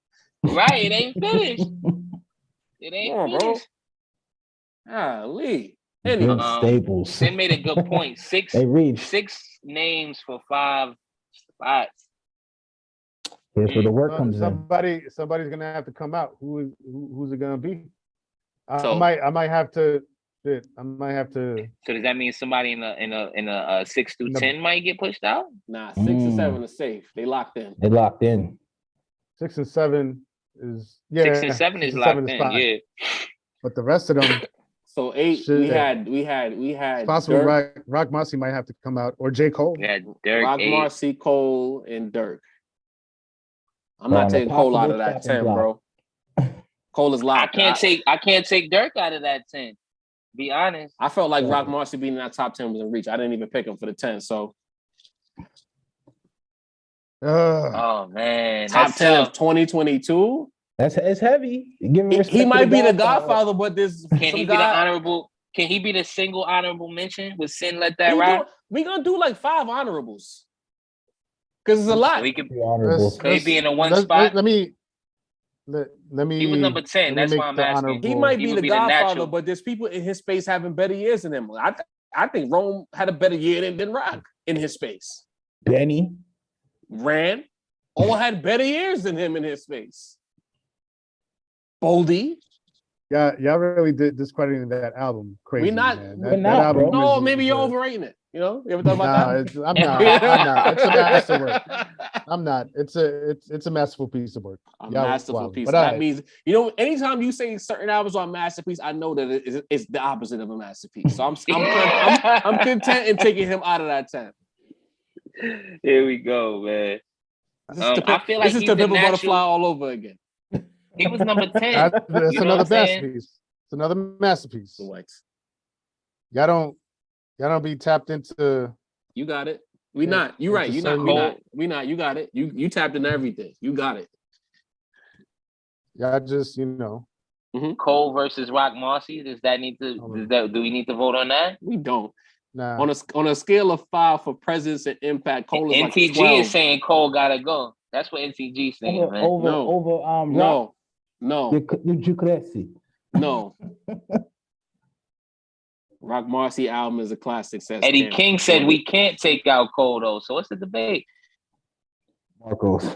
Right, it ain't finished. It ain't finished. Golly. Anyway, Staples. Sin made a good point. Six names for 5 spots. Here's where the work comes in. Somebody's gonna have to come out. Who's it gonna be? I might have to. So does that mean somebody in a 6 through 10 might get pushed out? Nah, 6 and 7 is safe. They locked in. 6 and 7 is 6 and 7 is locked in. Yeah, but the rest of them. So 8. We had. It's possible Rock Marcy might have to come out, or J. Cole. Yeah, Dirk. Rock Marcy, Cole, and Dirk. I'm not taking Cole out of that 10, bro. Cole is locked. I can't take Dirk out of that 10. Be honest. I felt like Rock Marcy being in that top 10 was in reach. I didn't even pick him for the 10. So. Oh man, top 10 of 2022. It's heavy. He might be the Godfather, but there's can he be the honorable? Can he be the single honorable mention? With Sin let that ride? We gonna do like 5 honorables because it's a lot. So he could be in a one spot. Let me. He was number 10. That's why I'm asking. He might be the Godfather, but there's people in his space having better years than him. I think Rome had a better year than Rock in his space. Benny, Rand, all had better years than him in his space. Boldy. Yeah, y'all really discrediting that album. Crazy. We're not. That album no, maybe you're overrating it. You know, you ever thought about that? I'm not. It's a masterwork. I'm not. It's a masterful piece of work. A masterful piece. That means, anytime you say certain albums are a masterpiece, I know that it's the opposite of a masterpiece. So I'm content in taking him out of that 10. Here we go, man. I feel like this is the Pimple Butterfly all over again. He was number 10. That's another masterpiece. It's another masterpiece. Y'all don't be tapped into. You got it. We not. You right. You not. We not. You got it. You tapped into everything. You got it. Y'all just Cole versus Rock Marcy. Do we need to vote on that? We don't. Nah. On a scale of 5 for presence and impact, Cole is NTG like 12. is saying Cole gotta go. That's what NTG is saying, man. No. No. You crazy. No. Rock Marcy album is a classic. Says Eddie Cam. King said we can't take out Cole though. So what's the debate? Marcos.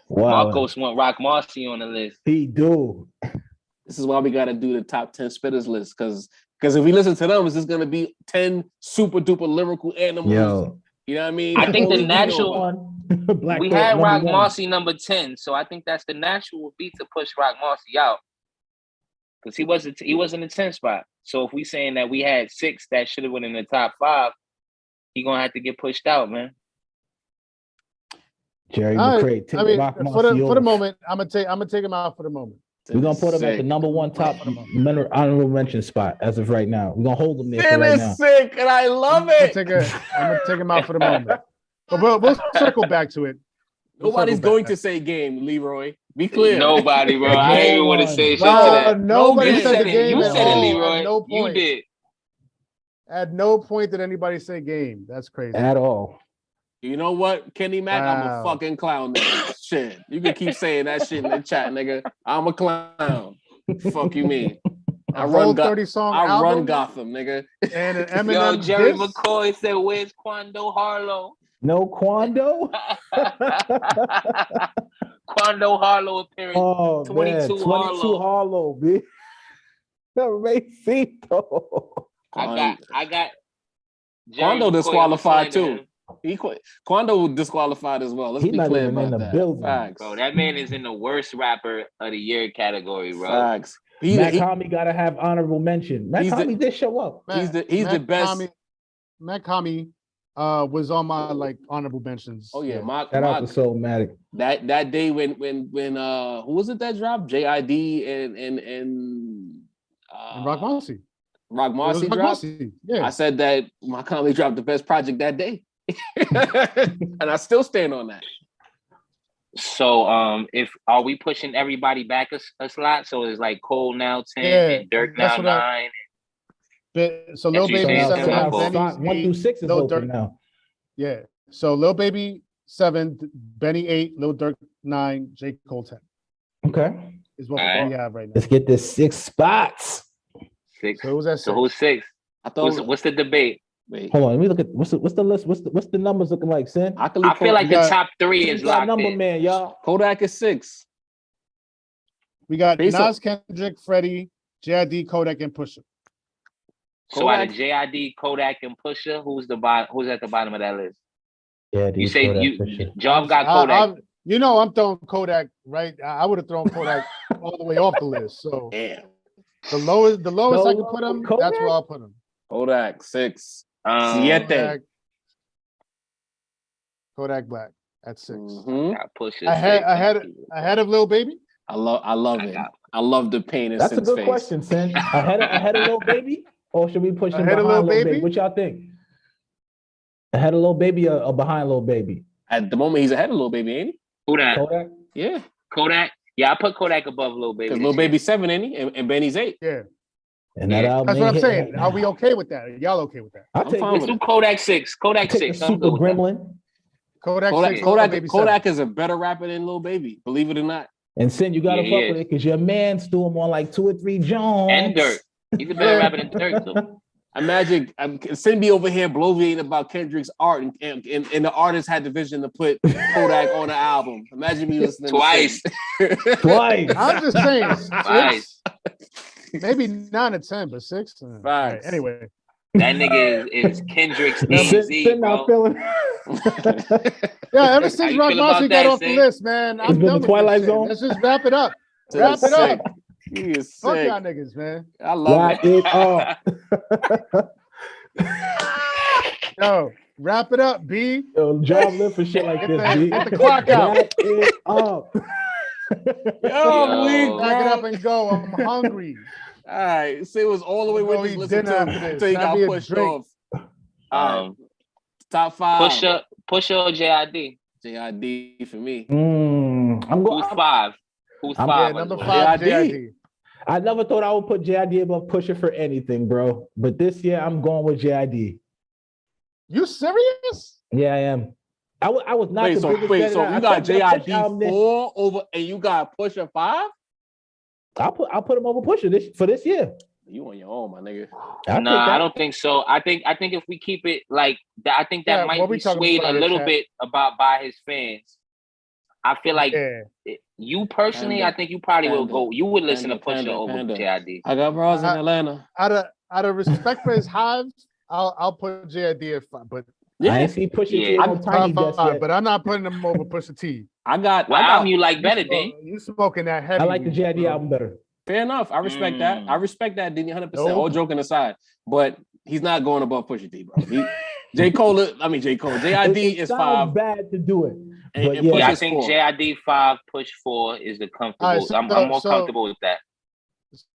Wow. Marcos want Rock Marcy on the list. He do. This is why we got to do the top 10 spitters list, because if we listen to them, it's just going to be 10 super duper lyrical animals. Yo. You know what I mean? I think the natural Black we Thought had Rock 1. Marcy number 10, so I think that's the natural beat to push Rock Marcy out. Because he was in the 10 spot. So if we saying that we had 6 that should have been in the top 5, he gonna have to get pushed out, man. Jerry McCray, take Rock Marcy for the moment, I'm gonna take him out for the moment. We're gonna put him at the number 1 top honorable mention spot as of right now. We're gonna hold him there for right now. Sick, and I love it. I'm gonna take him out for the moment. But we'll circle back to it. Nobody's going to say game, Leroy. Be clear. Nobody, bro. I didn't even want to say shit to that. Nobody said the game. You said it, Leroy. At no point. You did. At no point did anybody say game. That's crazy. At all. You know what, Kenny Mac? Wow. I'm a fucking clown, nigga. Shit. You can keep saying that shit in the chat, nigga. I'm a clown. Fuck you mean? I run 30-song I album run Gotham, nigga. And an Eminem. Yo, Jerry diss? McCoy said, "Where's Quando Harlow?" No Quando? Quando Harlow appearance. Oh, 22 man. 22 Harlow, B. Racito. I got Quando Jerry McCoy disqualified slander too. Quando disqualified as well. Let's He be not clear even in about the that. building. Facts. Bro, that man is in the worst rapper of the year category, bro. Facts. Matt Kami got to have honorable mention. Matt Kami did show up. He's the best. Matt Kami was on my honorable mentions. Oh yeah, Shout out to Soulmatic. That day when who was it that dropped? JID and Rock Marcy. Rock Marcy dropped. Yeah. I said that my Kami dropped the best project that day. And I still stand on that. So are we pushing everybody back a slot? So it's like Cole now 10 and Dirk now 9. So Lil Baby 7, Benny 1 through 6 is open now. Yeah. So Lil Baby 7, Benny 8, Lil Durk 9, J. Cole 10. Okay. Is what we have right now. Let's get this 6 spots. 6. So who's that? So who's 6? I thought what's the debate? Wait. Hold on, let me look at what's the list? What's the numbers looking like, Sin? I feel like the top 3 is locked number in. man, y'all. Kodak is 6. We got Nas, Kendrick, Freddie, JID, Kodak, and Pusha. So out of JID, Kodak, and Pusha, who's at the bottom of that list? Yeah, you say Kodak, Job got Kodak. I'm throwing Kodak right. I would have thrown Kodak all the way off the list. So damn. The lowest I can put him, Kodak? that's where I'll put him. Kodak 6. Kodak Black at 6. Mm-hmm. Pusha ahead of Lil Baby. I love it. I love the pain in That's Sin's a good face. question, Sin. Ahead of Lil Baby, or should we push him Ahead of behind Lil Lil Baby? Baby? What y'all think? Ahead of Lil Baby or behind Lil Baby? At the moment, he's ahead of Lil Baby, ain't he? Who that? Kodak. Yeah. Kodak. Yeah, I put Kodak above Lil Baby. Because Lil Baby's 7, ain't he? And Benny's 8. Yeah. And that album That's what I'm ain't saying. hitting. Are we okay with that? Are y'all okay with that? I'll take Let's do Kodak 6. Kodak 6. Super Gremlin. Kodak 6. Kodak is a better rapper than Lil Baby, believe it or not. And Sin, you gotta fuck with it because your man threw him on like 2 or 3 Jones. And Dirk. He's a better rapper than Dirk, though. Imagine Sin be over here bloviating about Kendrick's art, and the artist had the vision to put Kodak on the album. Imagine me listening twice. Twice. I'm just saying. Twice. Maybe 9 or 10, but 6. Right. Anyway. That nigga is Kendrick's AZ, bro. Yeah, ever since Rock Marcy got off the list, man, I'm done with Twilight this Zone. Let's just wrap it up. Wrap it up. He is Fuck sick. y'all niggas, man. I love it. Yo, wrap it up, B. Yo, job live for shit like this, B. Get the clock out. Wrap it up. Yo, weak, Back it bro. up and go. I'm hungry. All right, so it was all the way with this listen until he got pushed off. Top 5. Pusha or JID? JID for me. I'm going. Who's 5? Who's 5? Yeah, number 5, JID. I never thought I would put JID above Pusha for anything, bro. But this year, I'm going with JID. You serious? Yeah, I am. I was not Wait, the biggest fan of so that. you I got thought that Push JID album there- 4 over, and you got Pusha 5? I'll put him over Pusha for this year. You on your own, my nigga. I don't think so. I think if we keep it like that, I think that might be swayed a little bit by his fans. I feel like you personally, I think you probably will go. You would listen to Pusha over JID. I got bros in Atlanta. Out of respect for his hives, I'll put JID at 5. But I ain't see Pusha T on Tiny Desk yet. But I'm not putting him over Pusha T. What album you like better, Dean? You smoking that heavy? I like the JID album better. Fair enough. I respect that. I respect that, Dean, 100%. All joking aside, but he's not going above Pusha T, bro. JID is 5. Bad to do it. And yeah, I think JID 5, Push 4 is the comfortable. Right, I'm more comfortable with that.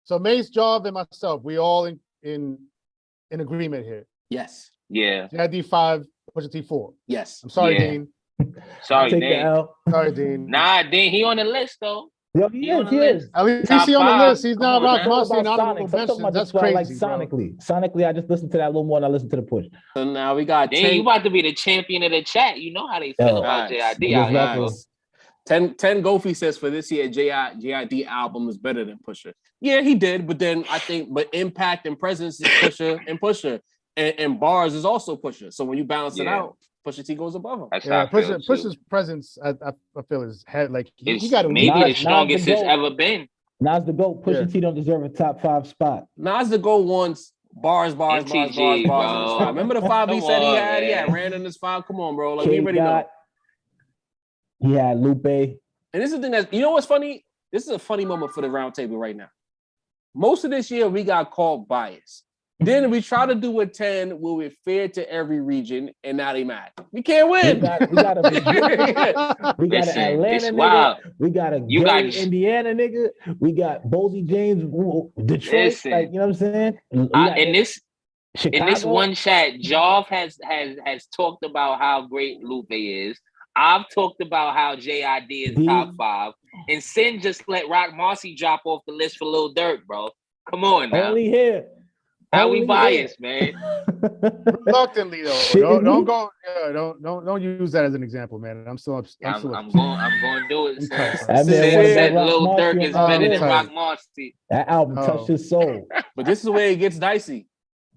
So Mace, Job, and myself, we all in agreement here. Yes. Yeah. JID 5, Pusha T 4. Yes. I'm sorry, Dean. Sorry, Dean. Sorry, Dean. Nah, Dean, he on the list though. Yo, he is. At least he's on the list. He's not Rock Marcy and honorable mention. That's crazy, like sonically. Sonically, I just listened to that a little more than I listened to the Push. So now we got Dean, you about to be the champion of the chat. You know how they feel about JID out here. 10 Gofi says for this year, JID album is better than Pusha. Yeah, he did, but then I think, impact and presence is Pusha, and bars is also Pusha. So when you balance it out, Pusha T goes above him. Pusha's presence, I feel is head like he got maybe the strongest it's ever been. Nas the GOAT. Pusha T don't deserve a top 5 spot. Nas the GOAT wants bars. Remember the 5 he said he had? Man. Yeah, ran in this 5. Come on, bro. Like we already know. He had Lupe. And this is the thing that, you know what's funny? This is a funny moment for the round table right now. Most of this year, we got called bias. Then we try to do a 10 where we're fair to every region, and now they mad. We can't win. We got an Atlanta nigga. We got a Gary, Indiana nigga. We got Bozy James, Detroit. Like, you know what I'm saying? In this one chat, Jov has talked about how great Lupe is. I've talked about how JID is top 5. And Sin just let Rock Marcy drop off the list for Lil Durk, bro. Come on now. Only here. How we biased, man? Reluctantly though. Don't go. Don't use that as an example, man. I'm going to do it. Said Lil Durk is better than Rock Marcy. That album touched his soul. But this is where it gets dicey.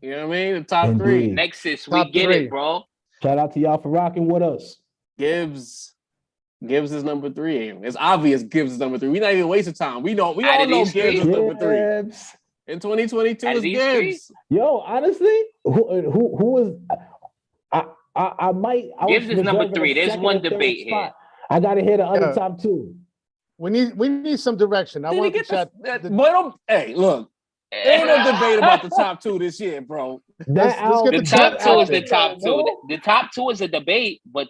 You know what I mean? The top 3. Nexus, we get it, bro. Shout out to y'all for rocking with us. Gibbs is number 3. It's obvious Gibbs is number 3. We're not even wasting time. We all know Gibbs is number 3. In 2022 is Gibbs. Yo, honestly, who is I might Gibbs is number 3. There's one debate here. I gotta hear the other top 2. We need some direction. I want to chat. Hey, look. Ain't no debate about the top 2 this year, bro. The top 2 is the top 2. The top 2 is a debate, but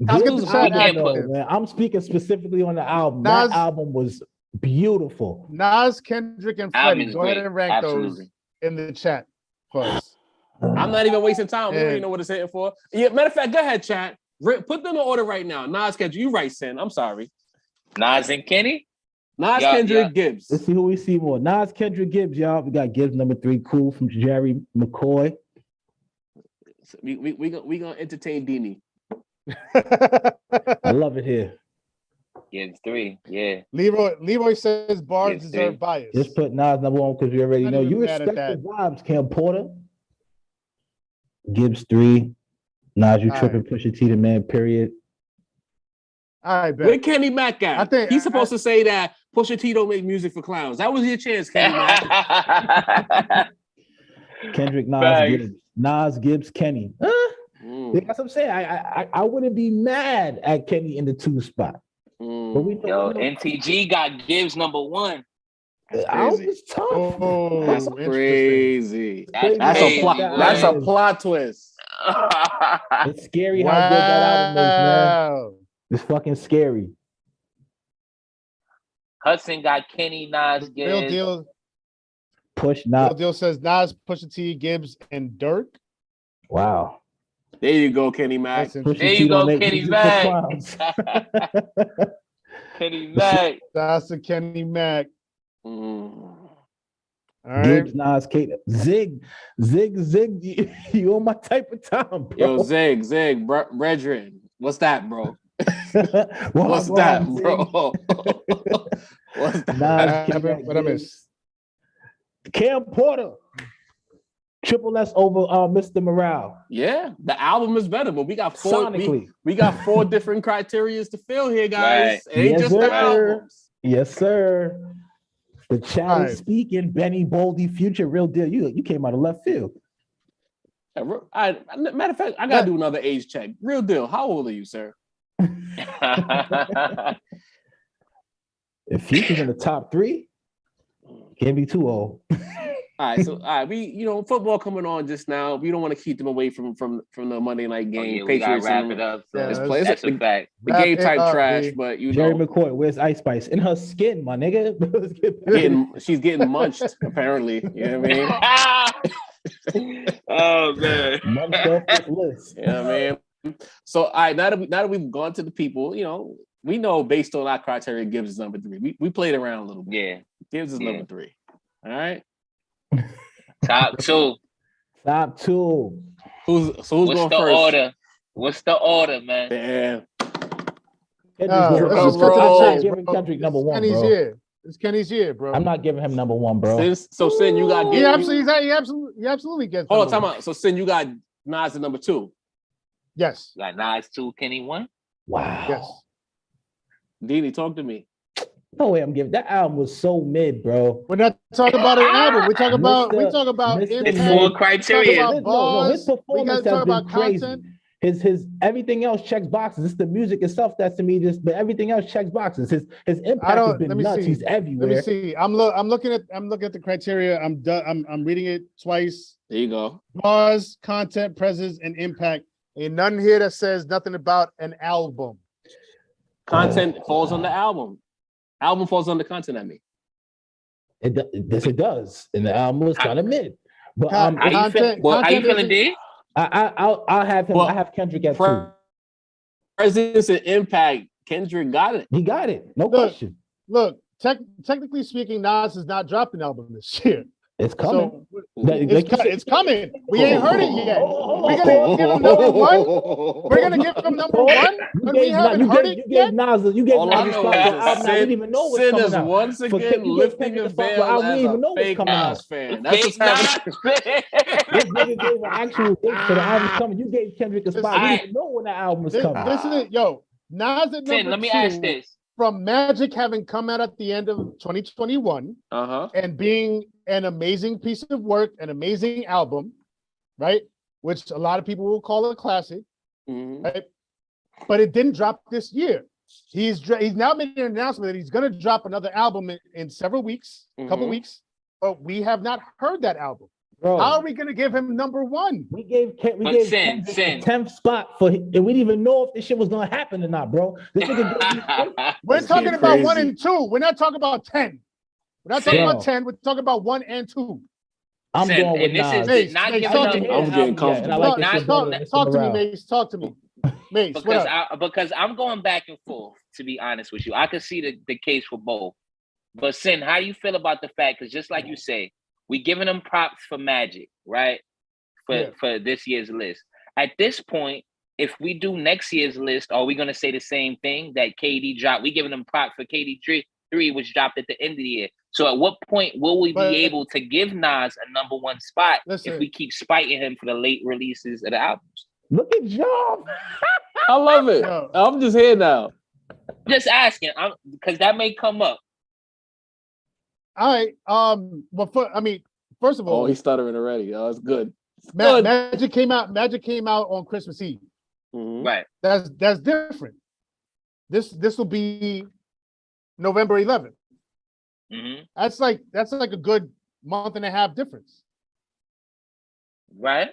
I'm speaking specifically on the album. That album was beautiful. Nas, Kendrick, and Freddie. Go ahead and rank those in the chat for us. I'm not even wasting time. We already know what it's hitting for. Yeah, matter of fact, go ahead, chat. Put them in order right now. Nas, Kendrick. You right, Sin. I'm sorry. Nas and Kenny? Nas, Kendrick, Gibbs. Let's see who we see more. Nas, Kendrick, Gibbs, y'all. We got Gibbs number 3, cool, from Jerry McCoy. So we gonna entertain Dini. I love it here. Gibbs 3, yeah. Leroy says bars deserve bias. Just put Nas number 1 because we already know. You respect the vibes, Cam Porter. Gibbs 3. Nas, you tripping, Pusha T the man, period. All right, bet. Where Kenny Mac at? I think he's supposed to say that Pusha T don't make music for clowns. That was your chance, Kenny Mac. Kendrick, Nas, Gibbs. Nas, Gibbs, Kenny. That's what I'm saying. I wouldn't be mad at Kenny in the 2 spot. But we know, NTG got Gibbs number 1. That's tough. Oh, that's crazy. That's a plot twist. It's scary how good that album is, man. It's fucking scary. Hudson got Kenny, Nas, Gibbs. Real deal. Push Nas. Real deal says Nas, Pusha T, Gibbs, and Durk. Wow. There you go, Kenny Mac. There you go, Kenny Mac. Kenny Mac. That's a Kenny Mac. All right. Gibbs, Nas, Kate, Zig, you on my type of time, bro. Yo, Zig, brethren, what's that, bro? What's that, bro? What's that? Nas, What I miss? Cam Porter. Triple S over Mr. Morale. Yeah, the album is better, but we got Sonically. we got 4 different criterias to fill here, guys. Right. It ain't Yes, just the sir. albums. Yes, sir. The chat Right. is speaking. Benny Boldy, Future, real deal. You came out of left field. Matter of fact, I gotta do another age check. Real deal. How old are you, sir? If Future's in the top 3, can't be too old. All right, we football coming on just now. We don't want to keep them away from the Monday night game. We gotta Patriots wrap it up. So Yeah, that's a fact. The game Wrap it type up, trash, B. but Jerry McCoy, where's Ice Spice? In her skin, my nigga. she's getting munched, apparently. You know what I mean? Oh man. Munched off this list. You know what I mean? So all right, now that we've gone to the people, we know based on our criteria, Gibbs is number 3. We played around a little bit. Yeah. Gibbs is number 3. All right. Top 2. Top 2. Who's What's going the first? order? What's the order, man? Damn. Let's Kendrick, cut to the bro. chase, giving bro. Kendrick number 1, Kenny's bro. here. It's Kenny's year, bro. I'm not giving him number 1, bro. Sin, you got He Gibbs. absolutely gets. Hold on, number time one. out. So Sin, you got Nas at number 2. Yes. Got Nas 2, Kenny 1. Wow. Yes. Dini, talk to me. No way I'm giving that album was so mid, bro. We're not talking about an album. We talk about Mr. impact. It's 4 criteria. Talk about His bars. We performance gotta has talk been about crazy. content. His everything else checks boxes. It's the music itself that's to me but everything else checks boxes. His impact has let been me nuts. see. He's everywhere. Let me see. I'm looking at the criteria. I'm reading it twice. There you go. Bars, content, presence, and impact. Ain't nothing here that says nothing about an album. Content falls on the album. Album falls on the content, I mean. It does. And the album was kind of mid. But How you feeling, D? I'll have him. Well, I have Kendrick at 2. Presence and impact, Kendrick got it. He got it. No question. Look, technically speaking, Nas has not dropped an album this year. It's coming. So It's coming. We ain't heard it yet. We're gonna give him number 1. We're gonna give him number 1, and we haven't heard it yet. You gave All I Nas a know spot for is album. I didn't even know what's Sin coming is out. once again lifting his veil as a fake Nas fan. That's what's happening. This nigga gave an actual date for the album's coming. You gave Kendrick a spot. We didn't even know when the album was coming. This is it, yo. Nas at number 2. Let me ask this. From Magic having come out at the end of 2021 and being an amazing piece of work, an amazing album, right? Which a lot of people will call a classic, right? But it didn't drop this year. He's now made an announcement that he's going to drop another album in several weeks, a couple weeks, but we have not heard that album. Bro, how are we going to give him number 1? We gave Kendrick a 10th spot and we didn't even know if this shit was going to happen or not, bro. This nigga We're talking about 1 and 2. We're not talking about 10. We're not talking about 10. We're talking about 1 and 2. I'm going with Nas. I'm getting comfortable. Talk to me, Mace. Talk to me. Mace, because I'm going back and forth, to be honest with you. I could see the case for both. But Sin, how do you feel about the fact, because just like you say, we giving them props for Magic, right? For this year's list. At this point, if we do next year's list, are we going to say the same thing that KD dropped? We giving them props for KD 3, which dropped at the end of the year. So at what point will we be able to give Nas a number 1 spot if we keep spiting him for the late releases of the albums? Look at y'all. I love it. I'm just here now. Just asking, because that may come up. All right. First of all, he's stuttering already. Oh, it's good. Magic came out on Christmas Eve. Right. That's different. This will be November 11th. That's like a good month and a half difference. Right.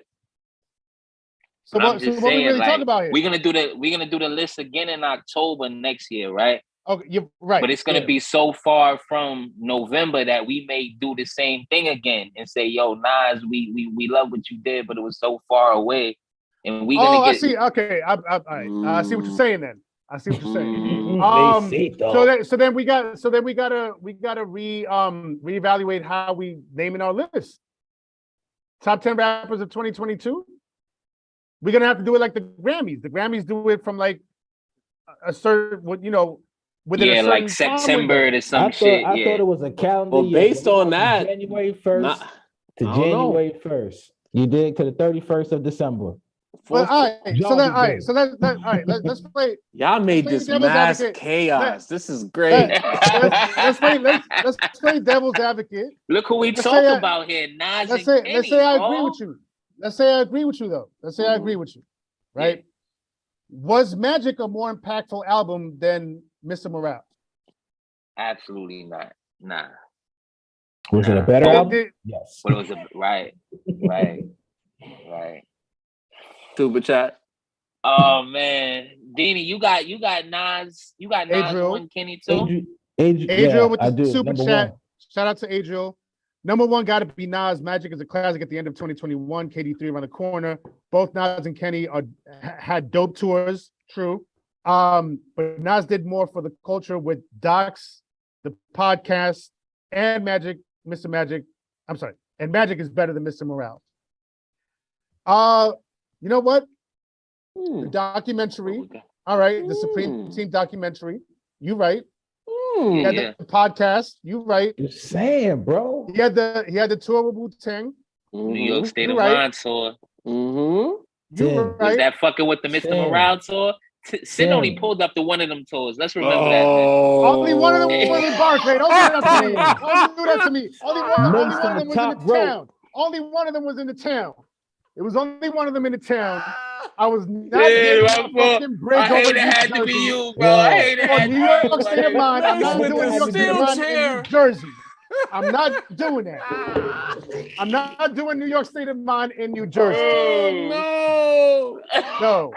So what we really talk about here? We're gonna do the list again in October next year, right? Okay, you're right. But it's gonna be so far from November that we may do the same thing again and say, "Yo, Nas, we love what you did, but it was so far away." And we gonna I see. Okay, I see what you're saying then. I see what you're saying. So then we gotta reevaluate how we naming our list. Top 10 rappers of 2022. We're gonna have to do it like the Grammys. The Grammys do it from like a certain, within a certain like September to some shit. I thought it was a calendar. Well, based on that, January 1st to January 1st. You did to the 31st of December. But all right, let's play. Y'all made this mass chaos. This is great. Let's play devil's advocate. Look who we talk about here, Nas. Let's say I agree with you. Let's say I agree with you, though. Let's say I agree with you, right? Yeah. Was Magic a more impactful album than Mr. Morale? Absolutely not. Nah. Was it a better album? Yes. But it was right. Super chat. Oh man, Deanie, you got Nas. You got Nas Adriel. one, Kenny too. Adriel with the super chat. Shout out to Adriel. Number one got to be Nas. Magic is a classic at the end of 2021. KD3 around the corner. Both Nas and Kenny had dope tours. True. But Nas did more for the culture with Docs, the podcast, and Magic. Mr. Magic. I'm sorry. And Magic is better than Mr. Morale. You know what? The documentary. All right, the Supreme Team documentary. You right. He had the podcast. You right. You're saying, bro. He had the tour with Wu-Tang. New York State of Mind tour. You right. Was that fucking with the Mr. Morale tour? Sin only pulled up to one of them tours. Let's remember that. Man. Only one of them was in Barclay. Don't do that to me. Only one of them was in the town. Only one of them was in the town. It was only one of them in the town. I was not getting a fucking bridge over New Jersey. To be you, bro. I hate it. New York State of Mind. I'm not doing New York State of Mind in New Jersey. I'm not doing that. I'm not doing New York State of Mind in New Jersey. Oh, no.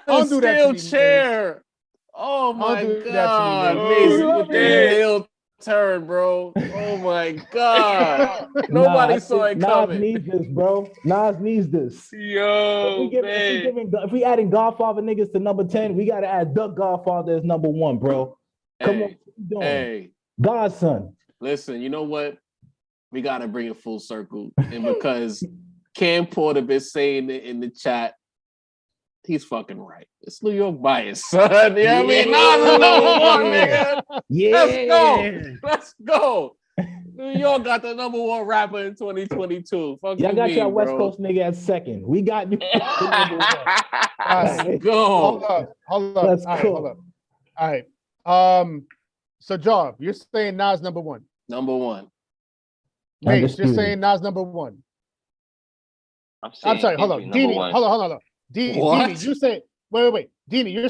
Don't do that to me, chair. Man. Oh my God. With the hill turn, bro. Oh my God. Nobody saw it coming. Nas needs this, bro. Nas needs this. Yo, if we adding Godfather niggas to number 10, we got to add Duck Godfather as number 1, bro. Come on. Hey. Godson. Listen, you know what? We got to bring it full circle. And because Cam Porter been saying it in the chat, he's fucking right. It's New York bias, son. You know what I mean? Nas is number 1, nigga. Yeah. Let's go. New York got the number 1 rapper in 2022. Fuck y'all got your West bro. Coast nigga at second. We got you. Let's go. Hold up. All right. So Job, you're saying Nas number 1. Number 1. Mace, you're saying Nas number 1. I'm sorry. Hold on, Deanie. Hold on. Deanie, you say wait. Deanie, you're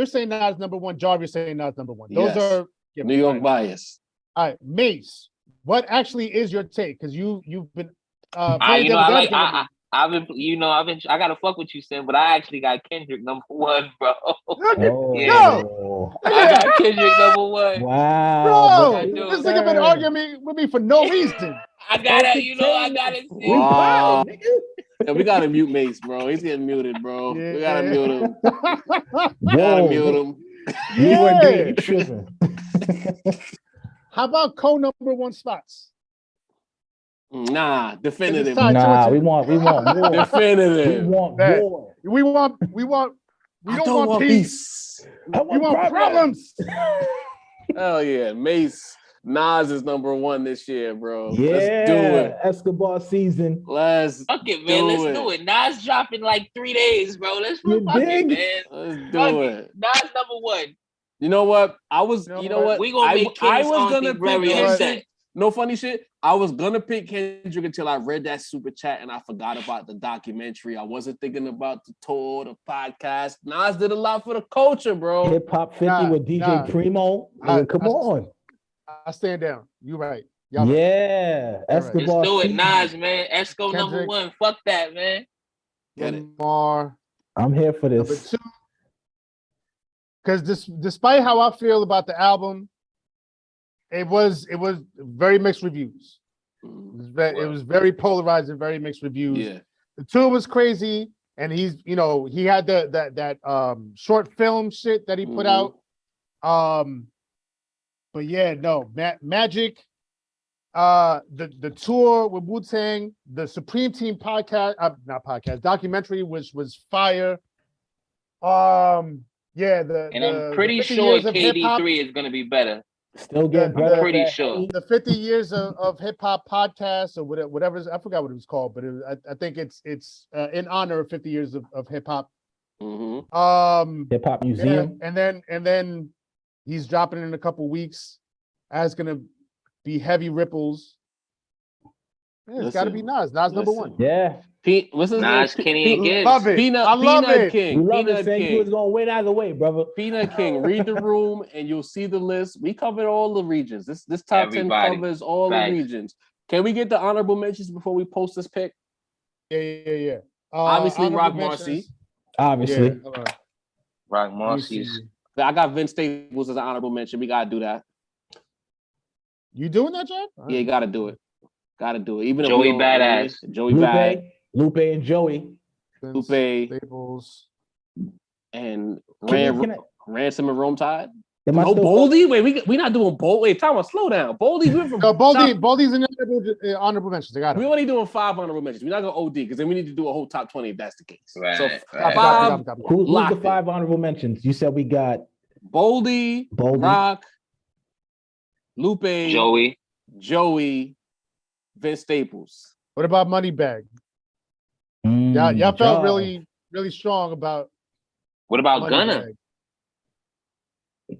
saying Nas number 1. Job, you're saying Nas number 1. Those are New York bias. All right, Mace. What actually is your take? Because you've been I gotta fuck with you, Sam, but I actually got Kendrick number 1, bro. I got Kendrick number 1. Wow. Bro, this nigga been arguing with me for no reason. I gotta see. Wow. Yeah, we gotta mute Mace, bro. He's getting muted, bro. Yeah. We gotta mute him. You weren't doing it, tripping. How about number 1 spots? Nah, definitive. Nah, we want more. Definitive. We don't want peace. We want problems. Hell yeah, Mace. Nas is number 1 this year, bro. Yeah, let's do it. Escobar season. Let's fuck it, man. Let's do it. Nas dropping like 3 days, bro. Let's fuck it, man. Let's do it. Nas number 1. You know what? You know what? We gonna make I was gonna very upset. No funny shit. I was gonna pick Kendrick until I read that super chat and I forgot about the documentary. I wasn't thinking about the tour, the podcast. Nas did a lot for the culture, bro. Hip Hop 50 with DJ Primo. Come on. I stand down. You right. Yeah. Escobar. Let's do it, Nas, man. Esco number 1. Fuck that, man. Get it. I'm here for this. Number 2. Because despite how I feel about the album, it was very mixed reviews. It was very polarized and very mixed reviews. Yeah. The tour was crazy, and he's, you know, he had that short film shit that he put out. But yeah, no, Magic, the tour with Wu-Tang, the Supreme Team podcast, not podcast, documentary, which was fire. Yeah, I'm pretty sure KD3 is gonna be better. Still getting better. I'm pretty sure. The 50 years of hip hop podcast or whatever, I forgot what it was called, but I think it's in honor of 50 years of hip hop. Hip hop museum. Yeah, and then he's dropping in a couple weeks. That's gonna be heavy ripples. Yeah, it's got to be Nas. Nas number one. Yeah. What's his Nas, name? Kenny, and Gibbs. Love it. I love it. King. We love Peanut it, saying King. you was gonna win either way, brother. Peanut King. Read the room, and you'll see the list. We covered all the regions. This top Everybody. 10 covers all Facts. the regions. Can we get the honorable mentions before we post this pick? Yeah. Obviously, honorable Rock mentions. Marcy. Obviously. Yeah, hold on. Rock Let me Marcy's. see. I got Vince Staples as an honorable mention. We gotta do that. You doing that, John? Yeah, you gotta do it. Gotta do it. Even if Joey we don't- Badass. Joey Bad. Lupe and Joey. Vince Lupe. Staples. And Can I- Ransom and Rome Tide. Am I No, still- Boldy? Wait, we not doing Bold. Wait, time on, slow down. Boldy, we went from No, Baldy's in honorable mentions. I got we it. only doing 5 honorable mentions. We're not gonna OD because then we need to do a whole top 20 if that's the case. Right, So right. 5, Who's Locked the it. 5 honorable mentions? You said we got Boldy, Rock, Lupe, Joey, Vince Staples. What about Moneybag? Y'all felt really strong about. What about Moneybag. Gunna?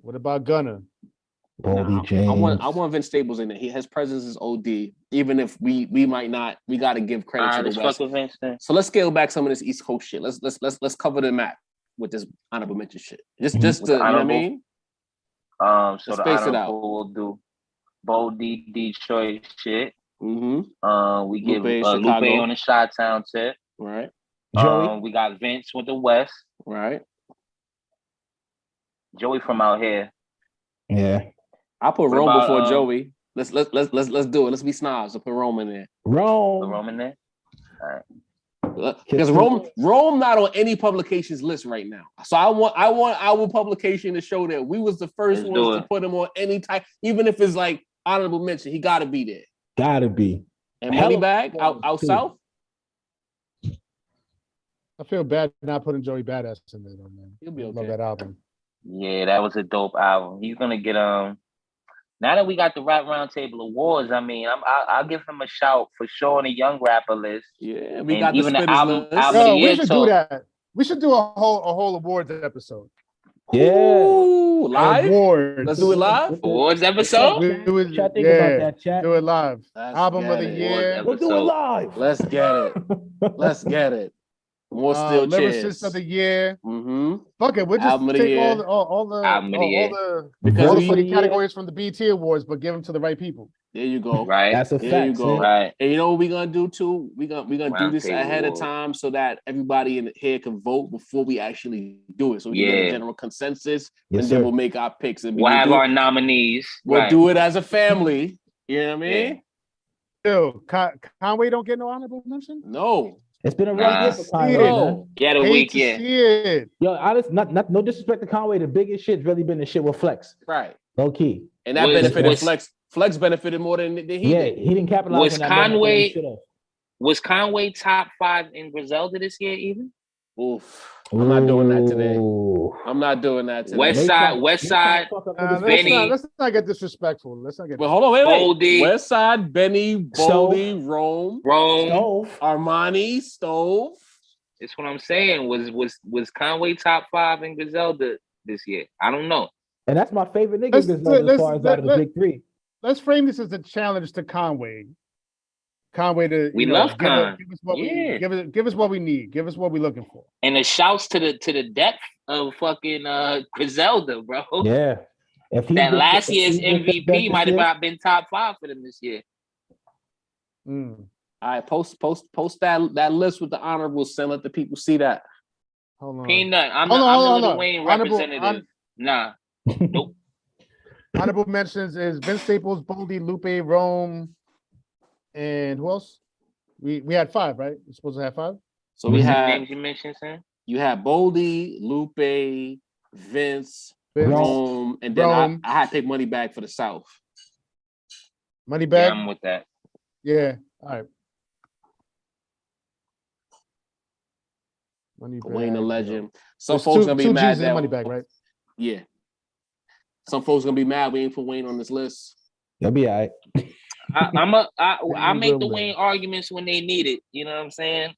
What about Gunna? Boldy James. I want Vince Staples in there. His presence is OD. Even if we might not, we got to give credit to Let's the fuck West. with Vince then. So let's scale back some of this East Coast shit. Let's cover the map with this honorable mention shit. Just to, you know what I mean? So Let's the space it out. honorable will do Boldy Detroit shit. Mm-hmm. We give Lupe, Lupe Chicago. on the Chi-Town tip. Right. Joey. We got Vince with the West. Right. Joey from out here. Yeah. I put What Rome about, before Joey. Let's do it. Let's be snobs. I'll put Rome in there. The Rome. Roman there. Because Rome not on any publications list right now. So I want our publication to show that we was the first Let's do ones to it. put him on any type, even if it's like honorable mention. He got to be there. Gotta be. And Hell of Moneybag out too. south. I feel bad not putting Joey Badass in there, though, man. He'll be I love okay. that album. Yeah, that was a dope album. He's gonna get now that we got the Rap Roundtable Awards, I mean, I'll give him a shout for sure on the young rapper list. Yeah, we And got even the Spitters album- list. album- Yo, the we year should talk. do that. We should do a whole awards episode. Yeah. Ooh, live. Awards. Let's do it live. Awards episode? We would, Chat, think yeah, about that, chat. do it live. Let's Album get of the it. year. We'll do it live. Let's get it. Let's get it. More steel Lyricist chairs. of the year. Mm-hmm. Fuck it, we'll just Album of the take year. all the Album of the year. Because all the we- funny categories from the BET Awards, but give them to the right people. There you go. Right. That's a There fact. you go. Sid. Right. And you know what we're gonna do too? We're gonna do this Roundtable ahead of Awards. time so that everybody in here can vote before we actually do it. So we can get a Yeah. general consensus, Yes, and sir. then we'll make our picks and We'll have our nominees. we'll Right. do it as a family. You know what I mean? Yo, Conway don't get no honorable mention? No. It's been a Nah. rough year for Kanye, man. No. Yeah, the Hate week, to yeah. see it. Yo, honest, not no disrespect to Conway. The biggest shit's really been the shit with Flex. Right. Low key. And that Was- benefited was- Flex. Flex benefited more than he Yeah, did. he didn't capitalize Was on that moment when he Conway- should've. Was Conway top 5 in Griselda this year even? Oof. I'm not doing that today. Ooh. I'm not doing that today. West They Side, try- West they try to Side. fuck up Nah, niggas' Benny. let's not get disrespectful. Let's not get. But hold on, wait. Boldy. West Side, Benny, Stove. Boldy, Rome, Rome. Stove. Armani, Stove. That's what I'm saying. Was Conway top 5 in Griselda this year? I don't know. And that's my favorite nigga Let's- as far as let's- out of the let- big three. Let's frame this as a challenge to Conway. Conway to We love Con. give us what Yeah. we give us what we need. Give us what we're looking for. And the shouts to the depth of fucking Griselda, bro. Yeah. If he That gets- last if year's he gets the MVP best might this year, have been top 5 for them this year. Mm. All right, post that list with the honorables and let the people see that. Hold on. Peanut. I'm Hold the on. Little Wayne Honorable- representative. Nah. Nope. Honorable mentions is Vince Staples, Boldy, Lupe, Rome, and who else? We had 5, right? We're supposed to have 5. So we had names you mentioned, Sam? you had Boldy, Lupe, Vince, Vince, Rome, and then Rome. I had to take money back for the South. Money Yeah, back. I'm with that. Yeah. All right. Money Wayne the bag, legend. yo. Some There's folks gonna be two mad G's in that money bag, right? Yeah. Some folks gonna be mad we ain't put Wayne on this list. You'll be all right. I make the will, Wayne arguments when they need it. You know what I'm saying?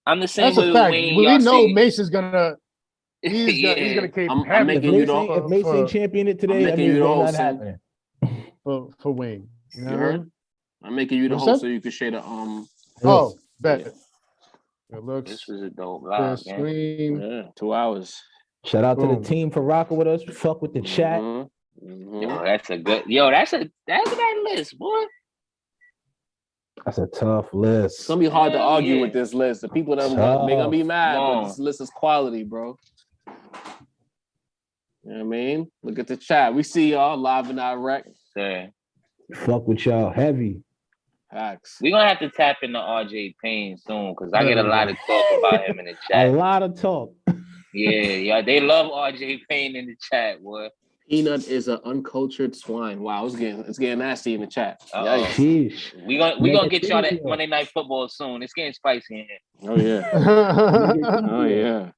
I'm the same That's way a with fact. Wayne. We Y'all know see. Mason's gonna he's Yeah. gonna keep I'm hammering making you the- If Mason champion it today, that making you means the ain't host, nothing Sam. happening. for Wayne. You know You what I heard? mean? I'm making you the What's host that? so you can share the Oh, bet. Yeah. It looks This was a dope the vlog, man. screen. Yeah, 2 hours. Shout out to the Boom. team for rocking with us. Fuck with the chat. Mhm. Mhm. Yo, that's a good. Yo, that's a that list, boy. That's a tough It's list. gonna be hard to Hell argue yeah. with this list. The people that Tough. they're gonna be mad, Come but on. this list is quality, bro. You know what I mean? Look at the chat. We see y'all live in direct. Sir. Fuck with y'all heavy. Facts. We're gonna have to tap into RJ Payne soon because I get a lot of talk about him in the A chat. lot of talk. Yeah, they love RJ Payne in the chat, boy. Peanut is an uncultured swine. Wow, it's getting nasty in the chat. Uh-oh. Yikes. Sheesh. We gonna get y'all that Negativity. Monday Night Football soon. It's getting spicy in here. Oh yeah. Oh yeah.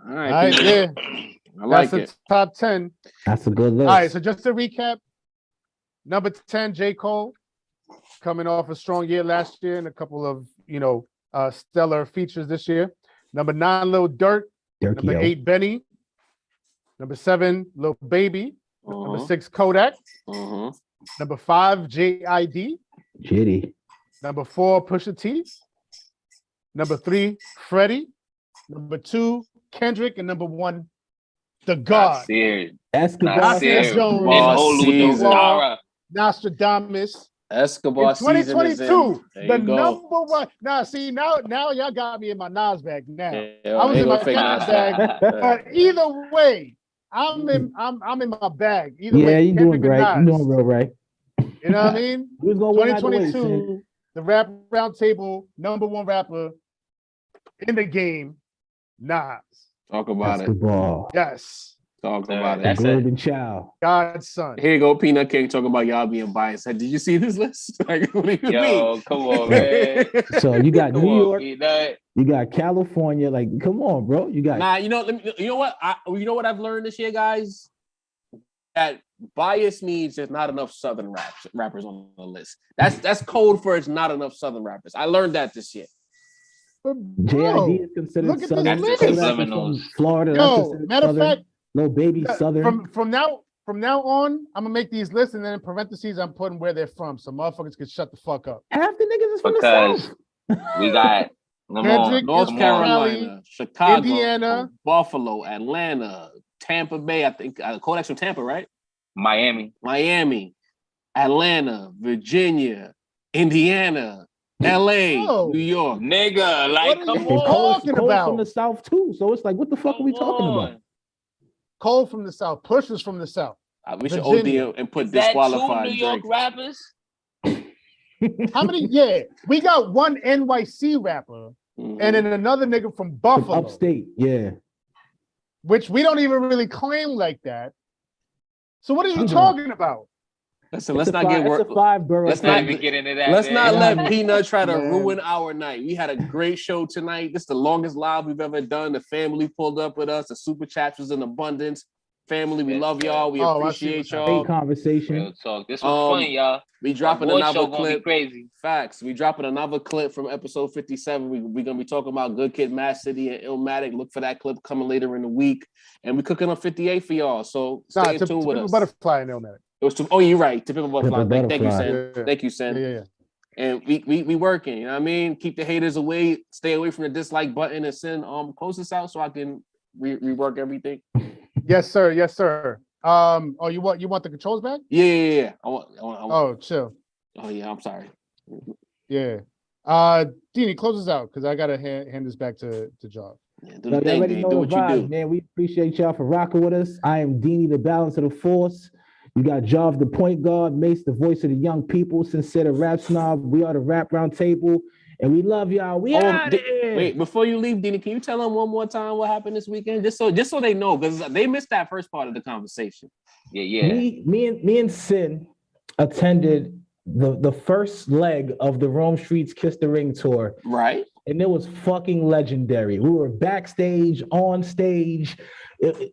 All All right, right, Peanut. yeah. I like That's it. the top 10. That's a good list. All right, so just to recap, number 10, J. Cole, coming off a strong year last year and a couple of, stellar features this year. Number 9, Lil Durk. Dirk, Number yo. 8, Benny. Number 7, Lil Baby. Number Uh-huh. 6, Kodak. Uh-huh. Number 5, J.I.D. Jitty. Number 4, Pusha T. Number 3, Freddie. Number 2, Kendrick. And number 1, The God. Nasir. Escobar. Nasir. Jones. And Boss Olu season. Dara. Nostradamus. Escobar In season is 2022, in. There the you go. number one. Now y'all got me in my Nas bag. Now Yeah, I was ain't in no my fake Nas Nas bag, but either way, I'm in my bag. Either Yeah, way, you doing Kendrick and great. You Nas. doing real right. You know what I mean? Who's gonna win either way, Sid? 2022, the rap roundtable, number one rapper in the game, Nas. Talk about it. Escobar. Yes, Talk Sir, about it. The that's golden child. God's son. Here you go, Peanut King talking about y'all being biased. Did you see this list? Like, what do you mean? Yo, come on, man. So you got Come New on, York, Peanut. you got California. Like, come on, bro. You got Nah, you know what? You know what I've learned this year, guys? That bias means there's not enough Southern rappers on the list. That's code for it's not enough Southern rappers. I learned that this year. But JID bro, is considered look at this Southern. list. Kodak is Subliminals. from Florida. That's yo, considered matter of Southern. fact, Lil Baby Southern. from now on, I'm gonna make these lists and then in parentheses I'm putting where they're from, so motherfuckers can shut the fuck up. Half the niggas is from the Because South. we got come Kendrick on, North come on. Carolina, Chicago, Indiana. Buffalo, Atlanta, Tampa Bay. I think Kodak's from Tampa, right? Miami. Miami, Atlanta, Virginia, Indiana, LA, Oh. New York. Nigga, like, What are come you And on. talking Cole's about? from the South too. So it's like, what the fuck are we talking about? Cole from the South, Push is from the South. We should Virginia. OD and put Is that 2 disqualified New York Drake. rappers? How many? Yeah, we got one NYC rapper Mhm. and then another nigga from From Buffalo, upstate, yeah. which we don't even really claim like that. So what are you Mhm. talking about? Listen, let's not get It's work. a 5-borough. Let's Not not even get into that. Let's not man. let Peanut try to Man. ruin our night. We had a great show tonight. This is the longest live we've ever done. The family pulled up with us. The super chats was in abundance. Family, we Yes, love sir. y'all. We Oh, I see appreciate what's Great y'all. conversation. Real talk. This was fun, y'all. We dropping That boy another show gonna be clip. crazy. Facts. We dropping another clip from episode 57. We're gonna be talking about Good Kid, Mad City, and Illmatic. Look for that clip coming later in the week. And we cooking on 58 for y'all. So stay in to tune with Pimp a us. Butterfly and Illmatic. It was oh, you're right. To Pimp a Butterfly. Pimp a Thank you, Butterfly. Sen. Yeah. Thank you, Sen. Yeah. And we working, you know what I mean? Keep the haters away, stay away from the dislike button, and send close this out so I can rework everything. Yes, sir. Yes, sir. Oh, you want the controls back? Yeah. I want, Oh, chill. oh yeah, I'm sorry. Yeah. Deanie, close us out because I gotta hand this back to Job. Yeah, do So the you thing, already D. know Do the what you vibes, do. man. We appreciate y'all for rocking with us. I am Deanie, the balance of the force. You got Jav, the point guard, Mace, the voice of the young people, Sincere, the rap snob. We are the Rap Round Table. And we love y'all. We out here. Wait, before you leave, Dini, can you tell them one more time what happened this weekend? Just so they know, because they missed that first part of the conversation. Yeah. Me and Sin attended the first leg of the Rome Streets Kiss the Ring tour. Right. And it was fucking legendary. We were backstage, on stage. It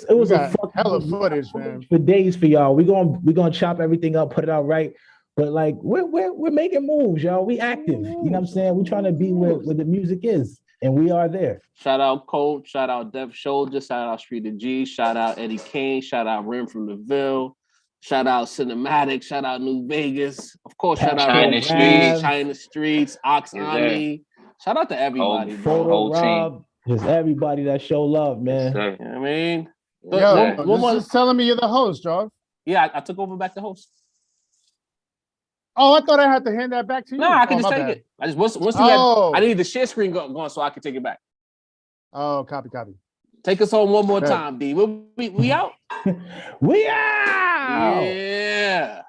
was a fucking hella footage, man. For days for y'all. We're gonna chop everything up, put it out right. But like we're making moves, y'all. We active. You know what I'm saying? We're trying to be where the music is, and we are there. Shout out Colt, shout out Dev Shoulder, shout out Street of G, shout out Eddie Kane, shout out Rim from the Ville, shout out Cinematic, shout out New Vegas, of course, shout out China Streets, Ox Ami. Shout out to everybody, Photo Rob, just everybody that show love, man. You know what I mean? Yo, this is telling me you're the host, Joe. Yeah, I took over back the host. Oh, I thought I had to hand that back to you. No, I can just take it. I just once you had, I need the share screen going so I can take it back. Oh, copy. Take us home one more time, D. We out. We out. Yeah.